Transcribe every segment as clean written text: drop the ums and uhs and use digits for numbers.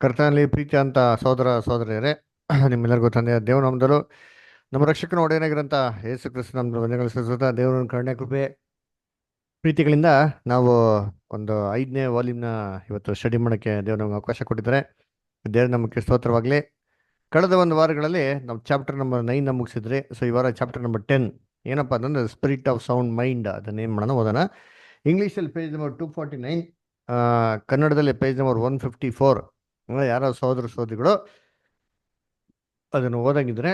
ಕರ್ತನಲ್ಲಿ ಪ್ರೀತಿ ಅಂತ ಸಹೋದರ ಸಹೋದರಿಯರೇ, ನಿಮ್ಮೆಲ್ಲರಿಗೂ ತಂದೆಯ ದೇವ ನಮ್ದಲು ನಮ್ಮ ರಕ್ಷಕನ ಒಡೆಯನಾಗಿರಂತ ಯೇಸು ಕ್ರಿಸ್ತ ನಮ್ದು ವಂದನೆಗಳು ಸಲ್ಲಿಸುತ್ತಾ ದೇವರ ಕರುಣೆ ಕೃಪೆ ಪ್ರೀತಿಗಳಿಂದ ನಾವು ಒಂದು 5ನೇ ವಾಲ್ಯೂಮ್ನ ಇವತ್ತು ಸ್ಟಡಿ ಮಾಡೋಕ್ಕೆ ದೇವ್ರು ನಮ್ಗೆ ಅವಕಾಶ ಕೊಟ್ಟಿದ್ದಾರೆ. ದೇವ್ರ ನಮಗೆ ಸ್ತೋತ್ರವಾಗಲಿ. ಕಳೆದ ಒಂದು ವಾರಗಳಲ್ಲಿ ನಾವು ಚಾಪ್ಟರ್ ನಂಬರ್ 9ನ ಮುಗಿಸಿದ್ರಿ. ಸೊ ಈ ವಾರ ಚಾಪ್ಟರ್ ನಂಬರ್ 10 ಏನಪ್ಪ ಅಂತಂದ್ರೆ ಸ್ಪಿರಿಟ್ ಆಫ್ ಸೌಂಡ್ ಮೈಂಡ್. ಅದನ್ನ ಏನು ಮಾಡೋಣ ಓದೋಣ. ಇಂಗ್ಲೀಷಲ್ಲಿ ಪೇಜ್ ನಂಬರ್ 249, ಕನ್ನಡದಲ್ಲಿ ಪೇಜ್ ನಂಬರ್ 154. ಯಾರೋ ಸಹೋದರ ಸಹೋದರಿಗಳು ಅದನ್ನು ಓದಂಗಿದ್ರೆ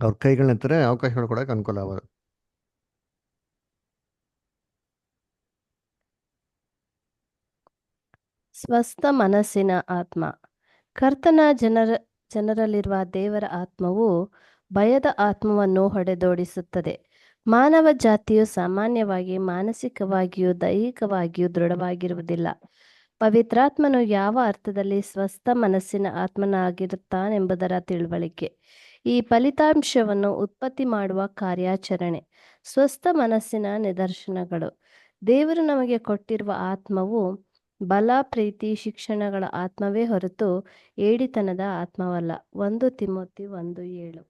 ಅವ್ರ ಕೈಗಳನ್ನೆತ್ತಾರೆ, ಅವಕಾಶಗಳು ಕೊಡೋಕೆ ಅನುಕೂಲ ಆಗೋದು. ಸ್ವಸ್ಥ ಮನಸ್ಸಿನ ಆತ್ಮ. ಕರ್ತನ ಜನರಲ್ಲಿರುವ ದೇವರ ಆತ್ಮವು ಭಯದ ಆತ್ಮವನ್ನು ಹೊಡೆದೋಡಿಸುತ್ತದೆ. ಮಾನವ ಜಾತಿಯು ಸಾಮಾನ್ಯವಾಗಿ ಮಾನಸಿಕವಾಗಿಯೂ ದೈಹಿಕವಾಗಿಯೂ ದೃಢವಾಗಿರುವುದಿಲ್ಲ. ಪವಿತ್ರಾತ್ಮನು ಯಾವ ಅರ್ಥದಲ್ಲಿ ಸ್ವಸ್ಥ ಮನಸ್ಸಿನ ಆತ್ಮನಾಗಿರುತ್ತಾನೆಂಬುದರ ತಿಳುವಳಿಕೆ ಈ ಫಲಿತಾಂಶವನ್ನು ಉತ್ಪತ್ತಿ ಮಾಡುವ ಕಾರ್ಯಾಚರಣೆ. ಸ್ವಸ್ಥ ಮನಸ್ಸಿನ ನಿದರ್ಶನಗಳು. ದೇವರು ನಮಗೆ ಕೊಟ್ಟಿರುವ ಆತ್ಮವು ಬಲ, ಪ್ರೀತಿ, ಶಿಕ್ಷಣಗಳ ಆತ್ಮವೇ ಹೊರತು ಏಡಿತನದ ಆತ್ಮವಲ್ಲ. 1 ತಿಮೋತಿ 1:7.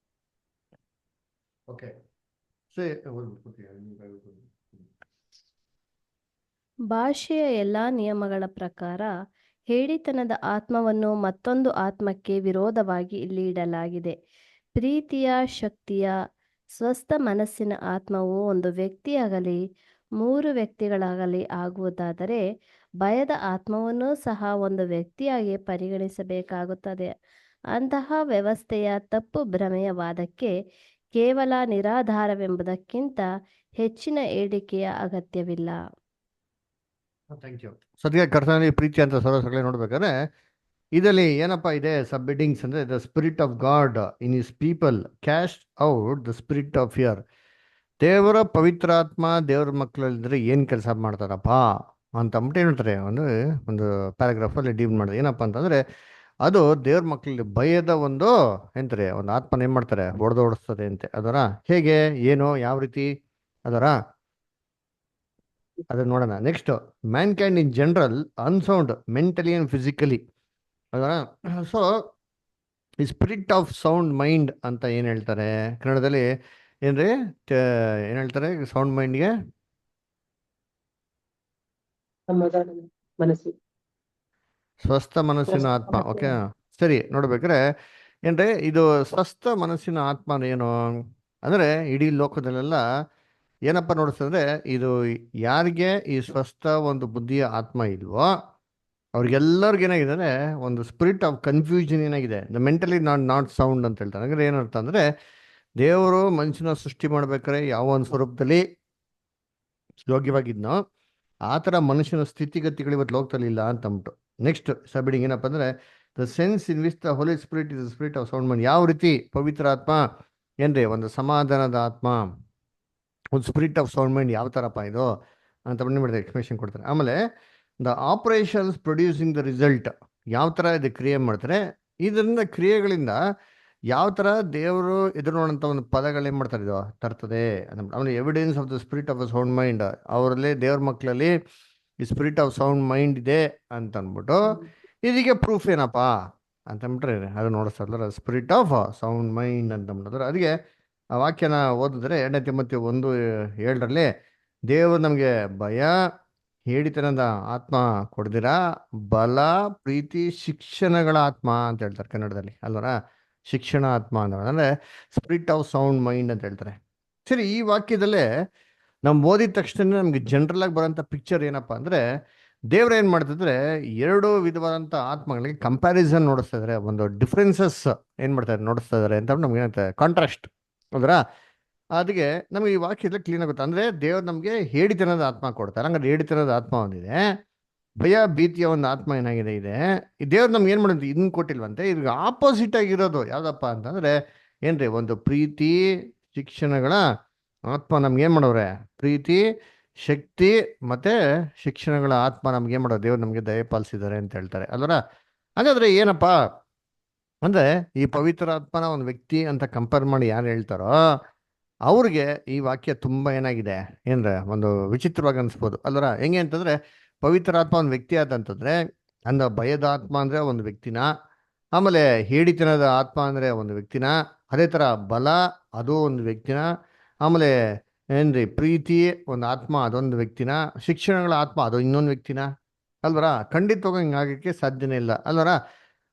ಭಾಷೆಯ ಎಲ್ಲಾ ನಿಯಮಗಳ ಪ್ರಕಾರ ಹೇಡಿತನದ ಆತ್ಮವನ್ನು ಮತ್ತೊಂದು ಆತ್ಮಕ್ಕೆ ವಿರೋಧವಾಗಿ ಇಲ್ಲಿ ಇಡಲಾಗಿದೆ. ಪ್ರೀತಿಯ ಶಕ್ತಿಯ ಸ್ವಸ್ಥ ಮನಸ್ಸಿನ ಆತ್ಮವು ಒಂದು ವ್ಯಕ್ತಿಯಾಗಲಿ 3 ವ್ಯಕ್ತಿಗಳಾಗಲಿ ಆಗುವುದಾದರೆ ಭಯದ ಆತ್ಮವನ್ನೂ ಸಹ ಒಂದು ವ್ಯಕ್ತಿಯಾಗಿ ಪರಿಗಣಿಸಬೇಕಾಗುತ್ತದೆ. ಅಂತಹ ವ್ಯವಸ್ಥೆಯ ತಪ್ಪು ಭ್ರಮೆಯ ವಾದಕ್ಕೆ ಕೇವಲ ನಿರಾಧಾರವೆಂಬುದಕ್ಕಿಂತ ಹೆಚ್ಚಿನ ಹೇಳಿಕೆಯ ಅಗತ್ಯವಿಲ್ಲ. Thank you. ಸದ್ಯ ಕರ್ತನಲ್ಲಿ ಪ್ರೀತಿ ಅಂತ ಸರಸಗಳೇ ನೋಡ್ಬೇಕಾದ್ರೆ ಇದರಲ್ಲಿ ಏನಪ್ಪಾ ಇದೆ ಸಬ್ಬಿಡಿಂಗ್ಸ್ ಅಂದ್ರೆ the spirit of god in is people caste out the spirit of fear. ದೇವರ ಪವಿತ್ರಾತ್ಮ ದೇವರ ಮಕ್ಕಳಲ್ಲಿದ್ರೆ ಏನು ಕೆಲಸ ಮಾಡ್ತಾರಪ್ಪ ಅಂತ ಅಂದ್ಬಿಟ್ಟು ಏನು ಹೇಳ್ತಾರೆ, ಒಂದು ಪ್ಯಾರಾಗ್ರಾಫಲ್ಲಿ ಡೀಲ್ ಮಾಡಿದೆ. ಏನಪ್ಪ ಅಂತಂದ್ರೆ ಅದು ದೇವ್ರ ಮಕ್ಕಳಲ್ಲಿ ಭಯದ ಒಂದು ಎಂತಾರೆ ಒಂದು ಆತ್ಮನ ಏನು ಮಾಡ್ತಾರೆ, ಓಡಿಸ್ತದೆ ಅಂತೆ. ಅದರ ಹೇಗೆ, ಏನು, ಯಾವ ರೀತಿ ಅದರ ಅದನ್ನ ನೋಡೋಣ. Next, mankind in general unsound mentally and physically. ಅದರ ಸೊ ಈ ಸ್ಪಿರಿಟ್ ಆಫ್ ಸೌಂಡ್ ಮೈಂಡ್ ಅಂತ ಏನು ಹೇಳ್ತಾರೆ ಕನ್ನಡದಲ್ಲಿ ಏನ್ರಿ, ಏನು ಹೇಳ್ತಾರೆ ಸೌಂಡ್ ಮೈಂಡ್ಗೆ? ಸ್ವಸ್ಥ ಮನಸ್ಸಿನ ಆತ್ಮ. ಓಕೆ, ಸರಿ. ನೋಡ್ಬೇಕ್ರೆ ಏನ್ರಿ ಇದು ಸ್ವಸ್ಥ ಮನಸ್ಸಿನ ಆತ್ಮ ಏನು ಅಂದ್ರೆ ಇಡೀ ಲೋಕದಲ್ಲೆಲ್ಲ ಏನಪ್ಪ ನೋಡಿಸ್ತಂದ್ರೆ ಇದು ಯಾರಿಗೆ ಈ ಸ್ವಸ್ಥ ಒಂದು ಬುದ್ಧಿಯ ಆತ್ಮ ಇಲ್ವೋ ಅವ್ರಿಗೆಲ್ಲರಿಗೂ ಏನಾಗಿದೆ ಒಂದು ಸ್ಪಿರಿಟ್ ಆಫ್ ಕನ್ಫ್ಯೂಷನ್ ಏನಾಗಿದೆ, ದ ಮೆಂಟಲಿ ನಾಟ್ ಸೌಂಡ್ ಅಂತ ಹೇಳ್ತಾರೆ. ಅಂದ್ರೆ ಏನರ್ಥ ಅಂದ್ರೆ ದೇವರು ಮನುಷ್ಯನ ಸೃಷ್ಟಿ ಮಾಡ್ಬೇಕಾದ್ರೆ ಯಾವ ಒಂದು ಸ್ವರೂಪದಲ್ಲಿ ಯೋಗ್ಯವಾಗಿದ್ನೋ ಆ ಥರ ಮನುಷ್ಯನ ಸ್ಥಿತಿಗತಿಗಳು ಇವತ್ತು ಲೋಕದಲ್ಲಿ ಇಲ್ಲ ಅಂತ ಅಂದ್ಬಿಟ್ಟು. ನೆಕ್ಸ್ಟ್ ಸಬ್ಬಿಡಿಂಗ್ ಏನಪ್ಪ ಅಂದ್ರೆ the sense in which the Holy Spirit is the spirit of sound mind. ಯಾವ ರೀತಿ ಪವಿತ್ರ ಆತ್ಮ ಏನ್ರಿ ಒಂದು ಸಮಾಧಾನದ ಆತ್ಮ, ಒಂದು ಸ್ಪಿರಿಟ್ ಆಫ್ ಸೌಂಡ್ ಮೈಂಡ್ ಯಾವ ಥರಪ್ಪ ಇದು ಅಂತ ಬನ್ನಿ ಮಾಡಿದ್ರೆ ಎಕ್ಸ್ಪ್ಲೇಷನ್ ಕೊಡ್ತಾರೆ. ಆಮೇಲೆ the operations producing the result, ಯಾವ ಥರ ಇದು ಕ್ರಿಯೆ ಮಾಡ್ತಾರೆ, ಇದರಿಂದ ಕ್ರಿಯೆಗಳಿಂದ ಯಾವ ಥರ ದೇವರು ಎದುರು ನೋಡೋಂಥ ಒಂದು ಪದಗಳೇನು ಮಾಡ್ತಾರೆ ಇದು ತರ್ತದೆ. ಆಮೇಲೆ evidence of the spirit of the sound mind, ಅವರಲ್ಲಿ ದೇವ್ರ ಮಕ್ಕಳಲ್ಲಿ ಈ ಸ್ಪಿರಿಟ್ ಆಫ್ ಸೌಂಡ್ ಮೈಂಡ್ ಇದೆ ಅಂತ ಅಂದ್ಬಿಟ್ಟು ಇದಕ್ಕೆ ಪ್ರೂಫ್ ಏನಪ್ಪ ಅಂತ ಅಂದ್ಬಿಟ್ರೆ ಅದು ನೋಡಿಸ್ತಲ್ಲ ಸ್ಪಿರಿಟ್ ಆಫ್ ಸೌಂಡ್ ಮೈಂಡ್ ಅಂತ ಅಂದ್ಬಿಟ್ಟಿದ್ರೆ. ಅದಕ್ಕೆ ಆ ವಾಕ್ಯನ ಓದಿದ್ರೆ 2 ತಿಮೋತಿ 1:7 ದೇವರು ನಮಗೆ ಭಯ ಹೇಳಿತನದ ಆತ್ಮ ಕೊಡ್ದಿರಾ ಬಲ, ಪ್ರೀತಿ, ಶಿಕ್ಷಣಗಳ ಆತ್ಮ ಅಂತ ಹೇಳ್ತಾರೆ ಕನ್ನಡದಲ್ಲಿ ಅಲ್ವರ. ಶಿಕ್ಷಣ ಆತ್ಮ ಅಂದ್ರೆ ಸ್ಪಿರಿಟ್ ಆಫ್ ಸೌಂಡ್ ಮೈಂಡ್ ಅಂತ ಹೇಳ್ತಾರೆ. ಸರಿ, ಈ ವಾಕ್ಯದಲ್ಲೇ ನಾವು ಓದಿದ ತಕ್ಷಣ ನಮ್ಗೆ ಜನರಲ್ ಆಗಿ ಬರೋಂಥ ಪಿಕ್ಚರ್ ಏನಪ್ಪಾ ಅಂದ್ರೆ ದೇವ್ರ ಏನ್ ಮಾಡ್ತಿದ್ರೆ 2 ವಿಧವಾದಂಥ ಆತ್ಮಗಳಿಗೆ ಕಂಪ್ಯಾರಿಸನ್ ನೋಡಿಸ್ತಾ ಇದಾರೆ, ಒಂದು ಡಿಫ್ರೆನ್ಸಸ್ ಏನ್ ಮಾಡ್ತಾರೆ ನೋಡಿಸ್ತಾ ಇದಾರೆ ಅಂತ ನಮ್ಗೆ ಏನಂತ ಕಾಂಟ್ರಾಸ್ಟ್ ಅಂದ್ರ. ಅದಕ್ಕೆ ನಮ್ಗೆ ಈ ವಾಕ್ಯದಲ್ಲಿ ಕ್ಲೀನ್ ಆಗುತ್ತೆ. ಅಂದ್ರೆ ದೇವ್ರು ನಮ್ಗೆ ಹೇಳಿತನದ ಆತ್ಮ ಕೊಡ್ತಾರೆ. ಹಂಗಾದ್ರೆ ಹೇಳಿತನದ ಆತ್ಮ ಒಂದಿದೆ, ಭಯ ಭೀತಿಯ ಒಂದು ಆತ್ಮ ಏನಾಗಿದೆ ಇದೆ. ಈ ದೇವ್ರು ನಮ್ಗೆ ಏನ್ ಮಾಡೋದು ಇದನ್ನ ಕೊಟ್ಟಿಲ್ವಂತೆ. ಇದ್ರಿಗೆ ಆಪೋಸಿಟ್ ಆಗಿರೋದು ಯಾವ್ದಪ್ಪ ಅಂತಂದ್ರೆ ಏನ್ರಿ ಒಂದು ಪ್ರೀತಿ ಶಿಕ್ಷಣಗಳ ಆತ್ಮ ನಮ್ಗೆ ಏನ್ ಮಾಡೋರೆ, ಪ್ರೀತಿ ಶಕ್ತಿ ಮತ್ತೆ ಶಿಕ್ಷಣಗಳ ಆತ್ಮ ನಮ್ಗೆ ಏನ್ ಮಾಡೋದು ದೇವ್ರು ನಮ್ಗೆ ದಯಪಾಲಿಸಿದ್ದಾರೆ ಅಂತ ಹೇಳ್ತಾರೆ ಅಲ್ವರ. ಹಾಗಾದ್ರೆ ಏನಪ್ಪಾ ಅಂದ್ರೆ ಈ ಪವಿತ್ರ ಆತ್ಮನ ಒಂದು ವ್ಯಕ್ತಿ ಅಂತ ಕಂಪೇರ್ ಮಾಡಿ ಯಾರು ಹೇಳ್ತಾರೋ ಅವ್ರಿಗೆ ಈ ವಾಕ್ಯ ತುಂಬಾ ಏನಾಗಿದೆ ಏನ್ರೆ ಒಂದು ವಿಚಿತ್ರವಾಗಿ ಅನ್ಸ್ಬೋದು ಅಲ್ವರ. ಹೆಂಗೆ ಅಂತಂದ್ರೆ ಪವಿತ್ರ ಆತ್ಮ ಒಂದು ವ್ಯಕ್ತಿ ಆದಂತಂದ್ರೆ ಅಂದ್ರೆ ಭಯದ ಆತ್ಮ ಅಂದ್ರೆ ಒಂದು ವ್ಯಕ್ತಿನ, ಆಮೇಲೆ ಹೇಡಿತನದ ಆತ್ಮ ಅಂದ್ರೆ ಒಂದು ವ್ಯಕ್ತಿನ, ಅದೇ ತರ ಬಲ ಅದು ಒಂದು ವ್ಯಕ್ತಿನ, ಆಮೇಲೆ ಏನ್ರಿ ಪ್ರೀತಿ ಒಂದು ಆತ್ಮ ಅದೊಂದು ವ್ಯಕ್ತಿನ, ಶಿಕ್ಷಣಗಳ ಆತ್ಮ ಅದು ಇನ್ನೊಂದು ವ್ಯಕ್ತಿನ, ಅಲ್ವರ? ಖಂಡಿತವಾಗ ಹಿಂಗಾಗಕ್ಕೆ ಸಾಧ್ಯನೇ ಇಲ್ಲ, ಅಲ್ವರ?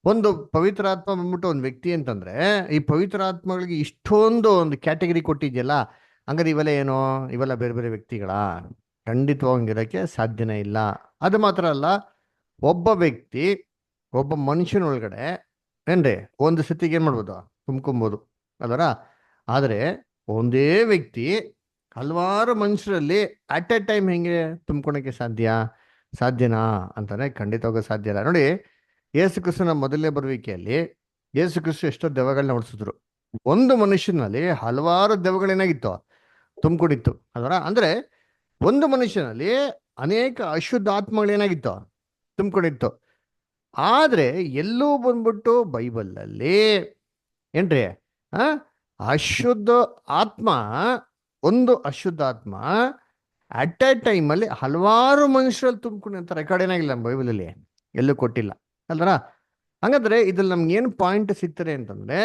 ಒಂದು ಪವಿತ್ರ ಆತ್ಮ ಬಂದ್ಬಿಟ್ಟು ಒಂದು ವ್ಯಕ್ತಿ ಅಂತಂದ್ರೆ, ಈ ಪವಿತ್ರ ಆತ್ಮಗಳಿಗೆ ಇಷ್ಟೊಂದು ಒಂದು ಕ್ಯಾಟಗರಿ ಕೊಟ್ಟಿದ್ಯಲ್ಲ, ಹಂಗಾರೆ ಇವೆಲ್ಲ ಏನೋ, ಇವೆಲ್ಲ ಬೇರೆ ಬೇರೆ ವ್ಯಕ್ತಿಗಳಾ? ಖಂಡಿತವಾಗಿರಕ್ಕೆ ಸಾಧ್ಯನೇ ಇಲ್ಲ. ಅದು ಮಾತ್ರ ಅಲ್ಲ, ಒಬ್ಬ ವ್ಯಕ್ತಿ ಒಬ್ಬ ಮನುಷ್ಯನೊಳಗಡೆ ಏನ್ರಿ ಒಂದು ಸತಿಗೆ ಏನ್ ಮಾಡ್ಬೋದು, ತುಂಬ್ಕೊಬೋದು, ಅಲ್ವರ? ಆದ್ರೆ ಒಂದೇ ವ್ಯಕ್ತಿ ಹಲವಾರು ಮನುಷ್ಯರಲ್ಲಿ ಅಟ್ ಎ ಟೈಮ್ ಹೆಂಗೆ ತುಂಬ್ಕೊಳಕ್ಕೆ ಸಾಧ್ಯನಾ ಅಂತಾನೆ ಖಂಡಿತವಾಗ ಸಾಧ್ಯ ಇಲ್ಲ. ನೋಡಿ, ಯೇಸು ಕ್ರಿಸ್ತನ ಮೊದಲನೇ ಬರುವಿಕೆಯಲ್ಲಿ ಯೇಸು ಕ್ರಿಸ್ತು ಎಷ್ಟೋ ದೆವ್ವಗಳನ್ನ ಓಡಿಸಿದ್ರು. ಒಂದು ಮನುಷ್ಯನಲ್ಲಿ ಹಲವಾರು ದೆವ್ವಗಳೇನಾಗಿತ್ತು, ತುಂಬಿಕೊಂಡಿತ್ತು, ಅಲ್ವರ? ಅಂದ್ರೆ ಒಂದು ಮನುಷ್ಯನಲ್ಲಿ ಅನೇಕ ಅಶುದ್ಧ ಆತ್ಮಗಳೇನಾಗಿತ್ತು, ತುಂಬಿಕೊಂಡಿತ್ತು. ಆದ್ರೆ ಎಲ್ಲೂ ಬಂದ್ಬಿಟ್ಟು ಬೈಬಲಲ್ಲಿ ಏನ್ರಿ, ಆ ಅಶುದ್ಧ ಆತ್ಮ, ಒಂದು ಅಶುದ್ಧ ಆತ್ಮ ಅಟ್ ಎ ಟೈಮಲ್ಲಿ ಹಲವಾರು ಮನುಷ್ಯರಲ್ಲಿ ತುಂಬಿಕೊಂಡಂತ ರೆಕಾರ್ಡ್ ಏನಾಗಿಲ್ಲ ನಮ್ಮ ಬೈಬಲಲ್ಲಿ, ಎಲ್ಲೂ ಕೊಟ್ಟಿಲ್ಲ, ಅಲ್ವರ? ಹಂಗಂದ್ರೆ ಇದ್ರಲ್ಲಿ ನಮ್ಗೆ ಏನು ಪಾಯಿಂಟ್ ಸಿಗ್ತದೆ ಅಂತಂದ್ರೆ,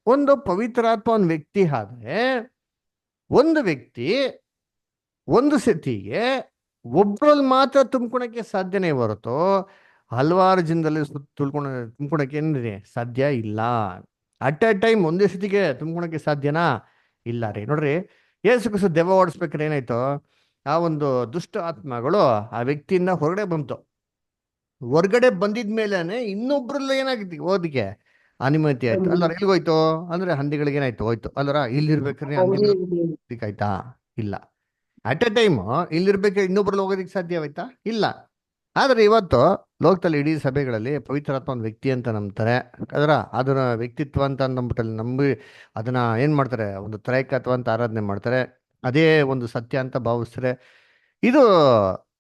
ಒಂದು ಪವಿತ್ರಾತ್ಮ ಒಂದು ವ್ಯಕ್ತಿ ಆದ್ರೆ, ಒಂದು ವ್ಯಕ್ತಿ ಒಂದು ಸತಿಗೆ ಒಬ್ರಲ್ಲಿ ಮಾತ್ರ ತುಂಬ್ಕೊಳಕ್ಕೆ ಸಾಧ್ಯನೇ ಹೊರತು ಹಲವಾರು ಜನದಲ್ಲಿ ತುಂಬ್ಕೊಳಕ್ಕೆ ಏನಿದೆ ಸಾಧ್ಯ ಇಲ್ಲ. ಅಟ್ ಎ ಟೈಮ್ ಒಂದೇ ಸತಿಗೆ ತುಂಬ್ಕೊಳಕ್ಕೆ ಸಾಧ್ಯನಾ? ಇಲ್ಲ ರೀ. ನೋಡ್ರಿ, ಏಸು ಕ್ರಿಸ್ತ ದೆವ್ವ ಓಡಿಸ್ಬೇಕಾದ್ರೆ ಏನಾಯ್ತು, ಆ ಒಂದು ದುಷ್ಟ ಆತ್ಮಗಳು ಆ ವ್ಯಕ್ತಿಯಿಂದ ಹೊರಗಡೆ ಬಂತು. ಹೊರಗಡೆ ಬಂದಿದ್ಮೇಲೆ ಇನ್ನೊಬ್ರಲ್ಲ ಏನಾಗಿತ್ತು ಓದಿಗೆ ಅನುಮತಿ ಆಯ್ತು, ಅಲ್ಲರ? ಎಲ್ಗೋಯ್ತು ಅಂದ್ರೆ ಹಂದಿಗಳಿಗೆ ಏನಾಯ್ತು, ಹೋಯ್ತು, ಅಲ್ಲರ? ಇಲ್ಲಿರ್ಬೇಕಾದ್ರೆ ಹಂದಿಗಳು ಆಯ್ತಾ? ಇಲ್ಲ. ಅಟ್ ಎ ಟೈಮ್ ಇಲ್ಲಿರ್ಬೇಕಾದ್ರೆ ಇನ್ನೊಬ್ರಲ್ಲಿ ಹೋಗೋದಿಕ್ಕೆ ಸಾಧ್ಯವಾಯ್ತಾ? ಇಲ್ಲ. ಆದ್ರೆ ಇವತ್ತು ಲೋಕದಲ್ಲಿ ಇಡೀ ಸಭೆಗಳಲ್ಲಿ ಪವಿತ್ರಾತ್ಮ ಒಂದು ವ್ಯಕ್ತಿ ಅಂತ ನಂಬ್ತಾರೆ, ಅದನ್ನ ವ್ಯಕ್ತಿತ್ವ ಅಂತ ನಂಬಿ ಅದನ್ನ ಏನ್ ಮಾಡ್ತಾರೆ, ಒಂದು ತ್ರೈಕತ್ವ ಅಂತ ಆರಾಧನೆ ಮಾಡ್ತಾರೆ, ಅದೇ ಒಂದು ಸತ್ಯ ಅಂತ ಭಾವಿಸ್ತಾರೆ. ಇದು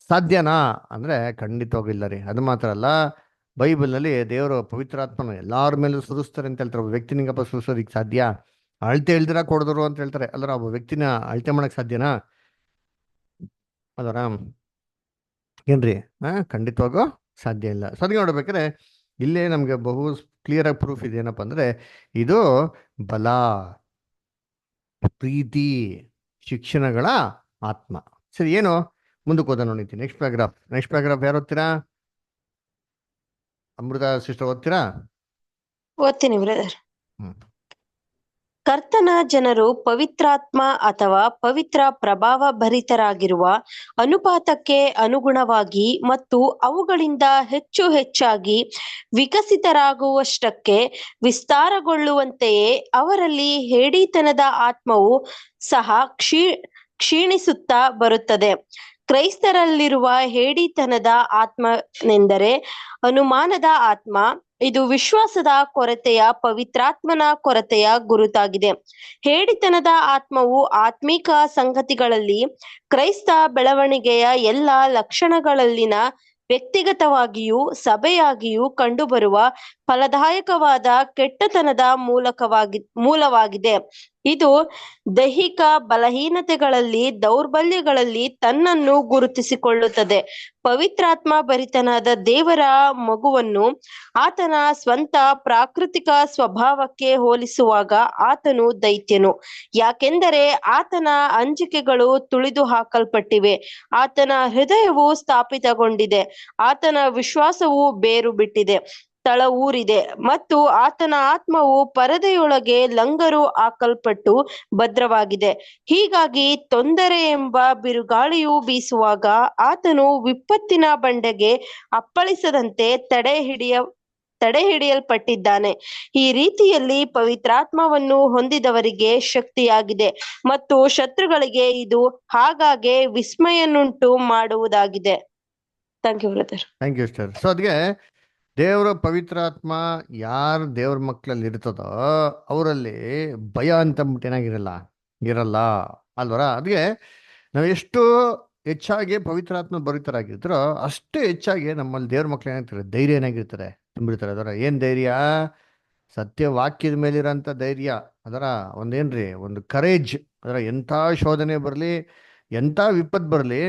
ಸಾಧ್ಯನಾ ಅಂದ್ರೆ ಖಂಡಿತವಾಗಿಲ್ಲ ರೀ. ಅದು ಮಾತ್ರ ಅಲ್ಲ, ಬೈಬಲ್ನಲ್ಲಿ ದೇವರು ಪವಿತ್ರಾತ್ಮನ ಎಲ್ಲಾರ ಮೇಲೂ ಸುರಿಸ್ತಾರೆ ಅಂತ ಹೇಳ್ತಾರೆ. ಒಬ್ಬ ವ್ಯಕ್ತಿನಿಗಪ್ಪ ಸುರಿಸೋದಿಕ್ ಸಾಧ್ಯ? ಅಳತೆ ಇಲ್ದಿರ ಕೊಡಿದ್ರು ಅಂತ ಹೇಳ್ತಾರೆ, ಅಲ್ಲರ? ಒಬ್ಬ ವ್ಯಕ್ತಿನ ಅಳತೆ ಮಾಡಕ್ ಸಾಧ್ಯನಾ? ಅದರ ಏನ್ರಿ, ಖಂಡಿತವಾಗೂ ಸಾಧ್ಯ ಇಲ್ಲ. ಸೊ ಅದಕ್ಕೆ ನೋಡ್ಬೇಕಾದ್ರೆ ಇಲ್ಲೇ ನಮ್ಗೆ ಬಹು ಕ್ಲಿಯರ್ ಆಗಿ ಪ್ರೂಫ್ ಇದೆ. ಏನಪ್ಪ ಅಂದ್ರೆ, ಇದು ಬಲ, ಪ್ರೀತಿ, ಶಿಕ್ಷಣಗಳ ಆತ್ಮ. ಸರಿ, ಏನು ಮುಂದಕ್ಕೆ ಹೋದ ನೋಡಿತಿ. ನೆಕ್ಸ್ಟ್ ಪ್ಯಾರಾಗ್ರಾಫ್ ಯಾರು ಓದ್ತೀರಾ? ಅಮೃತ ಸಿಸ್ಟರ್ ಓದ್ತೀರಾ? ಓದ್ತೀನಿ ಬ್ರದರ್. ಹ್ಮ್. ಕರ್ತನ ಜನರು ಪವಿತ್ರಾತ್ಮ ಅಥವಾ ಪವಿತ್ರ ಪ್ರಭಾವ ಭರಿತರಾಗಿರುವ ಅನುಪಾತಕ್ಕೆ ಅನುಗುಣವಾಗಿ ಮತ್ತು ಅವುಗಳಿಂದ ಹೆಚ್ಚು ಹೆಚ್ಚಾಗಿ ವಿಕಸಿತರಾಗುವಷ್ಟಕ್ಕೆ ವಿಸ್ತಾರಗೊಳ್ಳುವಂತೆಯೇ ಅವರಲ್ಲಿ ಹೇಡಿತನದ ಆತ್ಮವು ಸಹ ಕ್ಷೀಣಿಸುತ್ತಾ ಬರುತ್ತದೆ. ಕ್ರೈಸ್ತರಲ್ಲಿರುವ ಹೇಡಿತನದ ಆತ್ಮನೆಂದರೆ ಅನುಮಾನದ ಆತ್ಮ. ಇದು ವಿಶ್ವಾಸದ ಕೊರತೆಯ, ಪವಿತ್ರಾತ್ಮನ ಕೊರತೆಯ ಗುರುತಾಗಿದೆ. ಹೇಡಿತನದ ಆತ್ಮವು ಆತ್ಮಿಕ ಸಂಗತಿಗಳಲ್ಲಿ ಕ್ರೈಸ್ತ ಬೆಳವಣಿಗೆಯ ಎಲ್ಲ ಲಕ್ಷಣಗಳಲ್ಲಿನ ವ್ಯಕ್ತಿಗತವಾಗಿಯೂ ಸಭೆಯಾಗಿಯೂ ಕಂಡುಬರುವ ಫಲದಾಯಕವಾದ ಕೆಟ್ಟತನದ ಮೂಲವಾಗಿದೆ. ಇದು ದೈಹಿಕ ಬಲಹೀನತೆಗಳಲ್ಲಿ, ದೌರ್ಬಲ್ಯಗಳಲ್ಲಿ ತನ್ನನ್ನು ಗುರುತಿಸಿಕೊಳ್ಳುತ್ತದೆ. ಪವಿತ್ರಾತ್ಮ ಭರಿತನಾದ ದೇವರ ಮಗುವನ್ನು ಆತನ ಸ್ವಂತ ಪ್ರಾಕೃತಿಕ ಸ್ವಭಾವಕ್ಕೆ ಹೋಲಿಸುವಾಗ ಆತನು ದೈತ್ಯನು. ಯಾಕೆಂದರೆ ಆತನ ಅಂಜಿಕೆಗಳು ತುಳಿದು ಹಾಕಲ್ಪಟ್ಟಿವೆ, ಆತನ ಹೃದಯವು ಸ್ಥಾಪಿತಗೊಂಡಿದೆ, ಆತನ ವಿಶ್ವಾಸವು ಬೇರು ಬಿಟ್ಟಿದೆ, ತಳ ಊರಿದೆ, ಮತ್ತು ಆತನ ಆತ್ಮವು ಪರದೆಯೊಳಗೆ ಲಂಗರು ಹಾಕಲ್ಪಟ್ಟು ಭದ್ರವಾಗಿದೆ. ಹೀಗಾಗಿ ತೊಂದರೆ ಎಂಬ ಬಿರುಗಾಳಿಯು ಬೀಸುವಾಗ ಆತನು ವಿಪತ್ತಿನ ಬಂಡೆಗೆ ಅಪ್ಪಳಿಸದಂತೆ ತಡೆ ಹಿಡಿಯಲ್ಪಟ್ಟಿದ್ದಾನೆ. ಈ ರೀತಿಯಲ್ಲಿ ಪವಿತ್ರಾತ್ಮವನ್ನು ಹೊಂದಿದವರಿಗೆ ಶಕ್ತಿಯಾಗಿದೆ ಮತ್ತು ಶತ್ರುಗಳಿಗೆ ಇದು ಆಗಾಗ್ಗೆ ವಿಸ್ಮಯನ್ನುಂಟು ಮಾಡುವುದಾಗಿದೆ. Thank you brother. Thank you sister. So ಅದಕ್ಕೆ ದೇವರ ಪವಿತ್ರಾತ್ಮ ಯಾರು ದೇವ್ರ ಮಕ್ಕಳಲ್ಲಿ ಇರ್ತದೋ ಅವರಲ್ಲಿ ಭಯ ಅಂತ ಏನಾಗಿರಲ್ಲ, ಇರಲ್ಲ, ಅಲ್ವರ? ಅದಕ್ಕೆ ನಾವು ಎಷ್ಟು ಹೆಚ್ಚಾಗಿ ಪವಿತ್ರಾತ್ಮ ಭರಿತರಾಗಿರ್ತಾರೋ ಅಷ್ಟು ಹೆಚ್ಚಾಗಿ ನಮ್ಮಲ್ಲಿ ದೇವ್ರ ಮಕ್ಳು ಏನಾಗ್ತಾರೆ, ಧೈರ್ಯ ಏನಾಗಿರ್ತಾರೆ, ತುಂಬಿರ್ತಾರೆ. ಅದರ ಏನ್ ಧೈರ್ಯ? ಸತ್ಯವಾಕ್ಯದ ಮೇಲಿರೋಂಥ ಧೈರ್ಯ. ಅದರ ಒಂದೇನ್ರಿ, ಒಂದು ಕರೇಜ್. ಅದರ ಎಂಥ ಶೋಧನೆ ಬರಲಿ, ಎಂಥ ವಿಪತ್ತು ಬರಲಿ,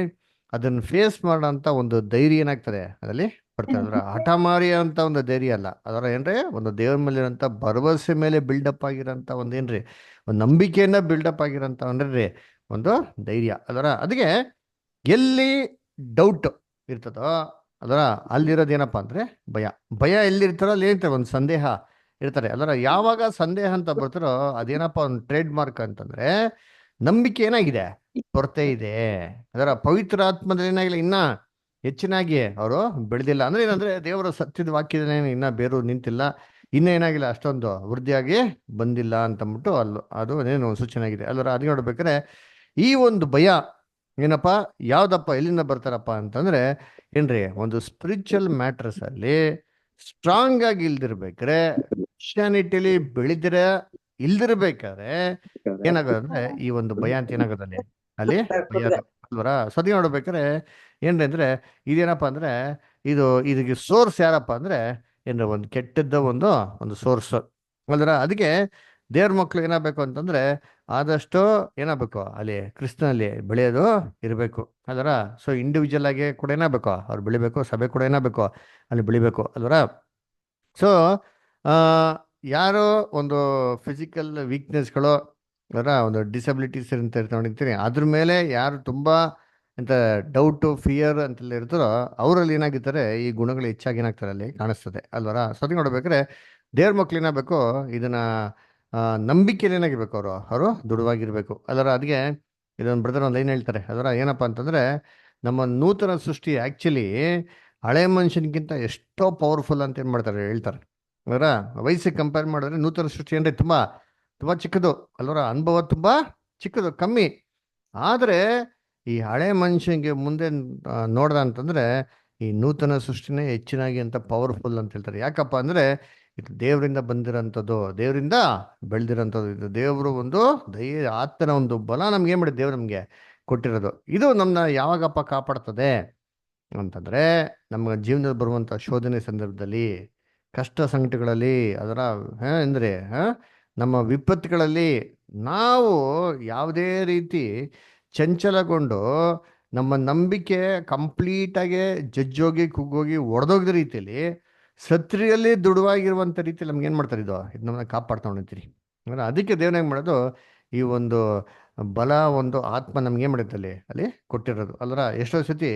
ಅದನ್ನು ಫೇಸ್ ಮಾಡೋಂಥ ಒಂದು ಧೈರ್ಯ ಏನಾಗ್ತದೆ ಅದರಲ್ಲಿ ಪಡ್ತಾರೆ. ಅದರ ಹಠಮಾರಿ ಅಂತ ಒಂದು ಧೈರ್ಯ ಅಲ್ಲ, ಅದರ ಏನ್ರಿ ಒಂದು ದೇವ್ರ ಮೇಲೆ ಇರೋಂಥ ಭರವಸೆ ಮೇಲೆ ಬಿಲ್ಡಪ್ ಆಗಿರೋಂಥ ಒಂದು ಏನ್ರಿ ಒಂದು ನಂಬಿಕೆಯಿಂದ ಬಿಲ್ಡಪ್ ಆಗಿರೋಂಥ ಅಂದ್ರೆ ಒಂದು ಧೈರ್ಯ. ಅದಕ್ಕೆ ಎಲ್ಲಿ ಡೌಟ್ ಇರ್ತದೋ ಅದರ ಅಲ್ಲಿರೋದೇನಪ್ಪ ಅಂದ್ರೆ ಭಯ. ಭಯ ಎಲ್ಲಿರ್ತಾರೋ ಅಲ್ಲಿ ಇರ್ತಾರೆ ಒಂದು ಸಂದೇಹ ಇರ್ತಾರೆ. ಯಾವಾಗ ಸಂದೇಹ ಅಂತ ಬರ್ತಾರೋ ಅದೇನಪ್ಪ ಒಂದು ಟ್ರೇಡ್ ಮಾರ್ಕ್ ಅಂತಂದ್ರೆ ನಂಬಿಕೆ ಏನಾಗಿದೆ, ಕೊರತೆ ಇದೆ. ಪವಿತ್ರ ಆತ್ಮದಲ್ಲಿ ಏನಾಗಿಲ್ಲ, ಇನ್ನ ಹೆಚ್ಚಿನಾಗಿ ಅವರು ಬೆಳೆದಿಲ್ಲ. ಅಂದ್ರೆ ಏನಂದ್ರೆ ದೇವರ ಸತ್ಯದ ವಾಕ್ಯದ ಇನ್ನ ಬೇರು ನಿಂತಿಲ್ಲ, ಇನ್ನೂ ಏನಾಗಿಲ್ಲ ಅಷ್ಟೊಂದು ವೃದ್ಧಿಯಾಗಿ ಬಂದಿಲ್ಲ ಅಂತಂದ್ಬಿಟ್ಟು ಅದು ಏನು ಸೂಚನೆ ಆಗಿದೆ. ಅದು ನೋಡ್ಬೇಕಾದ್ರೆ ಈ ಒಂದು ಭಯ ಏನಪ್ಪ, ಯಾವ್ದಪ್ಪ ಎಲ್ಲಿಂದ ಬರ್ತಾರಪ್ಪ ಅಂತಂದ್ರೆ ಏನ್ರಿ ಒಂದು ಸ್ಪಿರಿಚುವಲ್ ಮ್ಯಾಟ್ರಸ್ ಅಲ್ಲಿ ಸ್ಟ್ರಾಂಗ್ ಆಗಿ ಇಲ್ದಿರ್ಬೇಕ್ರೆ, ಕ್ರಿಶ್ಚಿಯಾನಿಟಿಲಿ ಇಲ್ದಿರ್ಬೇಕಾದ್ರೆ ಏನಾಗೋದಂದ್ರೆ ಈ ಒಂದು ಭಯ ಅಂತ ಏನಾಗೋದಲ್ಲಿ ಅಲ್ಲಿ ಭಯ ಅಲ್ವರ. ಸದಿ ನೋಡ್ಬೇಕಾದ್ರೆ ಏನ್ರಿ ಅಂದ್ರೆ ಇದೇನಪ್ಪ ಅಂದ್ರೆ ಇದಕ್ಕೆ ಸೋರ್ಸ್ ಯಾರಪ್ಪ ಅಂದ್ರೆ ಏನ್ರ ಒಂದು ಕೆಟ್ಟದ್ದ ಒಂದು ಸೋರ್ಸ್ ಅದಕ್ಕೆ ದೇವ್ರ ಮಕ್ಳು ಏನಾಗಬೇಕು ಅಂತಂದ್ರೆ ಆದಷ್ಟು ಏನಾಗಬೇಕು ಅಲ್ಲಿ ಕ್ರಿಸ್ತನಲ್ಲಿ ಬೆಳೆಯೋದು ಇರಬೇಕು. ಸೊ ಇಂಡಿವಿಜುವಲ್ ಆಗಿ ಕೂಡ ಏನಾಗಬೇಕು ಅವ್ರು ಬೆಳಿಬೇಕು, ಸಭೆ ಕೂಡ ಏನಾಗಬೇಕು ಅಲ್ಲಿ ಬೆಳಿಬೇಕು ಸೊ ಯಾರೋ ಒಂದು ಫಿಸಿಕಲ್ ವೀಕ್ನೆಸ್ಗಳು ಒಂದು ಡಿಸಬಿಲಿಟೀಸ್ ಅಂತ ನೋಡಿರ್ತೀನಿ, ಅದ್ರ ಮೇಲೆ ಯಾರು ತುಂಬಾ ಎಂತ ಡೌಟು ಫಿಯರ್ ಅಂತೆಲ್ಲ ಇರ್ತಾರೋ ಅವರಲ್ಲಿ ಏನಾಗಿರ್ತಾರೆ ಈ ಗುಣಗಳು ಹೆಚ್ಚಾಗಿ ಏನಾಗ್ತಾರೆ ಅಲ್ಲಿ ಕಾಣಿಸ್ತದೆ ಸೊ ಅದಕ್ಕೆ ನೋಡ್ಬೇಕಾದ್ರೆ ದೇವ್ರ ಮಕ್ಳು ಏನಾಗಬೇಕು ಇದನ್ನ ನಂಬಿಕೆಯಲ್ಲಿ ಏನಾಗಿರ್ಬೇಕು ಅವರು ದೃಢವಾಗಿರ್ಬೇಕು. ಅದಕ್ಕೆ ಇದೊಂದು ಬ್ರದರ್ ಒಂದು ಲೈನ್ ಹೇಳ್ತಾರೆ. ಏನಪ್ಪಾ ಅಂತಂದ್ರೆ ನಮ್ಮ ನೂತನ ಸೃಷ್ಟಿ ಆಕ್ಚುಲಿ ಹಳೆ ಮನುಷ್ಯನಿಗಿಂತ ಎಷ್ಟೋ ಪವರ್ಫುಲ್ ಅಂತ ಏನ್ ಮಾಡ್ತಾರೆ ಹೇಳ್ತಾರೆ. ವಯಸ್ಸಿಗೆ ಕಂಪೇರ್ ಮಾಡಿದ್ರೆ ನೂತನ ಸೃಷ್ಟಿ ಅಂದ್ರೆ ತುಂಬಾ ತುಂಬಾ ಚಿಕ್ಕದು ಅನುಭವ ತುಂಬಾ ಚಿಕ್ಕದು, ಕಮ್ಮಿ. ಆದ್ರೆ ಈ ಹಳೆ ಮನುಷ್ಯನಿಗೆ ಮುಂದೆ ನೋಡ್ದ ಅಂತಂದ್ರೆ ಈ ನೂತನ ಸೃಷ್ಟಿನೇ ಹೆಚ್ಚಿನಾಗಿ ಅಂತ ಪವರ್ಫುಲ್ ಅಂತ ಹೇಳ್ತಾರೆ. ಯಾಕಪ್ಪ ಅಂದ್ರೆ ಇದು ದೇವರಿಂದ ಬಂದಿರೋಂಥದ್ದು, ದೇವರಿಂದ ಬೆಳೆದಿರೋಂಥದ್ದು. ಇದು ದೇವರು ಒಂದು ಆತನ ಒಂದು ಬಲ ನಮ್ಗೆ ಏನ್ ಮಾಡಿ ದೇವ್ರು ನಮ್ಗೆ ಕೊಟ್ಟಿರೋದು. ಇದು ನಮ್ಮನ್ನ ಯಾವಾಗಪ್ಪ ಕಾಪಾಡ್ತದೆ ಅಂತಂದ್ರೆ ನಮ್ಮ ಜೀವನದಲ್ಲಿ ಬರುವಂತ ಶೋಧನೆ ಸಂದರ್ಭದಲ್ಲಿ, ಕಷ್ಟ ಸಂಕಟಗಳಲ್ಲಿ, ಅಂದ್ರೆ ನಮ್ಮ ವಿಪತ್ತುಗಳಲ್ಲಿ ನಾವು ಯಾವುದೇ ರೀತಿ ಚಂಚಲಗೊಂಡು ನಮ್ಮ ನಂಬಿಕೆ ಕಂಪ್ಲೀಟಾಗಿ ಜಜ್ಜೋಗಿ ಕುಗ್ಗೋಗಿ ಒಡೆದೋಗಿದ ರೀತಿಯಲ್ಲಿ ಸತ್ರಿಯಲ್ಲಿ ದೃಢವಾಗಿರುವಂಥ ರೀತಿಯಲ್ಲಿ ನಮ್ಗೆ ಏನು ಮಾಡ್ತಾರೆ ಇದು ನಮ್ಮನ್ನ ಕಾಪಾಡ್ತಾ ಹೊಣಿತೀರಿ. ಅದಕ್ಕೆ ದೇವ್ರ ಹೆಂಗೆ ಮಾಡೋದು ಈ ಒಂದು ಬಲ ಒಂದು ಆತ್ಮ ನಮ್ಗೆ ಏನು ಮಾಡುತ್ತೆ ಅಲ್ಲಿ ಕೊಟ್ಟಿರೋದು. ಎಷ್ಟೋ ಸತಿ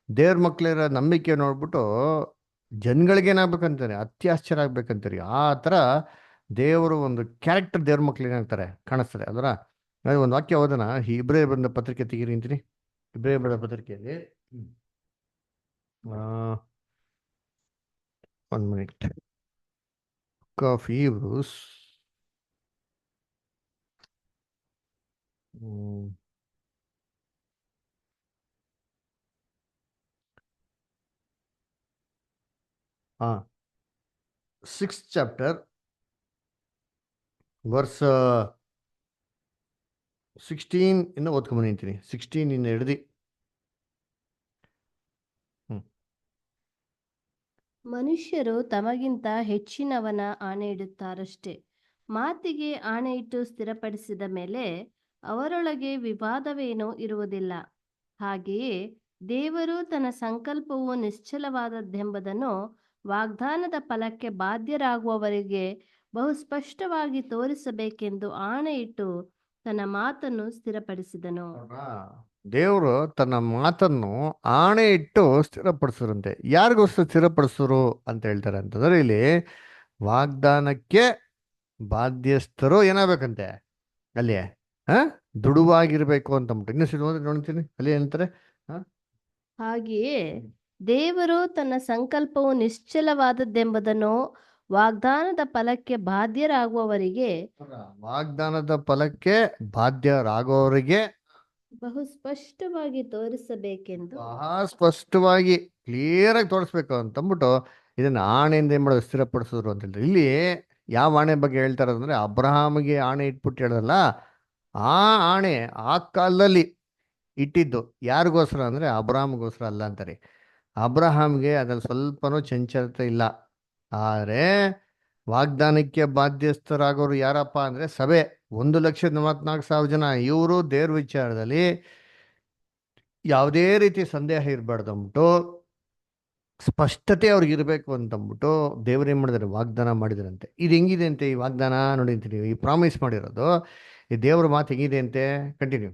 ದೇವ್ರ ಮಕ್ಳಿರೋ ನಂಬಿಕೆ ನೋಡ್ಬಿಟ್ಟು ಜನಗಳಿಗೆ ಏನಾಗ್ಬೇಕಂತಾರೆ ಅತ್ಯಾಶ್ಚರ್ಯ ಆಗ್ಬೇಕಂತೀರಿ. ಆ ಥರ ದೇವರು ಒಂದು ಕ್ಯಾರೆಕ್ಟರ್ ದೇವ್ರ ಮಕ್ಳು ಏನಾಗ್ತಾರೆ ಕಾಣಿಸ್ತಾರೆ. ಒಂದು ವಾಕ್ಯ ಓದೋಣ, ಇಬ್ರೇ ಬಂದ ಪತ್ರಿಕೆ ತೆಗೀರಿ ಅಂತೀನಿ. ಇಬ್ರೇ ಬಂದ ಪತ್ರಿಕೆಯಲ್ಲಿ 1 minute. Book of Hebrews. Ah, 6th chapter, verse 16 ಇಂದ ಓದ್ಕೊಂಡ್ ಬಂದಿದ್ದೀನಿ. 16 ಇಂದ ಹಿಡಿದು ಮನುಷ್ಯರು ತಮಗಿಂತ ಹೆಚ್ಚಿನವನ ಆಣೆ ಇಡುತ್ತಾರಷ್ಟೇ. ಮಾತಿಗೆ ಆಣೆಯಿಟ್ಟು ಸ್ಥಿರಪಡಿಸಿದ ಮೇಲೆ ಅವರೊಳಗೆ ವಿವಾದವೇನೂ ಇರುವುದಿಲ್ಲ. ಹಾಗೆಯೇ ದೇವರು ತನ್ನ ಸಂಕಲ್ಪವು ನಿಶ್ಚಲವಾದದ್ದೆಂಬುದನ್ನು ವಾಗ್ದಾನದ ಫಲಕ್ಕೆ ಬಾಧ್ಯರಾಗುವವರಿಗೆ ಬಹು ಸ್ಪಷ್ಟವಾಗಿ ತೋರಿಸಬೇಕೆಂದು ಆಣೆಯಿಟ್ಟು ತನ್ನ ಮಾತನ್ನು ಸ್ಥಿರಪಡಿಸಿದನು. ದೇವರು ತನ್ನ ಮಾತನ್ನು ಆಣೆ ಇಟ್ಟು ಸ್ಥಿರಪಡಿಸರಂತೆ. ಯಾರಿಗೋಸ್ಕರ ಸ್ಥಿರಪಡಿಸರು ಅಂತ ಹೇಳ್ತಾರೆ ಅಂತಂದ್ರೆ ಇಲ್ಲಿ ವಾಗ್ದಾನಕ್ಕೆ ಬಾಧ್ಯಸ್ಥರು ಏನಾಗಬೇಕಂತೆ ಅಲ್ಲಿ ದೃಢವಾಗಿರ್ಬೇಕು ಅಂತ ನೋಡ್ತೀನಿ ಅಲ್ಲಿ ಏನಂತಾರೆ. ಹಾಗೆಯೇ ದೇವರು ತನ್ನ ಸಂಕಲ್ಪವು ನಿಶ್ಚಲವಾದದ್ದೆಂಬುದನ್ನು ವಾಗ್ದಾನದ ಫಲಕ್ಕೆ ಬಾಧ್ಯರಾಗುವವರಿಗೆ ಬಹು ಸ್ಪಷ್ಟವಾಗಿ ತೋರಿಸಬೇಕೆಂದು ಬಹಳ ಸ್ಪಷ್ಟವಾಗಿ ಕ್ಲಿಯರ್ ಆಗಿ ತೋರಿಸ್ಬೇಕು ಅಂತಂದ್ಬಿಟ್ಟು ಇದನ್ನ ಆಣೆಯಿಂದ ಏನ್ ಮಾಡೋದು ಸ್ಥಿರಪಡಿಸಿದ್ರು ಅಂತ ಹೇಳ್ತಾರೆ. ಇಲ್ಲಿ ಯಾವ ಆಣೆ ಬಗ್ಗೆ ಹೇಳ್ತಾರೆ ಅಂದ್ರೆ ಅಬ್ರಹಾಮಿಗೆ ಆಣೆ ಇಟ್ಬಿಟ್ಟು ಹೇಳೋದಲ್ಲ, ಆ ಆಣೆ ಆ ಕಾಲದಲ್ಲಿ ಇಟ್ಟಿದ್ದು ಯಾರಿಗೋಸ್ಕರ ಅಂದ್ರೆ ಅಬ್ರಹಾಮ್ಗೋಸ್ಕರ ಅಲ್ಲ ಅಂತಾರೆ. ಅಬ್ರಹಾಮ್ಗೆ ಅದ್ರಲ್ಲಿ ಸ್ವಲ್ಪನೂ ಚಂಚಲತೆ ಇಲ್ಲ. ಆದರೆ ವಾಗ್ದಾನಕ್ಕೆ ಬಾಧ್ಯಸ್ಥರಾಗೋರು ಯಾರಪ್ಪ ಅಂದ್ರೆ ಸಭೆ, 1,44,000 ಜನ. ಇವರು ದೇವ್ರ ವಿಚಾರದಲ್ಲಿ ಯಾವುದೇ ರೀತಿ ಸಂದೇಹ ಇರಬಾರ್ದು ಅಂದ್ಬಿಟ್ಟು ಸ್ಪಷ್ಟತೆ ಅವ್ರಿಗೆ ಇರಬೇಕು ಅಂತಂದ್ಬಿಟ್ಟು ದೇವ್ರು ಏನು ಮಾಡಿದಾರೆ, ವಾಗ್ದಾನ ಮಾಡಿದಾರಂತೆ. ಇದು ಹೆಂಗಿದೆ ಅಂತೆ ಈ ವಾಗ್ದಾನ ನೋಡಿ ಅಂತೀನಿ, ಈ ಪ್ರಾಮಿಸ್ ಮಾಡಿರೋದು, ಈ ದೇವ್ರ ಮಾತು ಹೆಂಗಿದೆ ಅಂತೆ. ಕಂಟಿನ್ಯೂ.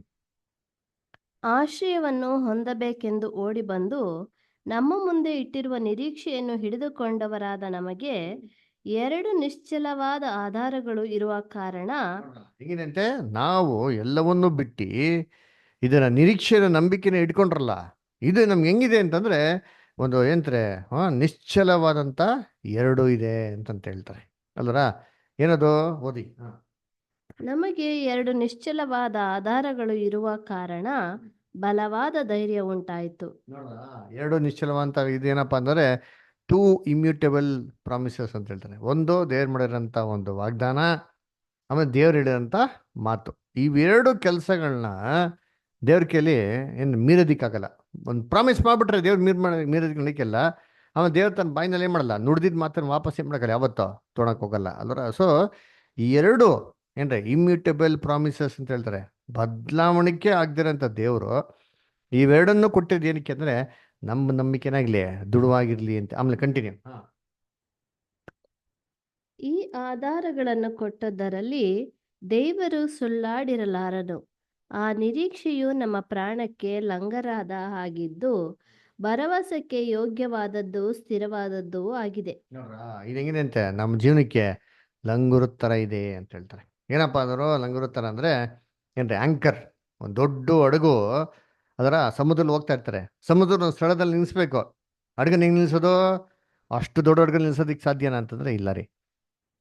ಆಶ್ರಯವನ್ನು ಹೊಂದಬೇಕೆಂದು ಓಡಿ ಬಂದು ನಮ್ಮ ಮುಂದೆ ಇಟ್ಟಿರುವ ನಿರೀಕ್ಷೆಯನ್ನು ಹಿಡಿದುಕೊಂಡವರಾದ ನಮಗೆ 2 ನಿಶ್ಚಲವಾದ ಆಧಾರಗಳು ಇರುವ ಕಾರಣ ಹೆಂಗಿದೆ ಅಂತೆ, ನಾವು ಎಲ್ಲವನ್ನೂ ಬಿಟ್ಟು ಇದನ್ನ ನಿರೀಕ್ಷೆಯ ನಂಬಿಕೆನ ಇಟ್ಕೊಂಡ್ರಲ್ಲ, ಇದು ನಮ್ಗೆ ಹೆಂಗಿದೆ ಅಂತಂದ್ರೆ ಒಂದು ಏನಂತಾರೆ, ನಿಶ್ಚಲವಾದಂತ 2 ಇದೆ ಅಂತಂತ ಹೇಳ್ತಾರೆ ಅಲ್ವರ. ಏನದು ಓದಿ. ನಮಗೆ 2 ನಿಶ್ಚಲವಾದ ಆಧಾರಗಳು ಇರುವ ಕಾರಣ ಬಲವಾದ ಧೈರ್ಯ ಉಂಟಾಯಿತು. ನೋಡ್ರಾ, 2 ನಿಶ್ಚಲವಂತ ಇದೇನಪ್ಪ ಅಂದ್ರೆ 2 ಇಮ್ಯೂಟೇಬಲ್ ಪ್ರಾಮಿಸಸ್ ಅಂತ ಹೇಳ್ತಾರೆ. ಒಂದು ದೇವ್ರು ಮಾಡಿರೋಂಥ ಒಂದು ವಾಗ್ದಾನ, ಆಮೇಲೆ ದೇವ್ರು ಹೇಳಿರೋಂಥ ಮಾತು. ಇವೆರಡು ಕೆಲಸಗಳನ್ನ ದೇವ್ರ ಕೈಲಿ ಏನು ಮೀರೋದಿಕ್ಕಾಗಲ್ಲ. ಒಂದು ಪ್ರಾಮಿಸ್ ಮಾಡಿಬಿಟ್ರೆ ದೇವ್ರು ಮೀರೋದಕ್ಕೆ ನಡಿಕೆಲ್ಲ. ಆಮೇಲೆ ದೇವ್ರು ತನ್ನ ಬಾಯಿನಲ್ಲಿ ಏನು ಮಾಡಲ್ಲ, ನುಡ್ದಿದ್ದು ಮಾತನ್ನು ವಾಪಸ್ ಏನು ಮಾಡೋಕ್ಕಲ್ಲ, ಯಾವತ್ತೋ ತೊಗೊಳಕ್ ಹೋಗಲ್ಲ ಅಲ್ವರ. ಸೊ ಈ 2 ಏನ್ರಿ ಇಮ್ಯೂಟೇಬಲ್ ಪ್ರಾಮಿಸಸ್ ಅಂತ ಹೇಳ್ತಾರೆ, ಬದಲಾವಣೆಗೆ ಆಗದಿರೋಂಥ ದೇವರು ಇವೆರಡನ್ನು ಕೊಟ್ಟಿದ್ದು ಏನಕ್ಕೆ ಅಂದ್ರೆ ನಮ್ಮ ನಂಬಿಕೆನಾಗ್ಲಿ ದೃಢವಾಗಿರ್ಲಿ ಅಂತ. ಆಮೇಲೆ ಕಂಟಿನ್ಯೂ. ಈ ಆಧಾರಗಳನ್ನು ಕೊಟ್ಟದ್ದರಲ್ಲಿ ದೇವರು ಸುಳ್ಳಾಡಿರಲಾರನು. ಆ ನಿರೀಕ್ಷೆಯು ನಮ್ಮ ಪ್ರಾಣಕ್ಕೆ ಲಂಗರಾದ ಹಾಗಿದ್ದು ಭರವಸೆಗೆ ಯೋಗ್ಯವಾದದ್ದು ಸ್ಥಿರವಾದದ್ದು ಆಗಿದೆ. ನೋಡ್ರಾ, ಇದು ಹೆಂಗಿದೆ ಅಂತೆ, ನಮ್ಮ ಜೀವನಕ್ಕೆ ಲಂಗುರು ಥರ ಇದೆ ಅಂತ ಹೇಳ್ತಾರೆ. ಏನಪ್ಪ ಅಂದರು ಲಂಗುರು ಥರ ಅಂದರೆ ಏನ್ರಿ, ಆಂಕರ್. ಒಂದು ದೊಡ್ಡ ಹಡಗು ಅದರ ಸಮುದ್ರದಲ್ಲಿ ಹೋಗ್ತಾ ಇರ್ತಾರೆ. ಸಮುದ್ರದ ಸ್ಥಳದಲ್ಲಿ ನಿಲ್ಲಿಸ್ಬೇಕು. ಹಡಗನ್ನ ಹೆಂಗೆ ನಿಲ್ಲಿಸೋದು, ಅಷ್ಟು ದೊಡ್ಡ ಹಡಗಲ್ಲಿ ನಿಲ್ಸೋದಕ್ಕೆ ಸಾಧ್ಯನಾ ಅಂತಂದ್ರೆ ಇಲ್ಲ ರೀ.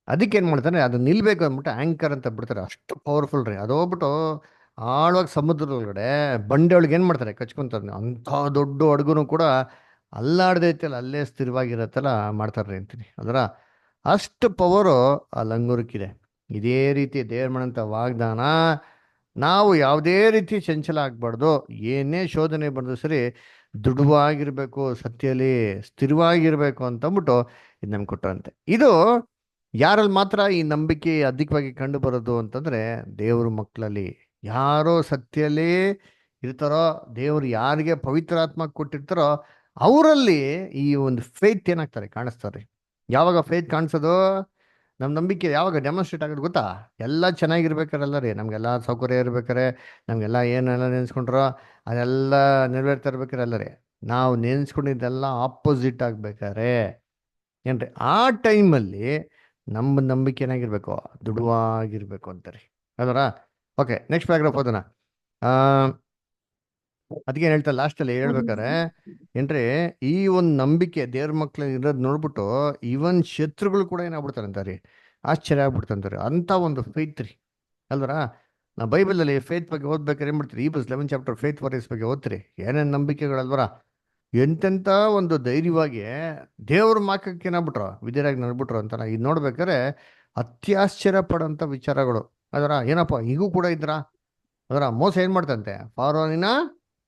ಅದಕ್ಕೆ ಏನು ಮಾಡ್ತಾರೆ, ಅದು ನಿಲ್ಬೇಕು ಅಂದ್ಬಿಟ್ಟು ಆಂಕರ್ ಅಂತ ಬಿಡ್ತಾರೆ. ಅಷ್ಟು ಪವರ್ಫುಲ್ ರೀ. ಅದು ಹೋಗ್ಬಿಟ್ಟು ಆಳವಾಗಿ ಸಮುದ್ರದೊಳಗಡೆ ಬಂಡೆ ಒಳಗೆ ಏನು ಮಾಡ್ತಾರೆ, ಕಚ್ಕೊಂತಾರೆ. ಅಂಥ ದೊಡ್ಡ ಹಡಗುನು ಕೂಡ ಅಲ್ಲಾಡ್ದೈತಲ್ಲ, ಅಲ್ಲೇ ಸ್ಥಿರವಾಗಿರತ್ತಲ್ಲ ಮಾಡ್ತಾರೆ ಅಂತೀನಿ ಅದರ. ಅಷ್ಟು ಪವರು ಆ ಲಂಗೂರಕ್ಕಿದೆ. ಇದೇ ರೀತಿ ದೇವ್ರ ಮಾಡಂಥ ವಾಗ್ದಾನ ನಾವು ಯಾವುದೇ ರೀತಿ ಚಂಚಲ ಆಗ್ಬಾರ್ದು. ಏನೇ ಶೋಧನೆ ಬಂದರೂ ಸರಿ ದೃಢವಾಗಿರ್ಬೇಕು, ಸತ್ಯದಲ್ಲಿ ಸ್ಥಿರವಾಗಿರ್ಬೇಕು ಅಂತಂದ್ಬಿಟ್ಟು ಇದು ನಮ್ಗೆ ಕೊಟ್ಟರಂತೆ. ಇದು ಯಾರಲ್ಲಿ ಮಾತ್ರ ಈ ನಂಬಿಕೆ ಅಧಿಕವಾಗಿ ಕಂಡು ಬರೋದು ಅಂತಂದ್ರೆ ದೇವ್ರ ಮಕ್ಕಳಲ್ಲಿ. ಯಾರೋ ಸತ್ಯದಲ್ಲಿ ಇರ್ತಾರೋ, ದೇವ್ರು ಯಾರಿಗೆ ಪವಿತ್ರಾತ್ಮ ಕೊಟ್ಟಿರ್ತಾರೋ ಅವರಲ್ಲಿ ಈ ಒಂದು ಫೇತ್ ಏನಾಗ್ತಾರೆ, ಕಾಣಿಸ್ತಾರೆ. ಯಾವಾಗ ಫೇತ್ ಕಾಣಿಸೋದು, ನಮ್ಮ ನಂಬಿಕೆ ಯಾವಾಗ ಡೆಮಾನ್ಸ್ಟ್ರೇಟ್ ಆಗೋದು ಗೊತ್ತಾ, ಎಲ್ಲ ಚೆನ್ನಾಗಿರ್ಬೇಕಾರಲ್ಲ ರೀ, ನಮಗೆಲ್ಲ ಸೌಕರ್ಯ ಇರ್ಬೇಕಾರೆ, ನಮಗೆಲ್ಲ ಏನೆಲ್ಲ ನೆನೆಸ್ಕೊಂಡ್ರೋ ಅದೆಲ್ಲ ನೆರವೇರ್ತಾ ಇರ್ಬೇಕಾರಲ್ಲ ರೀ. ನಾವು ನೆನೆಸ್ಕೊಂಡಿದ್ದೆಲ್ಲ ಆಪೋಸಿಟ್ ಆಗ್ಬೇಕಾರೆ ಏನ್ರಿ, ಆ ಟೈಮಲ್ಲಿ ನಮ್ಮ ನಂಬಿಕೆ ಏನಾಗಿರ್ಬೇಕು, ದೃಢವಾಗಿರ್ಬೇಕು ಅಂತಾರೆ ಅದರ. ಓಕೆ, ನೆಕ್ಸ್ಟ್ ಪ್ಯಾರಾಗ್ರಾಫ್ ಓದೋಣ. ಅದಕ್ಕೆ ಹೇಳ್ತಾರೆ ಲಾಸ್ಟಲ್ಲಿ ಹೇಳ್ಬೇಕಾರೆ ಏನ್ರಿ, ಈ ಒಂದು ನಂಬಿಕೆ ದೇವ್ರ ಮಕ್ಳು ಇರೋದು ನೋಡ್ಬಿಟ್ಟು ಇವನ್ ಶತ್ರುಗಳು ಕೂಡ ಏನಾಗ್ಬಿಡ್ತಾರಂತಾರೆ, ಆಶ್ಚರ್ಯ ಆಗ್ಬಿಡ್ತಂತಾರೆ. ಅಂತ ಒಂದು ಫೇತ್ ರೀ ಅಲ್ವರ. ನಾವು ಬೈಬಲಲ್ಲಿ ಫೇತ್ ಬಗ್ಗೆ ಓದ್ಬೇಕಾದ್ರೆ ಏನ್ ಮಾಡ್ತೀರಿ, Hebrews 11 ಚಾಪ್ಟರ್ ಫೇತ್ ವಾರಿಯರ್ಸ್ ಬಗ್ಗೆ ಓದ್ತೀರಿ. ಏನೇನು ನಂಬಿಕೆಗಳಲ್ವರ, ಎಂತೆಂಥ ಒಂದು ಧೈರ್ಯವಾಗಿ ದೇವ್ರ ಮಾಕಕ್ಕೆ ಏನಾಗ್ಬಿಟ್ರು, ವಿಧಿರಾಗಿ ನಡ್ಬಿಟ್ರು ಅಂತ ಇದು ನೋಡ್ಬೇಕಾದ್ರೆ ಅತ್ಯಾಶ್ಚರ್ಯ ಪಡೋಂಥ ವಿಚಾರಗಳು ಅದರ. ಏನಪ್ಪ ಹೀಗೂ ಕೂಡ ಇದ್ರ ಅದರ. ಮೋಸ ಏನ್ ಮಾಡ್ತಂತೆ, ಫಾರೋನಿನ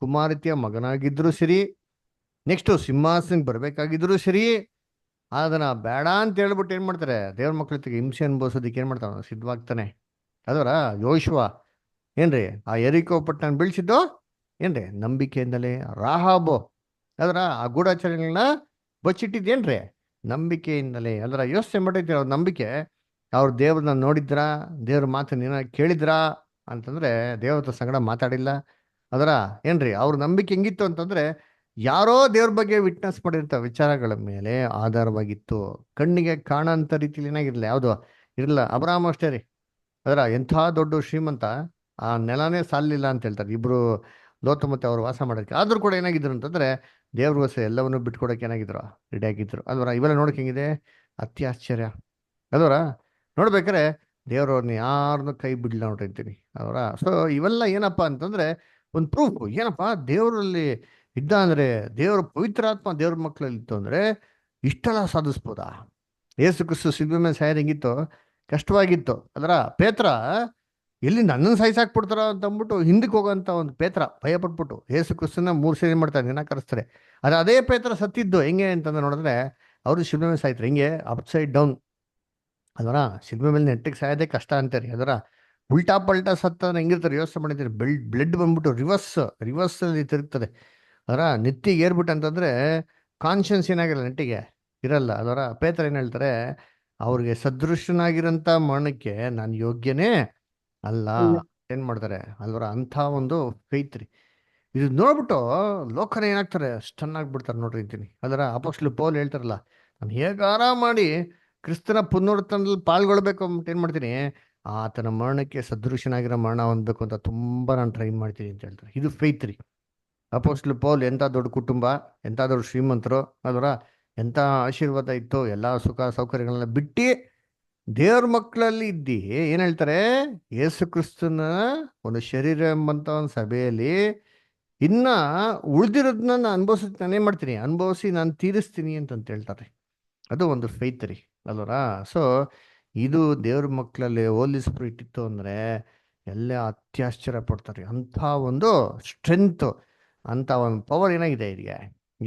ಕುಮಾರತಿಯ ಮಗನಾಗಿದ್ರು ಸರಿ, ನೆಕ್ಸ್ಟ್ ಸಿಂಹಾಸನಕ್ಕೆ ಬರ್ಬೇಕಾಗಿದ್ರು ಸರಿ, ಅದನ್ನ ಬೇಡ ಅಂತ ಹೇಳ್ಬಿಟ್ಟು ಏನ್ ಮಾಡ್ತಾರೆ, ದೇವ್ರ ಮಕ್ಳ ಹಿಂಸೆ ಅನುಭವಿಸೋದಕ್ಕೆ ಏನ್ ಮಾಡ್ತಾವ, ಸಿದ್ಧವಾಗ್ತಾನೆ ಅದರ. ಯೋಶುವ ಏನ್ರಿ ಆ ಯೆರಿಕೋ ಪಟ್ಟಣ ಬೀಳ್ಸಿದ್ದು ಏನ್ರಿ ನಂಬಿಕೆಯಿಂದಲೇ. ರಾಹಾಬು ಅದರ ಆ ಗೂಢಾಚಾರಗಳನ್ನ ಬಚ್ಚಿಟ್ಟಿದ್ದೇನ್ರಿ ನಂಬಿಕೆಯಿಂದಲೇ ಅದರ. ಯೋಚನೆ ಮಾಡೈತಿ ಅವ್ರ ನಂಬಿಕೆ. ಅವ್ರ ದೇವ್ರನ್ನ ನೋಡಿದ್ರ, ದೇವ್ರ ಮಾತನ್ನ ಕೇಳಿದ್ರಾ ಅಂತಂದ್ರೆ ದೇವ್ರ ಸಂಗಡ ಮಾತಾಡಿಲ್ಲ ಅದರ. ಏನ್ರಿ ಅವ್ರ ನಂಬಿಕೆ ಹೆಂಗಿತ್ತು ಅಂತಂದ್ರೆ ಯಾರೋ ದೇವ್ರ ಬಗ್ಗೆ ವಿಟ್ನೆಸ್ ಮಾಡಿರ್ತ ವಿಚಾರಗಳ ಮೇಲೆ ಆಧಾರವಾಗಿತ್ತು. ಕಣ್ಣಿಗೆ ಕಾಣಂತ ರೀತಿಲಿ ಏನಾಗಿರ್ಲಿಲ್ಲ, ಯಾವುದು ಇರಲಿಲ್ಲ. ಅಬ್ರಾಹಂ ಅಷ್ಟೇ ರೀ ಅದರ. ಎಂಥ ದೊಡ್ಡ ಶ್ರೀಮಂತ, ಆ ನೆಲನೇ ಸಾಲಿಲ್ಲ ಅಂತ ಹೇಳ್ತಾರೆ. ಇಬ್ರು ಲೋತ ಮತ್ತೆ ಅವ್ರು ವಾಸ ಮಾಡೋಕ್ಕೆ. ಆದ್ರೂ ಕೂಡ ಏನಾಗಿದ್ರು ಅಂತಂದ್ರೆ ದೇವ್ರಿಗೋಸ್ಕರ ಎಲ್ಲವನ್ನೂ ಬಿಟ್ಕೊಡಕ್ಕೆ ಏನಾಗಿದ್ರು, ರೆಡಿ ಆಗಿದ್ರು ಅಲ್ವರ. ಇವೆಲ್ಲ ನೋಡಕ್ ಹೆಂಗಿದೆ, ಅತ್ಯಾಶ್ಚರ್ಯ ಅಲ್ವರ. ನೋಡ್ಬೇಕಾರೆ ದೇವ್ರವ್ರನ್ನ ಯಾರನ್ನೂ ಕೈ ಬಿಡ್ಲ ನೋಡಿರ್ತೀನಿ ಅವರ. ಸೊ ಇವೆಲ್ಲ ಏನಪ್ಪಾ ಅಂತಂದ್ರೆ ಒಂದು ಪ್ರೂಫ್. ಏನಪ್ಪ ದೇವರಲ್ಲಿ ಇದ್ದ ಅಂದ್ರೆ, ದೇವ್ರ ಪವಿತ್ರಾತ್ಮ ದೇವ್ರ ಮಕ್ಕಳಲ್ಲಿ ಇತ್ತು ಅಂದ್ರೆ ಇಷ್ಟೆಲ್ಲ ಸಾಧಿಸ್ಬೋದಾ. ಯೇಸು ಕ್ರಿಸ್ತು ಶಿಲ್ಬೆ ಮೇಲೆ ಸಾಯೋದು ಹೆಂಗಿತ್ತು, ಕಷ್ಟವಾಗಿತ್ತು ಅದರ. ಪೇತ್ರ ಎಲ್ಲಿ ನನ್ನನ್ನು ಸಾಯಿಸಾಕ್ಬಿಡ್ತಾರ ಅಂತ ಅಂದ್ಬಿಟ್ಟು ಹಿಂದಕ್ಕೆ ಹೋಗೋಂಥ ಒಂದು ಪೇತ್ರ ಭಯ ಪಟ್ಬಿಟ್ಟು ಯೇಸು ಕ್ರಿಸ್ತನ 3 ಸೇರಿ ಮಾಡ್ತಾರೆ, ನಿರಾಕರಿಸ್ತಾರೆ. ಆದರೆ ಅದೇ ಪೇತ್ರ ಸತ್ತಿದ್ದು ಹೆಂಗೆ ಅಂತಂದ್ರೆ ನೋಡಿದ್ರೆ ಅವರು ಶಿಲ್ಬೆ ಮೇಲೆ ಸಾಯ್ತಾರೆ ಹೆಂಗೆ, ಅಪ್ಸೈಡ್ ಡೌನ್ ಅದರ. ಶಿಲ್ಬೆ ಮೇಲೆ ನೆಟ್ಟಿಗೆ ಸಾಯೋದೇ ಕಷ್ಟ ಅಂತಾರೆ ಅದರ. ಉಲ್ಟಾ ಪಲ್ಟಾ ಸತ್ತಂದ್ರೆ ಹೆಂಗಿರ್ತಾರೆ ಯೋಚನೆ ಮಾಡಿದ್ರೆ, ಬ್ಲಡ್ ಬಂದ್ಬಿಟ್ಟು ರಿವರ್ಸ್ ಅಲ್ಲಿ ತಿರುಗ್ತದೆ ಅದರ. ನೆತ್ತಿಗೆ ಏರ್ಬಿಟ್ಟು ಅಂತಂದ್ರೆ ಕಾನ್ಷಿಯನ್ಸ್ ಏನಾಗಿರಲ್ಲ ನೆಟ್ಟಿಗೆ ಇರಲ್ಲ. ಅದರ ಪೇತ್ರ ಏನು ಹೇಳ್ತಾರೆ, ಅವ್ರಿಗೆ ಸದೃಶನಾಗಿರೋಂಥ ಮರಣಕ್ಕೆ ನಾನು ಯೋಗ್ಯನೇ ಅಲ್ಲ. ಇಲ್ಲ. ಏನು ಮಾಡ್ತಾರೆ ಅಲ್ವರ, ಅಂಥ ಒಂದು ಫೇತ್ ರೀ. ಇದು ನೋಡ್ಬಿಟ್ಟು ಲೋಕನ ಏನಾಗ್ತಾರೆ, ಸ್ಟನ್ ಆಗ್ಬಿಡ್ತಾರೆ ನೋಡ್ರಿ ಅಂತೀನಿ. ಅದರ ಅಪೋಸ್ಟ್ಲು ಪೌಲ್ ಹೇಳ್ತಾರಲ್ಲ, ನಾನು ಹೇಗಾರ ಮಾಡಿ ಕ್ರಿಸ್ತನ ಪುನರುತ್ಥಾನದಲ್ಲಿ ಪಾಲ್ಗೊಳ್ಬೇಕು ಅಂತ ಏನು ಮಾಡ್ತೀನಿ, ಆತನ ಮರಣಕ್ಕೆ ಸದೃಶನಾಗಿರೋ ಮರಣ ಹೊಂದಬೇಕು ಅಂತ ತುಂಬ ನಾನು ಟ್ರೈ ಮಾಡ್ತೀನಿ ಅಂತ ಹೇಳ್ತಾರೆ. ಇದು ಫೇತ್ ರೀ. ಅಪೋಸ್ಟ್ಲು ಪೌಲ್ ಎಂಥ ದೊಡ್ಡ ಕುಟುಂಬ, ಎಂಥ ದೊಡ್ಡ ಶ್ರೀಮಂತರು, ಅದರ ಎಂಥ ಆಶೀರ್ವಾದ ಇತ್ತು, ಎಲ್ಲ ಸುಖ ಸೌಕರ್ಯಗಳನ್ನ ಬಿಟ್ಟು ದೇವ್ರ ಮಕ್ಕಳಲ್ಲಿ ಇದ್ದಿ ಏನು ಹೇಳ್ತಾರೆ, ಯೇಸು ಕ್ರಿಸ್ತನ ಒಂದು ಶರೀರ ಎಂಬಂಥ ಒಂದು ಸಭೆಯಲ್ಲಿ ಇನ್ನ ಉಳ್ದಿರೋದನ್ನ ನಾನು ಅನುಭವಿಸಿ ನಾನೇನು ಮಾಡ್ತೀನಿ, ಅನುಭವಿಸಿ ನಾನು ತೀರಿಸ್ತೀನಿ ಅಂತಂತ ಹೇಳ್ತಾರೆ. ಅದು ಒಂದು ಫೇತ್ ರೀ ಅಲ್ವರ. ಸೊ ಇದು ದೇವ್ರ ಮಕ್ಕಳಲ್ಲಿ ಹೋಲಿ ಸ್ಪಿರಿಟ್ ಇತ್ತು ಅಂದರೆ ಎಲ್ಲ ಅತ್ಯಾಶ್ಚರ್ಯ ಪಡ್ತಾರೆ. ಅಂಥ ಒಂದು ಸ್ಟ್ರೆಂತ್, ಅಂಥ ಒಂದು ಪವರ್ ಏನಾಗಿದೆ ಇದಕ್ಕೆ,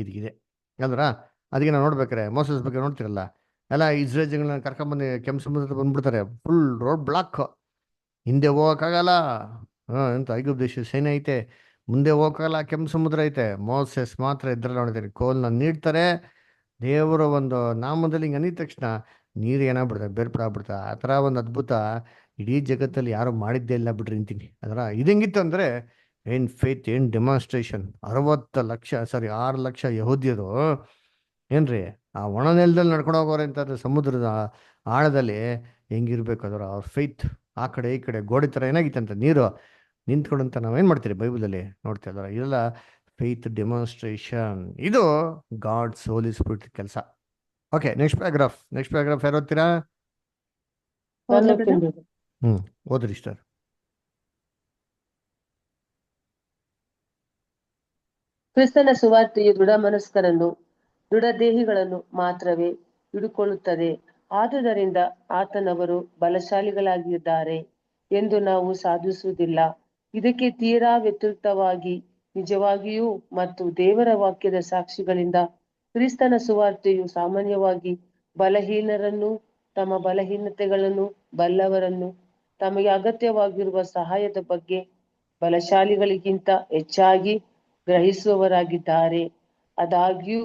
ಇದಿದೆ ಅಲ್ವರ. ಅದಕ್ಕೆ ನಾವು ನೋಡ್ಬೇಕಾರೆ ಮೋಸಸ್ ಬಗ್ಗೆ ನೋಡ್ತಿರಲ್ಲ, ಎಲ್ಲ ಇಸ್ರೇಲ್ ಜನಗಳನ್ನ ಕರ್ಕೊಂಬಂದು ಕೆಂಪು ಸಮುದ್ರ ಬಂದ್ಬಿಡ್ತಾರೆ, ಫುಲ್ ರೋಡ್ ಬ್ಲಾಕ್, ಹಿಂದೆ ಹೋಗೋಕ್ಕಾಗಲ್ಲ. ಎಂತ ಐಗುಪ್ತ ದೇಶ ಸೇನೆ ಐತೆ, ಮುಂದೆ ಹೋಗಲ್ಲ, ಕೆಂಪು ಸಮುದ್ರ ಐತೆ. ಮೋಸೆಸ್ ಮಾತ್ರ ಇದ್ರಲ್ಲಿ ನೋಡಿದ್ದಾರೆ, ಕೋಲ್ನ ನೀಡ್ತಾರೆ, ದೇವರ ಒಂದು ನಾಮದಲ್ಲಿ ಹಿಂಗೆ ಅಂದಿದ ತಕ್ಷಣ ನೀರು ಏನಾಗ್ಬಿಡ್ತಾರೆ, ಬೇರ್ಪಡಾಗ್ಬಿಡ್ತಾರೆ. ಆ ಥರ ಒಂದು ಅದ್ಭುತ ಇಡೀ ಜಗತ್ತಲ್ಲಿ ಯಾರು ಮಾಡಿದ್ದೇ ಇಲ್ಲ ಬಿಡ್ರಿ ಅಂತೀನಿ. ಅದರ ಇದು ಹೆಂಗಿತ್ತು ಅಂದರೆ, ಏನು ಫೇತ್, ಏನು ಡೆಮಾನ್ಸ್ಟ್ರೇಷನ್. 6 ಲಕ್ಷ ಯಹೂದ್ಯರು ಏನ್ರಿ ಆ ಒಣ ನೆಲದಲ್ಲಿ ನಡ್ಕೊಂಡು ಹೋಗೋರೆ ಅಂತಂದ್ರೆ ಸಮುದ್ರದ ಆಳದಲ್ಲಿ ಹೆಂಗಿರ್ಬೇಕು ಅದರ ಅವ್ರ ಫೇತ್. ಆ ಕಡೆ ಈ ಕಡೆ ಗೋಡೆ ಥರ ಏನಾಗಿತ್ತಂತ ನೀರು ನಿಂತ್ಕೊಂಡಂತ ನಾವೇನು ಮಾಡ್ತೀರಿ ಬೈಬಲಲ್ಲಿ ನೋಡ್ತೀವಿ. ಅದರ ಇದೆಲ್ಲ ಫೇತ್ ಡೆಮಾನ್ಸ್ಟ್ರೇಷನ್. ಇದು ಗಾಡ್ಸ್ ಹೋಲಿ ಸ್ಪಿರಿಟ್ ಕೆಲಸ. ಓಕೆ, ನೆಕ್ಸ್ಟ್ ಪ್ಯಾರಾಗ್ರಾಫ್ ಯಾರು ಓದ್ತೀರಾ? ನಾನು ಓದ್ಲಾ brother? ಓದ್ತೀನಿ. ಓದ್ರಿ ಸರ್. ಕ್ರಿಸ್ತನ ಸುವಾರ್ತೆಯು ದೃಢ ಮನಸ್ಕರನ್ನು, ದೃಢದೇಹಿಗಳನ್ನು ಮಾತ್ರವೇ ಹಿಡುಕೊಳ್ಳುತ್ತದೆ. ಆದುದರಿಂದ ಆತನವರು ಬಲಶಾಲಿಗಳಾಗಿದ್ದಾರೆ ಎಂದು ನಾವು ಸಾಧಿಸುವುದಿಲ್ಲ. ಇದಕ್ಕೆ ತೀರಾ ವ್ಯತಿರಿಕ್ತವಾಗಿ ನಿಜವಾಗಿಯೂ ಮತ್ತು ದೇವರ ವಾಕ್ಯದ ಸಾಕ್ಷಿಗಳಿಂದ ಕ್ರಿಸ್ತನ ಸುವಾರ್ತೆಯು ಸಾಮಾನ್ಯವಾಗಿ ಬಲಹೀನರನ್ನು, ತಮ್ಮ ಬಲಹೀನತೆಗಳನ್ನು ಬಲ್ಲವರನ್ನು, ತಮಗೆ ಅಗತ್ಯವಾಗಿರುವ ಸಹಾಯದ ಬಗ್ಗೆ ಬಲಶಾಲಿಗಳಿಗಿಂತ ಹೆಚ್ಚಾಗಿ ಗ್ರಹಿಸುವವರಾಗಿದ್ದಾರೆ. ಆದಾಗ್ಯೂ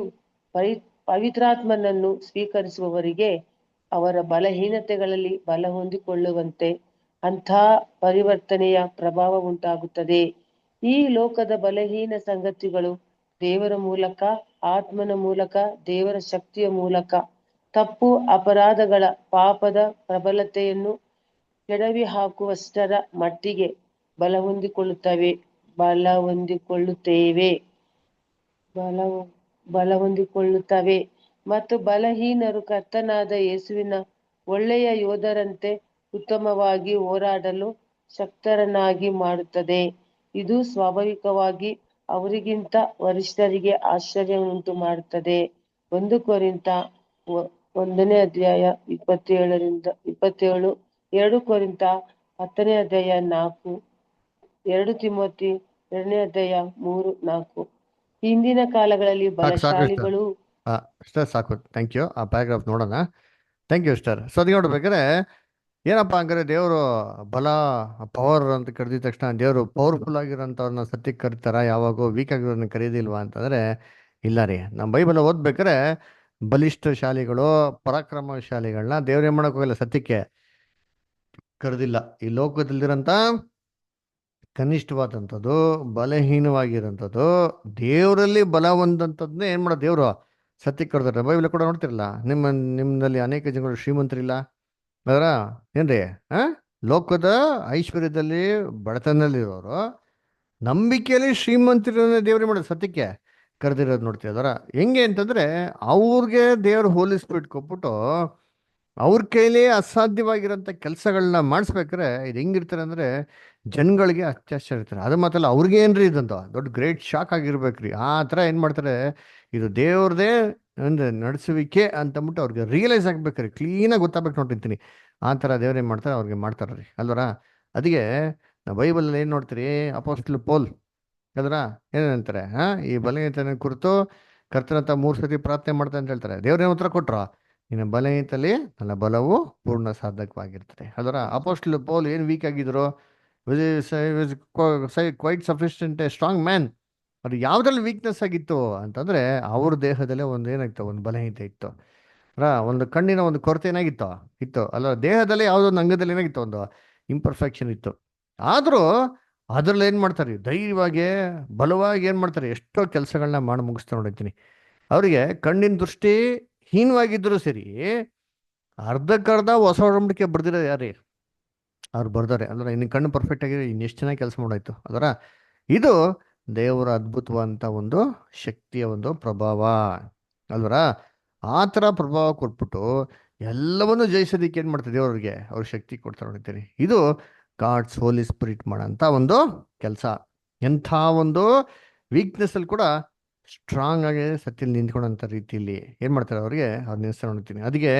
ಪವಿತ್ರಾತ್ಮನನ್ನು ಸ್ವೀಕರಿಸುವವರಿಗೆ ಅವರ ಬಲಹೀನತೆಗಳಲ್ಲಿ ಬಲ ಹೊಂದಿಕೊಳ್ಳುವಂತೆ ಅಂಥ ಪರಿವರ್ತನೆಯ ಪ್ರಭಾವ ಉಂಟಾಗುತ್ತದೆ. ಈ ಲೋಕದ ಬಲಹೀನ ಸಂಗತಿಗಳು ದೇವರ ಮೂಲಕ, ಆತ್ಮನ ಮೂಲಕ, ದೇವರ ಶಕ್ತಿಯ ಮೂಲಕ ತಪ್ಪು ಅಪರಾಧಗಳ ಪಾಪದ ಪ್ರಬಲತೆಯನ್ನು ಕೆಡವಿ ಹಾಕುವಷ್ಟರ ಮಟ್ಟಿಗೆ ಬಲಹೊಂದಿಕೊಳ್ಳುತ್ತವೆ ಮತ್ತು ಬಲಹೀನರು ಕರ್ತನಾದ ಯೇಸುವಿನ ಒಳ್ಳೆಯ ಯೋಧರಂತೆ ಉತ್ತಮವಾಗಿ ಹೋರಾಡಲು ಶಕ್ತರನ್ನಾಗಿ ಮಾಡುತ್ತದೆ. ಇದು ಸ್ವಾಭಾವಿಕವಾಗಿ ಅವರಿಗಿಂತ ವರಿಷ್ಠರಿಗೆ ಆಶ್ಚರ್ಯವನ್ನುಂಟು ಮಾಡುತ್ತದೆ. 1 ಕೊರಿಂಥ 1:27-27, 2 ಕೊರಿಂಥ 10:4, 2 ತಿಮೋತಿ 2:3-4. ಹಿಂದಿನ ಕಾಲಗಳಲ್ಲಿ ಬಲಶಾಲಿಗಳು ಸ್ಟರ್ ಸಾಕು, ಥ್ಯಾಂಕ್ ಯು. ಆ ಪ್ಯಾರಾಗ್ರಾಫ್ ನೋಡೋಣ. Thank you sister. ಸೊ ಅದಕ್ಕೆ ನೋಡ್ಬೇಕಾದ್ರೆ ಏನಪ್ಪ ಹಂಗಾರೆ ದೇವರು ಬಲ ಪವರ್ ಅಂತ ಕರೆದಿದ ತಕ್ಷಣ ದೇವರು ಪವರ್ಫುಲ್ ಆಗಿರೋಂಥವ್ರನ್ನ ಸತ್ಯಕ್ಕೆ ಕರೀತಾರ, ಯಾವಾಗೂ ವೀಕ್ ಆಗಿರೋದನ್ನ ಕರೆಯೋದಿಲ್ವಾ ಅಂತಂದರೆ ಇಲ್ಲ ರೀ. ನಮ್ಮ ಬೈಬಲ್ ಓದ್ಬೇಕಾರೆ ಬಲಿಷ್ಠಶಾಲಿಗಳು, ಪರಾಕ್ರಮಶಾಲಿಗಳನ್ನ ದೇವ್ರು ಏನು ಮಾಡೋಕೆ ಹೋಗಿಲ್ಲ, ಸತ್ಯಕ್ಕೆ ಕರೆದಿಲ್ಲ. ಈ ಲೋಕದಲ್ಲಿರೋಂಥ ಕನಿಷ್ಠವಾದಂಥದ್ದು, ಬಲಹೀನವಾಗಿರೋಂಥದ್ದು, ದೇವರಲ್ಲಿ ಬಲ ಹೊಂದಂಥದ್ದನ್ನೇ ಏನು ಮಾಡೋದು ದೇವರು ಸತ್ಯಕ್ಕೆ ಕರೆದಾರೆ. ಬೈಬಲ್ ಕೂಡ ನೋಡ್ತಿರಲ್ಲ, ನಿಮ್ಮಲ್ಲಿ ಅನೇಕ ಜನಗಳು ಶ್ರೀಮಂತರಿಲ್ಲ ಅದರ ಏನ್ರಿ, ಲೋಕದ ಐಶ್ವರ್ಯದಲ್ಲಿ ಬಡತನದಲ್ಲಿರೋರು ನಂಬಿಕೆಯಲ್ಲಿ ಶ್ರೀಮಂತರನ್ನ ದೇವ್ರಿಗೆ ಮಾಡೋದು ಸತ್ಯಕ್ಕೆ ಕರೆದಿರೋದು ನೋಡ್ತೀವಿ. ಅದರ ಹೆಂಗೆ ಅಂತಂದರೆ ಅವ್ರಿಗೆ ದೇವ್ರ ಹೋಲಿ ಸ್ಪಿರಿಟ್ ಕೊಟ್ಬಿಟ್ಟು ಅವ್ರ ಕೈಲಿ ಅಸಾಧ್ಯವಾಗಿರೋಂಥ ಕೆಲಸಗಳನ್ನ ಮಾಡಿಸ್ಬೇಕಾರೆ ಇದು ಹೆಂಗಿರ್ತಾರೆ ಅಂದರೆ ಜನಗಳಿಗೆ ಅತ್ಯಾಶ್ಚರ್ಯ ಇರ್ತಾರೆ. ಅದು ಮಾತಲ್ಲ ಅವ್ರಿಗೆ ಏನ್ರಿ ಇದಂತ ದೊಡ್ಡ ಗ್ರೇಟ್ ಶಾಕ್ ಆಗಿರ್ಬೇಕ್ರಿ. ಆ ಥರ ಏನು ಮಾಡ್ತಾರೆ, ಇದು ದೇವ್ರದೇ ಅಂದರೆ ನಡೆಸುವಿಕೆ ಅಂತಂದ್ಬಿಟ್ಟು ಅವ್ರಿಗೆ ರಿಯಲೈಸ್ ಆಗ್ಬೇಕ್ರಿ, ಕ್ಲೀನಾಗಿ ಗೊತ್ತಾಗ್ಬೇಕು ನೋಡ್ತಿರ್ತೀನಿ. ಆ ಥರ ದೇವ್ರು ಏನು ಮಾಡ್ತಾರೆ, ಅವ್ರಿಗೆ ಮಾಡ್ತಾರೆ ರೀ ಅಲ್ವರ. ಅದಕ್ಕೆ ನಾವು ಬೈಬಲಲ್ಲಿ ಏನು ನೋಡ್ತೀರಿ, ಅಪೋಸ್ಟಲ್ ಪೌಲ್ ಅಲ್ವರ ಏನೇನಂತಾರೆ, ಈ ಬಲಹೀನತೆಯ ಕುರಿತು ಕರ್ತನಂತ 3 ಸತಿ ಪ್ರಾರ್ಥನೆ ಮಾಡ್ತಾರೆ ಅಂತ ಹೇಳ್ತಾರೆ. ದೇವ್ರೇನು ಉತ್ತರ ಕೊಟ್ರು, ನಿನ್ನ ಬಲಹೀನತೆಯಲ್ಲಿ ನನ್ನ ಬಲವು ಪೂರ್ಣ ಸಾಧಕವಾಗಿರ್ತದೆ. ಅದರ ಅಪೋಸ್ಟಲ್ ಪೌಲ್ ಏನು ವೀಕ್ ಆಗಿದ್ರು, quite sufficient a strong man ಅದು ಯಾವ್ದ್ರಲ್ಲಿ ವೀಕ್ನೆಸ್ ಆಗಿತ್ತು ಅಂತಂದ್ರೆ ಅವ್ರ ದೇಹದಲ್ಲೇ ಒಂದು ಏನಾಗಿತ್ತು, ಒಂದು ಬಲಹೀನತೆ ಇತ್ತು. ಒಂದು ಕಣ್ಣಿನ ಒಂದು ಕೊರತೆ ಏನಾಗಿತ್ತು ಇತ್ತು ಅಲ್ಲ, ದೇಹದಲ್ಲಿ ಯಾವುದೋ ಒಂದು ಅಂಗದಲ್ಲಿ ಏನಾಗಿತ್ತು, ಒಂದು ಇಂಪರ್ಫೆಕ್ಷನ್ ಇತ್ತು. ಆದರೂ ಅದ್ರಲ್ಲಿ ಏನು ಮಾಡ್ತಾರೆ, ಧೈರ್ಯವಾಗಿ ಬಲವಾಗಿ ಏನು ಮಾಡ್ತಾರೆ, ಎಷ್ಟೋ ಕೆಲಸಗಳನ್ನ ಮಾಡಿ ಮುಗಿಸ್ತಾ ನೋಡಿರ್ತೀನಿ. ಅವರಿಗೆ ಕಣ್ಣಿನ ದೃಷ್ಟಿ ಹೀನವಾಗಿದ್ದರೂ ಸರಿ, ಅರ್ಧಕ್ಕರ್ಧ ಹೊಸ ಒಡಂಬಡಿಕೆ ಬರ್ದಿರೋ ಯಾರೇ ಅವ್ರು ಬರ್ದಾರೆ. ಅಂದ್ರೆ ಇನ್ನು ಕಣ್ಣು ಪರ್ಫೆಕ್ಟ್ ಆಗಿ ಇನ್ನೆಷ್ಟು ಚೆನ್ನಾಗಿ ಕೆಲಸ ಮಾಡಾಯ್ತು ಅದರ. ಇದು ದೇವರ ಅದ್ಭುತವಂತ ಒಂದು ಶಕ್ತಿಯ ಒಂದು ಪ್ರಭಾವ ಅಲ್ವರ. ಆ ಥರ ಪ್ರಭಾವ ಕೊಟ್ಬಿಟ್ಟು ಎಲ್ಲವನ್ನು ಜಯಿಸೋದಕ್ಕೆ ಏನು ಮಾಡ್ತಾರೆ ದೇವರಿಗೆ, ಅವ್ರ ಶಕ್ತಿ ಕೊಡ್ತಾರೆ ನೋಡ್ತೀನಿ. ಇದು ಗಾಡ್ಸ್ ಹೋಲಿ ಸ್ಪಿರಿಟ್ ಮಾಡೋಂಥ ಒಂದು ಕೆಲಸ. ಎಂಥ ಒಂದು ವೀಕ್ನೆಸ್ ಅಲ್ಲಿ ಕೂಡ ಸ್ಟ್ರಾಂಗ್ ಆಗಿ ಸತ್ಯಲ್ಲಿ ನಿಂತ್ಕೊಳ್ಳೋಂಥ ರೀತಿಯಲ್ಲಿ ಏನು ಮಾಡ್ತಾರೆ ಅವ್ರಿಗೆ, ಅವ್ರು ನಿಲ್ಲಿಸ್ತಾ ನೋಡ್ತೀನಿ. ಅದಕ್ಕೆ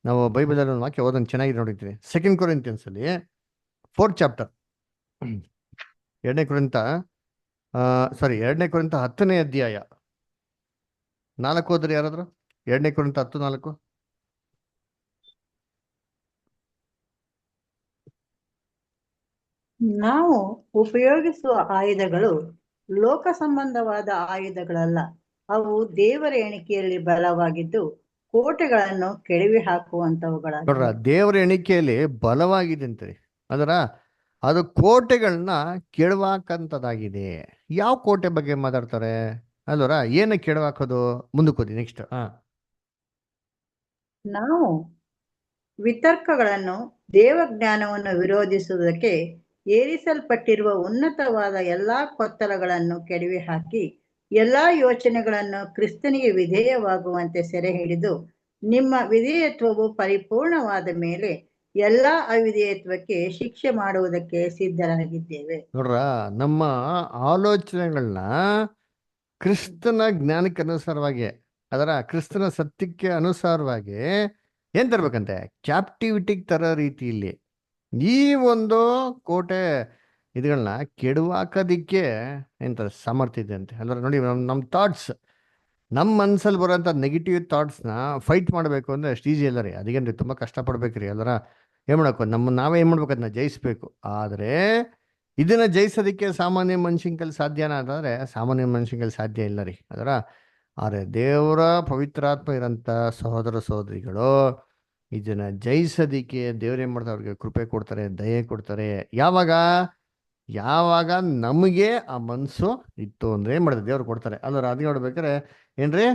ನಾವು ಬೈಬಲಲ್ಲಿ ಒಂದು ವಾಕ್ಯ ಓದೋದು ಚೆನ್ನಾಗಿ ನೋಡಿರ್ತೀವಿ. 2 ಕೊರಿಂಥಿಯನ್ಸ್ ಅಲ್ಲಿ 4th ಚಾಪ್ಟರ್, 2 ಕೊರಿಂಥ 10ನೇ ಅಧ್ಯಾಯ 4 ಓದ್ರಿ ಯಾರಾದ್ರು. 2 ಕೊರಿಂಥ 10:4. ನಾವು ಉಪಯೋಗಿಸುವ ಆಯುಧಗಳು ಲೋಕ ಸಂಬಂಧವಾದ ಆಯುಧಗಳಲ್ಲ, ಅವು ದೇವರ ಎಣಿಕೆಯಲ್ಲಿ ಬಲವಾಗಿದ್ದು ಕೋಟೆಗಳನ್ನು ಕೆಡವಿ ಹಾಕುವಂತವುಗಳಾಗಿವೆ. ನೋಡ್ರ, ದೇವರ ಎಣಿಕೆಯಲ್ಲಿ ಬಲವಾಗಿದೆ ಅಂತೀರಿ. ಅದರ ಅದು ಕೋಟೆಗಳನ್ನ ಕೆಡವಾಕಂತದಾಗಿದೆ. ಯಾವ ಕೋಟೆ ಬಗ್ಗೆ ಮಾತಾಡ್ತಾರೆ ಅಲ್ವರ? ಏನು ಕೆಡವಾಕೋದು? ಮುಂದಕ್ಕೆ ಹೋದಿ ನೆಕ್ಸ್ಟ್. ನಾವು ವಿತರ್ಕಗಳನ್ನು, ದೇವಜ್ಞಾನವನ್ನು ವಿರೋಧಿಸುವುದಕ್ಕೆ ಏರಿಸಲ್ಪಟ್ಟಿರುವ ಉನ್ನತವಾದ ಎಲ್ಲಾ ಕೊತ್ತಲಗಳನ್ನು ಕೆಡವಿ ಹಾಕಿ ಎಲ್ಲಾ ಯೋಚನೆಗಳನ್ನು ಕ್ರಿಸ್ತನಿಗೆ ವಿಧೇಯವಾಗುವಂತೆ ಸೆರೆ ಹಿಡಿದು ನಿಮ್ಮ ವಿಧೇಯತ್ವವು ಪರಿಪೂರ್ಣವಾದ ಮೇಲೆ ಎಲ್ಲಾ ಅವಿಧೇಯತ್ವಕ್ಕೆ ಶಿಕ್ಷೆ ಮಾಡುವುದಕ್ಕೆ ಸಿದ್ಧರಾಗಿದ್ದೇವೆ. ನೋಡ್ರ, ನಮ್ಮ ಆಲೋಚನೆಗಳನ್ನ ಕ್ರಿಸ್ತನ ಜ್ಞಾನಕ್ಕೆ ಅನುಸಾರವಾಗಿ, ಅದರ ಕ್ರಿಸ್ತನ ಸತ್ಯಕ್ಕೆ ಅನುಸಾರವಾಗಿ ಏನ್ ತರ್ಬೇಕಂತೆ, ಕ್ಯಾಪ್ಟಿವಿಟಿಗೆ ತರ ರೀತಿಯಲ್ಲಿ ಈ ಒಂದು ಕೋಟೆ ಇದುಗಳನ್ನ ಕೆಡವಾಕೋದಿಕ್ಕೆ ಎಂತ ಸಾಮರ್ಥ್ಯ ಇದೆ ಅಂತೆ. ಅಂದ್ರೆ ನೋಡಿ, ನಮ್ಮ ಥಾಟ್ಸ್, ನಮ್ಮ ಮನ್ಸಲ್ಲಿ ಬರೋಂಥ ನೆಗೆಟಿವ್ ಥಾಟ್ಸ್ನ ಫೈಟ್ ಮಾಡಬೇಕು ಅಂದರೆ ಅಷ್ಟು ಈಸಿ ಅಲ್ಲ ರೀ. ಅದಕ್ಕೇನು ರೀ, ತುಂಬ ಕಷ್ಟಪಡ್ಬೇಕು ರೀ. ಅಲ್ಲರ ಏನು ಮಾಡಬೇಕು, ನಾವೇ ಏನು ಮಾಡ್ಬೇಕು, ಅದನ್ನ ಜಯಿಸ್ಬೇಕು. ಆದರೆ ಇದನ್ನ ಜಯಿಸೋದಕ್ಕೆ ಸಾಮಾನ್ಯ ಮನುಷ್ಯಂಕಲ್ಲಿ ಸಾಧ್ಯನಾ ಅಂತಂದರೆ ಸಾಮಾನ್ಯ ಮನುಷ್ಯಂಕಲ್ಲಿ ಸಾಧ್ಯ ಇಲ್ಲ ರೀ. ಅದರ ಆದರೆ ದೇವರ ಪವಿತ್ರಾತ್ಮ ಇರೋಂಥ ಸಹೋದರ ಸಹೋದರಿಗಳು ಇದನ್ನ ಜಯಿಸೋದಿಕ್ಕೆ ದೇವ್ರು ಏನು ಮಾಡ್ತಾರೆ, ಅವ್ರಿಗೆ ಕೃಪೆ ಕೊಡ್ತಾರೆ, ದಯೆ ಕೊಡ್ತಾರೆ. ಯಾವಾಗ ನಮಗೆ ಆ ಮನಸ್ಸು ಇತ್ತು ಅಂದರೆ ಏನು ಮಾಡಿದ್ರೆ ದೇವ್ರು ಕೊಡ್ತಾರೆ. ಅಲ್ಲರ ಅದು ನೋಡ್ಬೇಕಾರೆ ಏನ್ರಿ,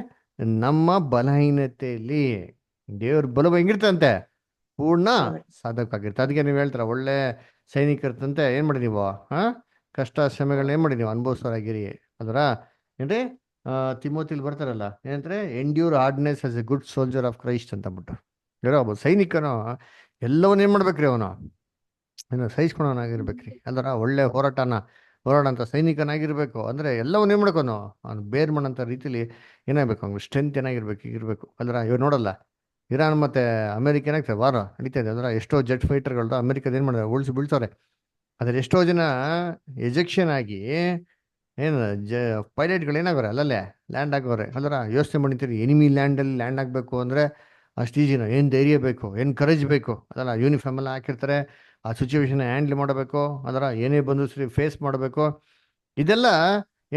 ನಮ್ಮ ಬಲಹೀನತೆಯಲ್ಲಿ ದೇವ್ರ ಬಲವು ಹೆಂಗಿರ್ತಂತೆ, ಪೂರ್ಣ ಸಾಧಕವಾಗಿರುತ್ತೆ. ಅದಕ್ಕೆ ನೀವು ಹೇಳ್ತೀರ, ಒಳ್ಳೆ ಸೈನಿಕರ್ತಂತೆ ಏನು ಮಾಡಿ ನೀವು ಕಷ್ಟ ಶ್ರಮೆಗಳನ್ನ ಏನು ಮಾಡಿ ನೀವು ಅನುಭವಿಸೋರಾಗಿರಿ. ಅದರ ಏನ್ರಿ, ತಿಮೋತಿಲಿ ಬರ್ತಾರಲ್ಲ, ಏನಂದ್ರೆ endure hardness as A good soldier of Christ ಅಂತ ಅಂದ್ಬಿಟ್ಟು. ಯಾರೋ ಒಬ್ಬ ಸೈನಿಕನು ಎಲ್ಲವನ್ನ ಏನು ಮಾಡ್ಬೇಕ್ರಿ, ಅವನು ಸಹಿಸ್ಕೊಳೋನಾಗಿರ್ಬೇಕ್ರಿ. ಅಲ್ಲರ ಒಳ್ಳೆ ಹೋರಾಟಂತ ಸೈನಿಕನಾಗಿರ್ಬೇಕು. ಅಂದರೆ ಎಲ್ಲವನ್ನ ಏನು ಮಾಡ್ಕೊನು ಅವ್ನು ಬೇರ್ ಮಾಡೋಂಥ ರೀತಿಲಿ ಏನಾಗಬೇಕು, ಅವ್ನಿಗೆ ಸ್ಟ್ರೆಂತ್ ಇರಬೇಕು. ಅಲ್ಲರ ಇವ್ರು ನೋಡಲ್ಲ, ಇರಾನ್ ಮತ್ತು ಅಮೆರಿಕ ಏನಾಗ್ತದೆ, ವಾರ ನಡೀತಾ ಇದೆ. ಅಂದ್ರೆ ಎಷ್ಟೋ ಜೆಟ್ ಫೈಟರ್ಗಳು ಅಮೆರಿಕದ ಏನು ಮಾಡಿದ್ರೆ ಉಳಿಸಿ ಬೀಳ್ತಾರೆ. ಅದ್ರ ಎಷ್ಟೋ ಜನ ಎಜೆಕ್ಷನ್ ಆಗಿ ಏನು ಪೈಲಟ್ಗಳು ಏನಾಗೋರೆ ಅಲ್ಲಲ್ಲೇ ಲ್ಯಾಂಡ್ ಆಗೋರೆ. ಅಲ್ಲರ ಯೋಚನೆ ಮಾಡಿರ್ತೀರಿ, ಎನಿಮಿ ಲ್ಯಾಂಡಲ್ಲಿ ಲ್ಯಾಂಡ್ ಆಗಬೇಕು ಅಂದರೆ ಅಷ್ಟು ಈಜಿನ, ಏನು ಧೈರ್ಯ ಬೇಕು, ಏನು ಕರೇಜ್ ಬೇಕು. ಅದಲ್ಲ, ಯೂನಿಫಾರ್ಮ್ ಎಲ್ಲ ಹಾಕಿರ್ತಾರೆ, ಆ ಸಿಚುವೇಶನ್ ಹ್ಯಾಂಡಲ್ ಮಾಡಬೇಕು. ಅದರ ಏನೇ ಬಂದು ಸರಿ ಫೇಸ್ ಮಾಡಬೇಕು. ಇದೆಲ್ಲ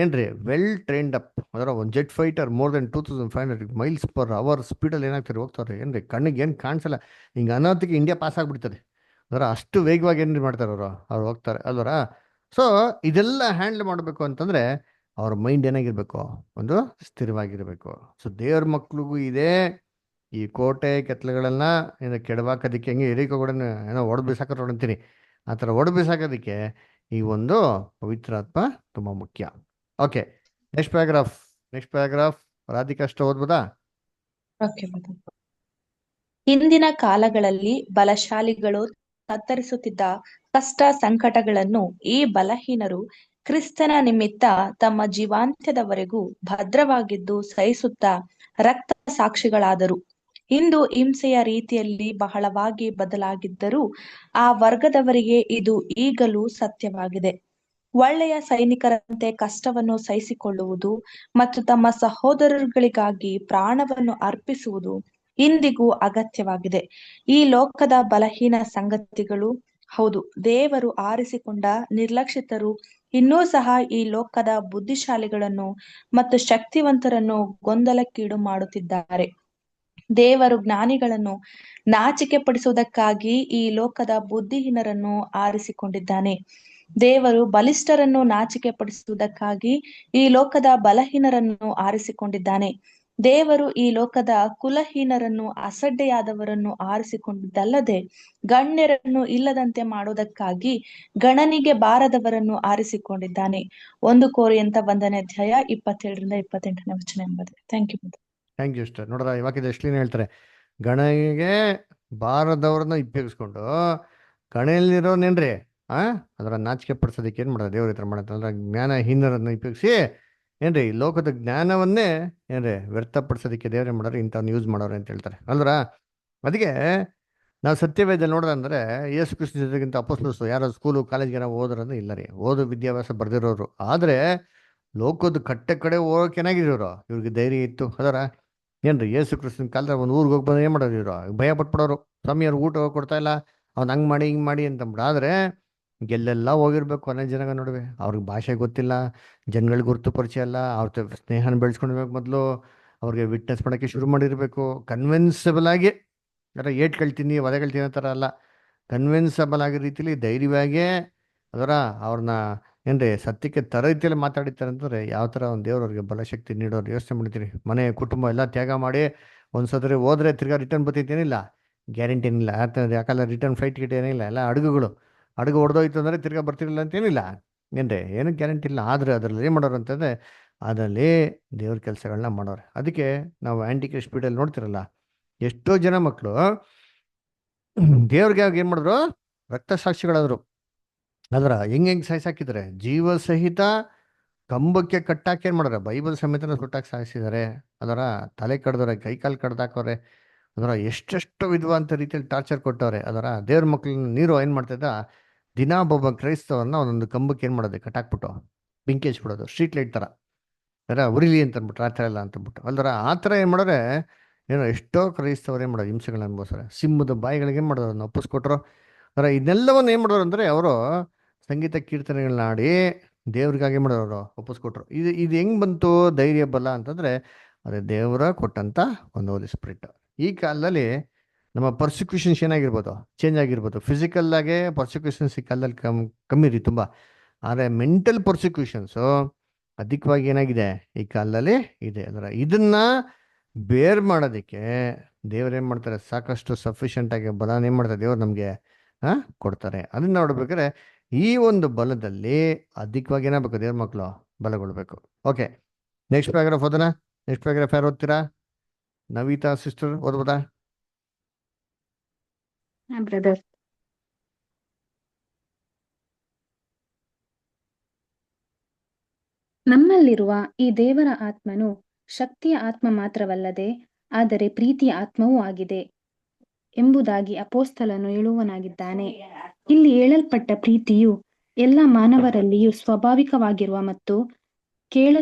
ಏನ್ರಿ, ವೆಲ್ ಟ್ರೈನ್ಡ್ ಅಪ್. ಅದರ ಒಂದು jet fighter more than 2500 miles per hour ಸ್ಪೀಡಲ್ಲಿ ಏನಾಗ್ತಾರೆ ಹೋಗ್ತಾರೆ. ಏನ್ರಿ, ಕಣ್ಣಿಗೆ ಏನು ಕಾಣಿಸಲ್ಲ, ಹಿಂಗೆ ಅನಾಹುತಕ್ಕೆ ಇಂಡಿಯಾ ಪಾಸ್ ಆಗಿಬಿಡ್ತದೆ. ಅದರ ಅಷ್ಟು ವೇಗವಾಗಿ ಏನ್ರಿ ಮಾಡ್ತಾರೆ ಅವ್ರು ಹೋಗ್ತಾರೆ ಅಲ್ವರ. ಸೊ ಇದೆಲ್ಲ ಹ್ಯಾಂಡಲ್ ಮಾಡಬೇಕು ಅಂತಂದ್ರೆ ಅವ್ರ ಮೈಂಡ್ ಏನಾಗಿರ್ಬೇಕು, ಒಂದು ಸ್ಥಿರವಾಗಿರ್ಬೇಕು. ಸೊ ದೇವ್ರ ಮಕ್ಳಿಗೂ ಇದೆ ಈ ಕೋಟೆ ಕೆತ್ತಲೆಗಳನ್ನ ಏನೋ ಕೆಡವಾಕೋದಕ್ಕೆ, ಹೆಂಗೆ ಎರಿಕೋಗಳನ್ನ ಏನೋ ಒಡೆದು ಬಿಸಾಕೋರು ಅಂತೀನಿ, ಆ ಥರ ಒಡೆದು ಬಿಸಾಕೋದಕ್ಕೆ ಈ ಒಂದು ಪವಿತ್ರಾತ್ಮ ತುಂಬ ಮುಖ್ಯ. ಓಕೆ, ನೆಕ್ಸ್ಟ್ ಪ್ಯಾರಾಗ್ರಾಫ್ ರಾಧಿಕಾ ಅಷ್ಟು ಓದ್ಬೋದಾ? ಹಿಂದಿನ ಕಾಲಗಳಲ್ಲಿ ಬಲಶಾಲಿಗಳು ತತ್ತರಿಸುತ್ತಿದ್ದ ಕಷ್ಟ ಸಂಕಟಗಳನ್ನು ಈ ಬಲಹೀನರು ಕ್ರಿಸ್ತನ ನಿಮಿತ್ತ ತಮ್ಮ ಜೀವಾಂತ್ಯದವರೆಗೂ ಭದ್ರವಾಗಿದ್ದು ಸಹಿಸುತ್ತಾ ರಕ್ತ ಸಾಕ್ಷಿಗಳಾದರು. ಇಂದು ಹಿಂಸೆಯ ರೀತಿಯಲ್ಲಿ ಬಹಳವಾಗಿ ಬದಲಾಗಿದ್ದರೂ ಆ ವರ್ಗದವರಿಗೆ ಇದು ಈಗಲೂ ಸತ್ಯವಾಗಿದೆ. ಒಳ್ಳೆಯ ಸೈನಿಕರಂತೆ ಕಷ್ಟವನ್ನು ಸಹಿಸಿಕೊಳ್ಳುವುದು ಮತ್ತು ತಮ್ಮ ಸಹೋದರಗಳಿಗಾಗಿ ಪ್ರಾಣವನ್ನು ಅರ್ಪಿಸುವುದು ಇಂದಿಗೂ ಅಗತ್ಯವಾಗಿದೆ. ಈ ಲೋಕದ ಬಲಹೀನ ಸಂಗತಿಗಳು, ಹೌದು, ದೇವರು ಆರಿಸಿಕೊಂಡ ನಿರ್ಲಕ್ಷಿತರು ಇನ್ನೂ ಸಹ ಈ ಲೋಕದ ಬುದ್ಧಿಶಾಲಿಗಳನ್ನು ಮತ್ತು ಶಕ್ತಿವಂತರನ್ನು ಗೊಂದಲಕ್ಕೀಡು ಮಾಡುತ್ತಿದ್ದಾರೆ. ದೇವರು ಜ್ಞಾನಿಗಳನ್ನು ನಾಚಿಕೆ ಪಡಿಸುವುದಕ್ಕಾಗಿ ಈ ಲೋಕದ ಬುದ್ಧಿಹೀನರನ್ನು ಆರಿಸಿಕೊಂಡಿದ್ದಾನೆ. ದೇವರು ಬಲಿಷ್ಠರನ್ನು ನಾಚಿಕೆ ಪಡಿಸುವುದಕ್ಕಾಗಿ ಈ ಲೋಕದ ಬಲಹೀನರನ್ನು ಆರಿಸಿಕೊಂಡಿದ್ದಾನೆ. ದೇವರು ಈ ಲೋಕದ ಕುಲಹೀನರನ್ನು ಅಸಡ್ಡೆಯಾದವರನ್ನು ಆರಿಸಿಕೊಂಡಿದ್ದಲ್ಲದೆ ಗಣ್ಯರನ್ನು ಇಲ್ಲದಂತೆ ಮಾಡುವುದಕ್ಕಾಗಿ ಗಣನಿಗೆ ಬಾರದವರನ್ನು ಆರಿಸಿಕೊಂಡಿದ್ದಾನೆ. 1 ಕೊರಿಂಥ 1ನೇ ಅಧ್ಯಾಯ 27ರಿಂದ 28ನೇ ವಚನ ಎಂಬುದು. Thank you. Thank you sister. ನೋಡ್ರ ಈ ವಾಕ್ಯದ ಎಷ್ಟೇನು ಹೇಳ್ತಾರೆ, ಗಣನೆಗೆ ಬಾರದವ್ರನ್ನ ಉಪಯೋಗಿಸ್ಕೊಂಡು ಗಣೆಯಲ್ಲಿರೋನೇನ್ರಿ ಅದರ ನಾಚಿಕೆ ಪಡಿಸೋದಕ್ಕೆ ಏನು ಮಾಡೋದು ದೇವ್ರ ಹತ್ರ ಮಾಡೋದು ಅಂದ್ರೆ ಜ್ಞಾನಹೀನರನ್ನು ಉಪಯೋಗಿಸಿ ಏನ್ರಿ ಲೋಕದ ಜ್ಞಾನವನ್ನೇ ಏನ್ರಿ ವ್ಯರ್ಥಪಡಿಸೋದಕ್ಕೆ ದೇವ್ರೇ ಮಾಡೋರು ಇಂಥವ್ನ ಯೂಸ್ ಮಾಡೋರು ಅಂತ ಹೇಳ್ತಾರೆ ಅಲ್ರ. ಅದಕ್ಕೆ ನಾವು ಸತ್ಯವೇದಲ್ಲಿ ನೋಡೋದಂದ್ರೆ ಯೇಸು ಕ್ರಿಸ್ತ ಜೊತೆಗಿಂತ ಅಪೊಸ್ತಲರು ಯಾರೋ ಸ್ಕೂಲು ಕಾಲೇಜ್ಗೆ ಏನೋ ಓದೋರಂದ್ರೆ ಇಲ್ಲ ರೀ, ಓದು ವಿದ್ಯಾಭ್ಯಾಸ ಬರ್ದಿರೋರು. ಆದರೆ ಲೋಕದ ಕಡೆ ಹೋಗೋಕೆ ಏನಾಗಿರೋರು, ಇವ್ರಿಗೆ ಧೈರ್ಯ ಇತ್ತು ಅದರ ಏನ್ರಿ. ಯೇಸು ಕ್ರಿಸ್ತನ ಕಾಲದಲ್ಲಿ ಒಂದು ಊರಿಗೆ ಹೋಗಿ ಬಂದು ಏನು ಮಾಡೋರು ಇವರು, ಭಯ ಪಟ್ಬಿಡೋರು. ಸ್ವಾಮಿಯವ್ರು ಊಟ ಕೊಡ್ತಾ ಇಲ್ಲ, ಅವ್ನು ಹಂಗೆ ಮಾಡಿ ಹಿಂಗೆ ಮಾಡಿ ಅಂತಂದ್ಬಿಡು. ಆದರೆ ಎಲ್ಲೆಲ್ಲ ಹೋಗಿರ್ಬೇಕು ಅನೇಕ ಜನ ನಡುವೆ, ಅವ್ರಿಗೆ ಭಾಷೆ ಗೊತ್ತಿಲ್ಲ, ಜನಗಳಿಗೆ ಗುರುತು ಪರಿಚಯ ಇಲ್ಲ, ಅವ್ರ ಸ್ನೇಹನ ಬೆಳೆಸ್ಕೊಂಡಿರ್ಬೇಕು. ಮೊದಲು ಅವ್ರಿಗೆ ವಿಟ್ನೆಸ್ ಮಾಡೋಕ್ಕೆ ಶುರು ಮಾಡಿರಬೇಕು. ಕನ್ವಿನ್ಸಬಲ್ ಆಗಿ ಏಟ್ ಕೇಳ್ತೀನಿ ಒದೆ ಕೇಳ್ತೀನಿ ಆ ಥರ ಅಲ್ಲ, ಕನ್ವಿನ್ಸಬಲ್ ಆಗೋ ರೀತಿಲಿ ಧೈರ್ಯವಾಗೇ ಅದರ ಅವ್ರನ್ನ ಏನ್ರಿ ಸತ್ಯಕ್ಕೆ ತರ ರೀತಿಯಲ್ಲಿ ಮಾತಾಡಿರ್ತಾರೆ ಅಂತಂದ್ರೆ ಯಾವ ಥರ ಒಂದು ದೇವ್ರವ್ರಿಗೆ ಬಲಶಕ್ತಿ ನೀಡೋರು ಯೋಚನೆ ಮಾಡ್ತೀರಿ. ಮನೆ ಕುಟುಂಬ ಎಲ್ಲ ತ್ಯಾಗ ಮಾಡಿ ಒಂದ್ಸರಿ ಹೋದ್ರೆ ತಿರ್ಗಾ ರಿಟರ್ನ್ ಬರ್ತೈತೇನಿಲ್ಲ, ಗ್ಯಾರಂಟಿ ಏನಿಲ್ಲ. ಯಾಕಂದ್ರೆ ರಿಟರ್ನ್ ಫ್ಲೈಟ್ ಟಿಕೆಟ್ ಏನಿಲ್ಲ, ಎಲ್ಲ ಅಡುಗೆ ಹೊಡೆದೋಯ್ತು ಅಂದರೆ ತಿರ್ಗಾ ಬರ್ತಿರಲಿಲ್ಲ ಅಂತೇನಿಲ್ಲ ಏನ್ರಿ, ಏನು ಗ್ಯಾರಂಟಿ ಇಲ್ಲ. ಆದರೆ ಅದರಲ್ಲಿ ಏನು ಮಾಡೋರು ಅಂತಂದರೆ ಅದರಲ್ಲಿ ದೇವ್ರ ಕೆಲಸಗಳನ್ನ ಮಾಡೋರು. ಅದಕ್ಕೆ ನಾವು ಆ್ಯಂಟಿ ಸ್ಪೀಡಲ್ಲಿ ನೋಡ್ತಿರಲ್ಲ, ಎಷ್ಟೋ ಜನ ಮಕ್ಕಳು ದೇವ್ರಿಗೆ ಏನು ಮಾಡಿದ್ರು, ರಕ್ತ ಸಾಕ್ಷಿಗಳಾದರು. ಅದರ ಹೆಂಗೆ ಸಾಯಿಸಾಕಿದ್ದಾರೆ, ಜೀವ ಸಹಿತ ಕಂಬಕ್ಕೆ ಕಟ್ಟಾಕಿ ಏನು ಮಾಡಿದ್ರೆ ಬೈಬಲ್ ಸಮೇತನ ಸುಟ್ಟಾಕಿ ಸಾಯಿಸಿದ್ದಾರೆ. ಅದರ ತಲೆ ಕಡ್ದವ್ರೆ, ಕೈಕಾಲು ಕಡ್ದಾಕವ್ರೆ, ಅದರ ಎಷ್ಟೆಷ್ಟು ವಿಧವಾಂತ ರೀತಿಯಲ್ಲಿ ಟಾರ್ಚರ್ ಕೊಟ್ಟವ್ರೆ. ಅದರ ದೇವ್ರ ಮಕ್ಳನ್ನ ನೀರು ಏನು ಮಾಡ್ತಿದ್ದ, ದಿನ ಒಬ್ಬೊಬ್ಬ ಕ್ರೈಸ್ತವನ್ನ ಒಂದೊಂದು ಕಂಬಕ್ಕೆ ಏನು ಮಾಡೋದು ಕಟ್ಟಾಕ್ಬಿಟ್ಟು ಬೆಂಕಿ ಹಚ್ಬಿಡೋದು, ಸ್ಟ್ರೀಟ್ ಲೈಟ್ ಥರ ಅದರ ಉರಿಲಿ ಅಂತ ಅಂದ್ಬಿಟ್ಟು ರಾತ್ರಿ ಎಲ್ಲ ಅಂತಂದ್ಬಿಟ್ಟು. ಅಲ್ದರ ಆ ಥರ ಏನು ಮಾಡೋರೆ, ಏನೋ ಎಷ್ಟೋ ಕ್ರೈಸ್ತವ್ರು ಏನು ಮಾಡೋದು ಹಿಂಸೆಗಳನ್ನ ಅನುಭವಿಸ್ತಾರೆ. ಸಿಂಹದ ಬಾಯಿಗಳಿಗೆ ಏನು ಮಾಡೋದು, ಅದನ್ನ ಒಪ್ಪಿಸ್ಕೊಟ್ರು. ಅದರ ಇದನ್ನೆಲ್ಲವನ್ನು ಏನು ಮಾಡೋರು ಅಂದರೆ ಅವರು ಸಂಗೀತ ಕೀರ್ತನೆಗಳನ್ನ ಆಡಿ ದೇವ್ರಿಗಾಗಿ ಮಾಡೋರು ಒಪ್ಪಿಸ್ಕೊಟ್ರು. ಇದು ಹೆಂಗೆ ಬಂತು ಧೈರ್ಯ ಬಲ ಅಂತಂದರೆ ಅದೇ ದೇವರ ಕೊಟ್ಟಂಥ ಒಂದು ಹೋಲಿ ಸ್ಪಿರಿಟ್. ಈ ಕಾಲದಲ್ಲಿ ನಮ್ಮ ಪರ್ಸಿಕ್ಯೂಷನ್ಸ್ ಏನಾಗಿರ್ಬೋದು, ಚೇಂಜ್ ಆಗಿರ್ಬೋದು. ಫಿಸಿಕಲ್ಲಾಗೆ ಪರ್ಸಿಕ್ಯೂಷನ್ಸ್ ಈ ಕಾಲದಲ್ಲಿ ಕಮ್ಮಿ ರೀ ತುಂಬ, ಆದರೆ ಮೆಂಟಲ್ ಪರ್ಸಿಕ್ಯೂಷನ್ಸು ಅಧಿಕವಾಗಿ ಏನಾಗಿದೆ ಈ ಕಾಲದಲ್ಲಿ ಇದೆ. ಅದರ ಇದನ್ನ ಬೇರ್ ಮಾಡೋದಕ್ಕೆ ದೇವ್ರೇನು ಮಾಡ್ತಾರೆ, ಸಾಕಷ್ಟು ಸಫಿಷಿಯೆಂಟಾಗಿ ಬಲನ ಏನು ಮಾಡ್ತಾರೆ ದೇವ್ರು ನಮಗೆ ಕೊಡ್ತಾರೆ. ಅದನ್ನ ನೋಡ್ಬೇಕಾದ್ರೆ ಈ ಒಂದು ಬಲದಲ್ಲಿ ಅಧಿಕವಾಗಿ ಏನಾಗಬೇಕು, ದೇವ್ರ ಮಕ್ಕಳು ಬಲಗೊಳ್ಬೇಕು. ಓಕೆ, ನೆಕ್ಸ್ಟ್ ಪ್ಯಾರಾಗ್ರಾಫ್ ಓದೋಣ. ನೆಕ್ಸ್ಟ್ ಪ್ಯಾರಾಗ್ರಾಫ್ ಯಾರು ಓದ್ತೀರಾ? ನವಿತಾ ಸಿಸ್ಟರ್ ಓದ್ಬೋದಾ? ಬ್ರದರ್. ನಮ್ಮಲ್ಲಿರುವ ಈ ದೇವರ ಆತ್ಮನು ಶಕ್ತಿಯ ಆತ್ಮ ಮಾತ್ರವಲ್ಲದೆ ಆದರೆ ಪ್ರೀತಿಯ ಆತ್ಮವೂ ಆಗಿದೆ ಎಂಬುದಾಗಿ ಅಪೊಸ್ತಲನು ಹೇಳುವನಾಗಿದ್ದಾನೆ. ಇಲ್ಲಿ ಹೇಳಲ್ಪಟ್ಟ ಪ್ರೀತಿಯು ಎಲ್ಲ ಮಾನವರಲ್ಲಿಯೂ ಸ್ವಾಭಾವಿಕವಾಗಿರುವ ಮತ್ತು ಕೇಳ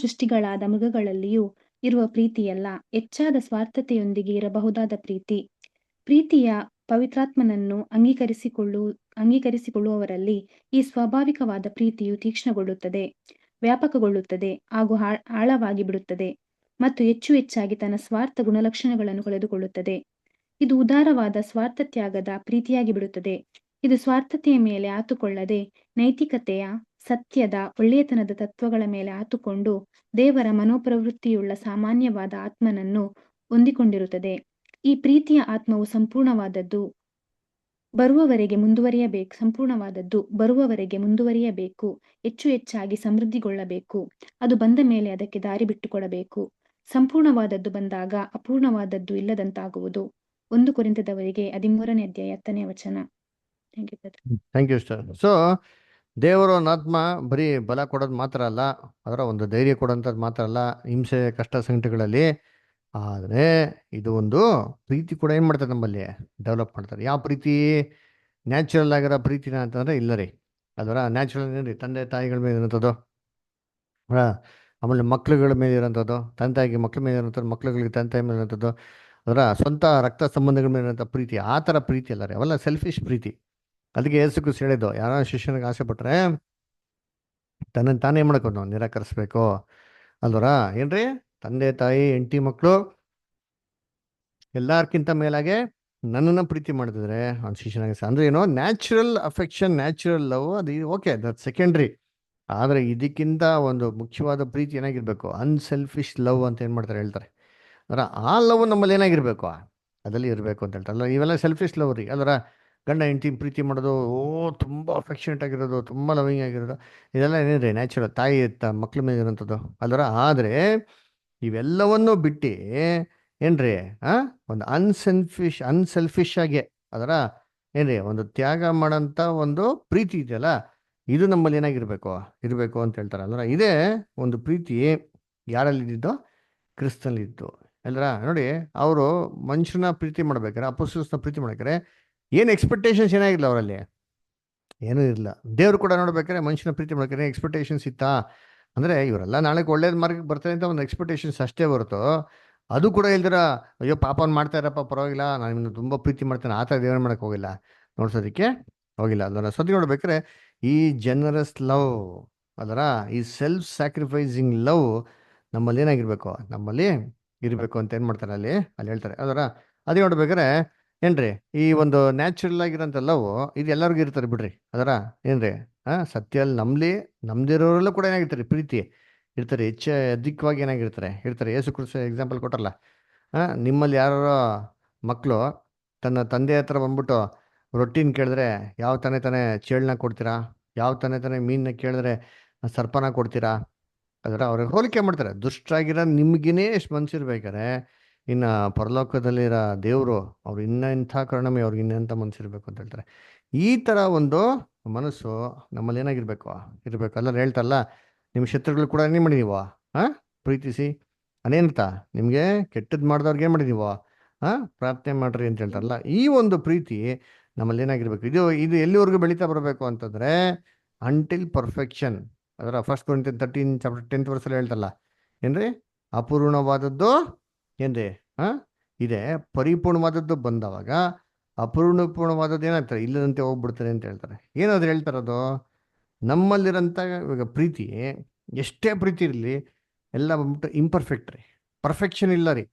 ಸೃಷ್ಟಿಗಳಾದ ಮೃಗಗಳಲ್ಲಿಯೂ ಇರುವ ಪ್ರೀತಿಯಲ್ಲ, ಹೆಚ್ಚಾದ ಸ್ವಾರ್ಥತೆಯೊಂದಿಗೆ ಇರಬಹುದಾದ ಪ್ರೀತಿ. ಪ್ರೀತಿಯ ಪವಿತ್ರಾತ್ಮನನ್ನು ಅಂಗೀಕರಿಸಿಕೊಳ್ಳುವವರಲ್ಲಿ ಈ ಸ್ವಾಭಾವಿಕವಾದ ಪ್ರೀತಿಯು ತೀಕ್ಷ್ಣಗೊಳ್ಳುತ್ತದೆ, ವ್ಯಾಪಕಗೊಳ್ಳುತ್ತದೆ ಹಾಗೂ ಆಳವಾಗಿ ಬಿಡುತ್ತದೆ ಮತ್ತು ಹೆಚ್ಚು ಹೆಚ್ಚಾಗಿ ತನ್ನ ಸ್ವಾರ್ಥ ಗುಣಲಕ್ಷಣಗಳನ್ನು ಕಳೆದುಕೊಳ್ಳುತ್ತದೆ. ಇದು ಉದಾರವಾದ ಸ್ವಾರ್ಥ ತ್ಯಾಗದ ಪ್ರೀತಿಯಾಗಿ ಬಿಡುತ್ತದೆ. ಇದು ಸ್ವಾರ್ಥತೆಯ ಮೇಲೆ ಆತುಕೊಳ್ಳದೆ ನೈತಿಕತೆಯ, ಸತ್ಯದ, ಒಳ್ಳೆಯತನದ ತತ್ವಗಳ ಮೇಲೆ ಆತುಕೊಂಡು ದೇವರ ಮನೋಪ್ರವೃತ್ತಿಯುಳ್ಳ ಸಾಮಾನ್ಯವಾದ ಆತ್ಮನನ್ನು ಹೊಂದಿಕೊಂಡಿರುತ್ತದೆ. ಈ ಪ್ರೀತಿಯ ಆತ್ಮವು ಸಂಪೂರ್ಣವಾದದ್ದು ಬರುವವರೆಗೆ ಮುಂದುವರಿಯಬೇಕು, ಹೆಚ್ಚು ಹೆಚ್ಚಾಗಿ ಸಮೃದ್ಧಿಗೊಳ್ಳಬೇಕು. ಅದು ಬಂದ ಮೇಲೆ ಅದಕ್ಕೆ ದಾರಿ ಬಿಟ್ಟುಕೊಡಬೇಕು. ಸಂಪೂರ್ಣವಾದದ್ದು ಬಂದಾಗ ಅಪೂರ್ಣವಾದದ್ದು ಇಲ್ಲದಂತಾಗುವುದು. 1 ಕೊರಿಂಥದವರಿಗೆ 13ನೇ ಅಧ್ಯಾಯ 10ನೇ ವಚನ. Thank you sir. ಸೊ ದೇವರ ಆತ್ಮ ಬರೀ ಬಲ ಕೊಡೋದು ಮಾತ್ರ ಅಲ್ಲ, ಅದರ ಒಂದು ಧೈರ್ಯ ಕೊಡೋಂಥದ್ದು ಮಾತ್ರ ಅಲ್ಲ ಹಿಂಸೆ ಕಷ್ಟ ಸಂಕಟಗಳಲ್ಲಿ, ಆದರೆ ಇದು ಒಂದು ಪ್ರೀತಿ ಕೂಡ ಏನು ಮಾಡ್ತಾರೆ ನಮ್ಮಲ್ಲಿ ಡೆವಲಪ್ ಮಾಡ್ತಾರೆ. ಯಾವ ಪ್ರೀತಿ? ನ್ಯಾಚುರಲ್ ಆಗಿರೋ ಪ್ರೀತಿನ ಅಂತಂದರೆ ಇಲ್ಲ ರೀ. ಅದರ ನ್ಯಾಚುರಲ್ ಏನ್ರಿ, ತಂದೆ ತಾಯಿಗಳ ಮೇಲೆ ಇರೋಂಥದ್ದು, ಆಮೇಲೆ ಮಕ್ಳುಗಳ ಮೇಲೆ ಇರೋಂಥದ್ದು, ತಂದೆ ತಾಯಿಗೆ ಮಕ್ಳ ಮೇಲೆ ಇರೋಂಥದ್ದು, ಮಕ್ಳುಗಳಿಗೆ ತಂದೆ ತಾಯಿ ಮೇಲೆ ಇರೋಂಥದ್ದು, ಅದರ ಸ್ವಂತ ರಕ್ತ ಸಂಬಂಧಗಳ ಮೇಲೆ ಇರೋಂಥ ಪ್ರೀತಿ, ಆ ಥರ ಪ್ರೀತಿ ಅಲ್ಲ ರೀ, ಅವೆಲ್ಲ ಸೆಲ್ಫಿಶ್ ಪ್ರೀತಿ. ಅದಕ್ಕೆ ಯೇಸು ಕ್ರಿಸ್ತ ಹೇಳಿದ್ದು, ಯಾರೋ ಶಿಷ್ಯನಿಗೆ ಆಸೆ ಪಟ್ಟರೆ ತನ್ನನ್ನು ತಾನೇ ಏನು ಮಾಡ್ಕೊಂಡು ನಾವು ನಿರಾಕರಿಸ್ಬೇಕು ಅಲ್ವರ ಏನ್ರಿ? ತಂದೆ ತಾಯಿ ಹೆಂಡತಿ ಮಕ್ಕಳು ಎಲ್ಲಾರ್ಕಿಂತ ಮೇಲಾಗೆ ನನ್ನನ್ನು ಪ್ರೀತಿ ಮಾಡಿದ್ರೆ ಅವ್ನ ಶಿಷ್ಯನಾಗ ಅಂದ್ರೆ ಏನೋ ನ್ಯಾಚುರಲ್ ಅಫೆಕ್ಷನ್, ನ್ಯಾಚುರಲ್ ಲವ್, ಅದು ಓಕೆ, ದಟ್ ಸೆಕೆಂಡ್ರಿ. ಆದರೆ ಇದಕ್ಕಿಂತ ಒಂದು ಮುಖ್ಯವಾದ ಪ್ರೀತಿ ಏನಾಗಿರ್ಬೇಕು? ಅನ್ಸೆಲ್ಫಿಶ್ ಲವ್ ಅಂತ ಏನು ಮಾಡ್ತಾರೆ ಹೇಳ್ತಾರೆ. ಅಂದ್ರೆ ಆ ಲವ್ ನಮ್ಮಲ್ಲಿ ಏನಾಗಿರ್ಬೇಕು? ಅದರಲ್ಲಿ ಇರಬೇಕು ಅಂತ ಹೇಳ್ತಾರೆ. ಅಲ್ಲ ಇವೆಲ್ಲ ಸೆಲ್ಫಿಶ್ ಲವ್ ರೀ. ಅದರ ಗಂಡ ಹೆಂಡತಿ ಪ್ರೀತಿ ಮಾಡೋದು, ತುಂಬ ಅಫೆಕ್ಷನೇಟ್ ಆಗಿರೋದು, ತುಂಬ ಲವಿಂಗ್ ಆಗಿರೋದು, ಇದೆಲ್ಲ ಏನಿದೆ ನ್ಯಾಚುರಲ್ ತಾಯಿ ಮಕ್ಳ ಮೇಲೆ ಇರೋಂಥದ್ದು ಅದರ. ಆದರೆ ಇವೆಲ್ಲವನ್ನೂ ಬಿಟ್ಟು ಏನ್ರಿ ಒಂದು ಅನ್ಸೆಲ್ಫಿಶ್ ಆಗಿ ಅದರ ಏನ್ರಿ ಒಂದು ತ್ಯಾಗ ಮಾಡೋಂಥ ಒಂದು ಪ್ರೀತಿ ಇದೆಯಲ್ಲ, ಇದು ನಮ್ಮಲ್ಲಿ ಏನಾಗಿರ್ಬೇಕು? ಇರಬೇಕು ಅಂತ ಹೇಳ್ತಾರೆ. ಅಂದ್ರೆ ಇದೇ ಒಂದು ಪ್ರೀತಿ ಯಾರಲ್ಲಿ ಇದ್ದಿದ್ದು? ಕ್ರಿಸ್ತನಲ್ಲಿ ಇದ್ದು. ಅಲ್ರ ನೋಡಿ, ಅವರು ಮನುಷ್ಯನ ಪ್ರೀತಿ ಮಾಡ್ಬೇಕಾರೆ, ಅಪೊಸ್ತಲರನ್ನ ಪ್ರೀತಿ ಮಾಡ್ಬೇಕಾರೆ ಏನು ಎಕ್ಸ್ಪೆಕ್ಟೇಷನ್ಸ್ ಏನಾಗಿಲ್ಲ ಅವರಲ್ಲಿ? ಏನೂ ಇರಲಿಲ್ಲ. ದೇವ್ರು ಕೂಡ ನೋಡ್ಬೇಕಾದ್ರೆ ಮನುಷ್ಯನ ಪ್ರೀತಿ ಮಾಡ್ಬೇಕಾರೆ ಎಕ್ಸ್ಪೆಕ್ಟೇಷನ್ಸ್ ಇತ್ತಾ ಅಂದರೆ ಇವರೆಲ್ಲ ನಾಳೆಗೆ ಒಳ್ಳೇದು ಮಾರ್ಗಕ್ಕೆ ಬರ್ತಾರೆ ಅಂತ ಒಂದು ಎಕ್ಸ್ಪೆಕ್ಟೇಷನ್ಸ್ ಅಷ್ಟೇ ಹೊರತು, ಅದು ಕೂಡ ಇಲ್ದಿರ ಅಯ್ಯೋ ಪಾಪನ್ ಮಾಡ್ತಾ ಇರಪ್ಪ ಪರವಾಗಿಲ್ಲ, ನಾನು ಇನ್ನು ತುಂಬ ಪ್ರೀತಿ ಮಾಡ್ತೇನೆ ಆ ಥರ ದೇವ್ರು ಮಾಡೋಕ್ಕೆ ಹೋಗಿಲ್ಲ, ನೋಡ್ಸೋದಕ್ಕೆ ಹೋಗಿಲ್ಲ. ಅದರ ಸದ್ಯ ನೋಡ್ಬೇಕಾದ್ರೆ ಈ ಜನರಸ್ ಲವ್ ಅದರ ಈ ಸೆಲ್ಫ್ ಸ್ಯಾಕ್ರಿಫೈಸಿಂಗ್ ಲವ್ ನಮ್ಮಲ್ಲಿ ಏನಾಗಿರ್ಬೇಕು? ನಮ್ಮಲ್ಲಿ ಇರಬೇಕು ಅಂತ ಏನು ಮಾಡ್ತಾರೆ ಅಲ್ಲಿ ಹೇಳ್ತಾರೆ. ಅದರ ಅದೇ ನೋಡ್ಬೇಕಾದ್ರೆ ಏನ್ರಿ ಈ ಒಂದು ನ್ಯಾಚುರಲ್ ಆಗಿರೋಂಥ ಲವ್ ಇದು ಎಲ್ಲರಿಗೂ ಇರ್ತಾರೆ ಬಿಡ್ರಿ. ಅದರ ಏನ್ರಿ ಸತ್ಯ ನಮ್ದಿರೋರೆಲ್ಲ ಕೂಡ ಏನಾಗಿರ್ತಾರೆ? ಪ್ರೀತಿ ಇರ್ತಾರೆ, ಅಧಿಕವಾಗಿ ಇರ್ತಾರೆ. ಯೇಸು ಕ್ರಿಸ್ತ ಎಕ್ಸಾಂಪಲ್ ಕೊಟ್ಟರಲ್ಲ, ನಿಮ್ಮಲ್ಲಿ ಯಾರೋ ಮಕ್ಕಳು ತನ್ನ ತಂದೆ ಹತ್ರ ಬಂದ್ಬಿಟ್ಟು ರೊಟ್ಟಿನ ಕೇಳಿದ್ರೆ ಯಾವ ತಾನೇ ಚೇಳನ್ನ ಕೊಡ್ತೀರಾ? ಯಾವ ತಾನೇ ಮೀನನ್ನ ಕೇಳಿದ್ರೆ ಸರ್ಪನ ಕೊಡ್ತೀರಾ? ಅದರ ಅವ್ರಿಗೆ ಹೋಲಿಕೆ ಮಾಡ್ತಾರೆ. ದುಷ್ಟರಾಗಿರೋ ನಿಮ್ಗೇನೇ ಎಷ್ಟು ಮನ್ಸಿರ್ಬೇಕಾರೆ ಇನ್ನು ಪರಲೋಕದಲ್ಲಿರೋ ದೇವರು ಅವ್ರು ಇಂಥ ಕರುಣಮೆ, ಅವ್ರಿಗೆ ಇನ್ನೆಂಥ ಮನ್ಸಿರ್ಬೇಕು ಅಂತ ಹೇಳ್ತಾರೆ. ಈ ಥರ ಒಂದು ಮನಸ್ಸು ನಮ್ಮಲ್ಲಿ ಏನಾಗಿರ್ಬೇಕು? ಇರಬೇಕು. ಎಲ್ಲರೂ ಹೇಳ್ತಾರಲ್ಲ, ನಿಮ್ಮ ಶತ್ರುಗಳು ಕೂಡ ಏನು ಮಾಡಿ ನೀವು ಪ್ರೀತಿಸಿ, ಅನೇಂತ ನಿಮಗೆ ಕೆಟ್ಟದ್ದು ಮಾಡಿದವ್ರಿಗೆ ಏನು ಮಾಡಿ ನೀವು ಪ್ರಾರ್ಥನೆ ಮಾಡ್ರಿ ಅಂತ ಹೇಳ್ತಾರಲ್ಲ. ಈ ಒಂದು ಪ್ರೀತಿ ನಮ್ಮಲ್ಲಿ ಏನಾಗಿರ್ಬೇಕು? ಇದು ಎಲ್ಲಿವರೆಗೂ ಬೆಳೀತಾ ಬರಬೇಕು ಅಂತಂದರೆ ಅಂಟಿಲ್ ಪರ್ಫೆಕ್ಷನ್. ಅದರ 1 Corinthians 13 ಚಾಪ್ಟರ್ 10th ವರ್ಸಲ್ಲಿ ಹೇಳ್ತಲ್ಲ, ಏನ್ರಿ ಅಪೂರ್ಣವಾದದ್ದು ಏನ್ರಿ ಇದೆ, ಪರಿಪೂರ್ಣವಾದದ್ದು ಬಂದವಾಗ ಅಪೂರ್ಣಪೂರ್ಣವಾದದ್ದು ಏನಾಗ್ತಾರೆ? ಇಲ್ಲದಂತೆ ಹೋಗ್ಬಿಡ್ತಾರೆ ಅಂತ ಹೇಳ್ತಾರೆ. ಏನಾದ್ರು ಹೇಳ್ತಾರದು ನಮ್ಮಲ್ಲಿರೋಂಥ ಇವಾಗ ಪ್ರೀತಿ, ಎಷ್ಟೇ ಪ್ರೀತಿ ಇರಲಿ ಎಲ್ಲ ಬಂದ್ಬಿಟ್ಟು ಇಂಪರ್ಫೆಕ್ಟ್ ರೀ, ಪರ್ಫೆಕ್ಷನ್ ಇಲ್ಲ ರೀ.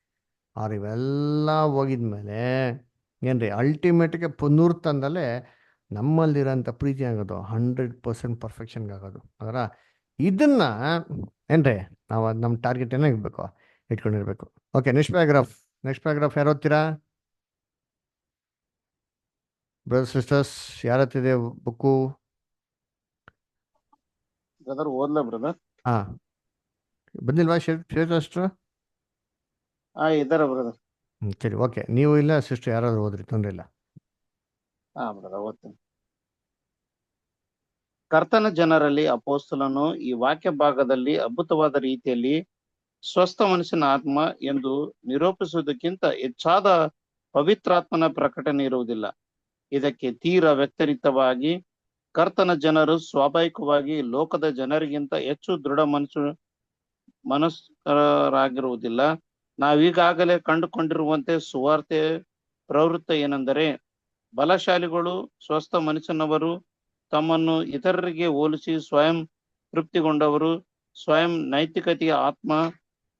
ಆದ್ರೆ ಇವೆಲ್ಲ ಹೋಗಿದ್ಮೇಲೆ ಏನ್ರಿ ಅಲ್ಟಿಮೇಟ್ಗೆ ಪುನರ್ತಂದಲ್ಲೇ ನಮ್ಮಲ್ಲಿರೋಂಥ ಪ್ರೀತಿ ಆಗೋದು 100% ಪರ್ಫೆಕ್ಷನ್ಗೆ ಆಗೋದು. ಅದರ ಇದನ್ನ ಏನ್ರಿ ನಾವು ನಮ್ಮ ಟಾರ್ಗೆಟ್ ಏನಾಗಿರ್ಬೇಕು? ಇಟ್ಕೊಂಡಿರ್ಬೇಕು. ಓಕೆ, ನೆಕ್ಸ್ಟ್ ಪ್ಯಾರಾಗ್ರಾಫ್ ಯಾರು ಓದ್ತೀರಾ? ಬ್ರದರ್ ಸಿಸ್ಟರ್ಸ್, ಯಾರ ಹತ್ತಿದೆ ಬುಕ್ಕು? ಬ್ರದರ್ ಓದ್ಲಾ ಬ್ರದರ್? ಹಾ, ಬಂದಿಲ್ವಾ ಶ್ವೇತಾಸ್ಟ್ರು? ಇದಾರ ಬ್ರದರ್. ಸರಿ, ಓಕೆ. ನೀವು ಇಲ್ಲ ಸಿಸ್ಟರ್ ಯಾರಾದ್ರು ಓದ್ರಿ, ತೊಂದರೆ ಇಲ್ಲ. ಬ್ರದರ್ ಓದ್ತೀನಿ. ಕರ್ತನ ಜನರಲ್ಲಿ ಅಪೊಸ್ತಲನು ಈ ವಾಕ್ಯ ಭಾಗದಲ್ಲಿ ಅದ್ಭುತವಾದ ರೀತಿಯಲ್ಲಿ ಸ್ವಸ್ಥ ಮನುಷ್ಯನ ಆತ್ಮ ಎಂದು ನಿರೂಪಿಸುವುದಕ್ಕಿಂತ ಹೆಚ್ಚಾದ ಪವಿತ್ರಾತ್ಮನ ಪ್ರಕಟಣೆ ಇರುವುದಿಲ್ಲ. ಇದಕ್ಕೆ ತೀರಾ ವ್ಯತಿರಿಕ್ತವಾಗಿ ಕರ್ತನ ಜನರು ಸ್ವಾಭಾವಿಕವಾಗಿ ಲೋಕದ ಜನರಿಗಿಂತ ಹೆಚ್ಚು ದೃಢ ಮನಸ್ಕರಾಗಿರುವುದಿಲ್ಲ. ನಾವೀಗಾಗಲೇ ಕಂಡುಕೊಂಡಿರುವಂತೆ ಸುವಾರ್ತೆ ಪ್ರವೃತ್ತ ಏನೆಂದರೆ, ಬಲಶಾಲಿಗಳು ಸ್ವಸ್ಥ ಮನುಷ್ಯನವರು ತಮ್ಮನ್ನು ಇತರರಿಗೆ ಹೋಲಿಸಿ ಸ್ವಯಂ ತೃಪ್ತಿಗೊಂಡವರು, ಸ್ವಯಂ ನೈತಿಕತೆಯ ಆತ್ಮ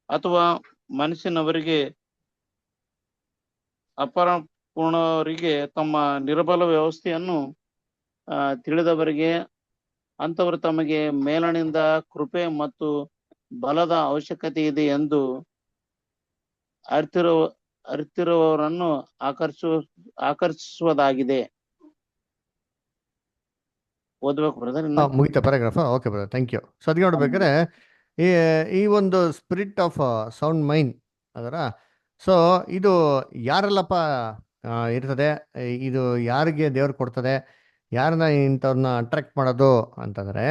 ಅಥವಾ ಮನಸ್ಸಿನವರಿಗೆ ಅಪರಪೂರ್ಣವರಿಗೆ ತಮ್ಮ ನಿರ್ಬಲ ವ್ಯವಸ್ಥೆಯನ್ನು ತಿಳಿದವರಿಗೆ, ಅಂತವರು ತಮಗೆ ಮೇಲಣಿಂದ ಕೃಪೆ ಮತ್ತು ಬಲದ ಅವಶ್ಯಕತೆ ಇದೆ ಎಂದು ಅರಿತಿರುವವರನ್ನು ಆಕರ್ಷಿಸುವುದಾಗಿದೆ. ಓದ್ಬೇಕು ಬ್ರದರ್? ಮುಗಿತಾ paragraph? Okay brother, thank you. So ಅದಕ್ಕೆ ನೋಡ್ಬೇಕಾದ್ರೆ ಈ ಒಂದು ಸ್ಪಿರಿಟ್ ಆಫ್ ಸೌಂಡ್ ಮೈಂಡ್ ಅದರ, ಸೊ ಇದು ಯಾರೆಲ್ಲಪ್ಪ ಇರ್ತದೆ? ಇದು ಯಾರಿಗೆ ದೇವ್ರು ಕೊಡ್ತದೆ? ಯಾರನ್ನ ಇಂಥವ್ರನ್ನ ಅಟ್ರಾಕ್ಟ್ ಮಾಡೋದು ಅಂತಂದರೆ,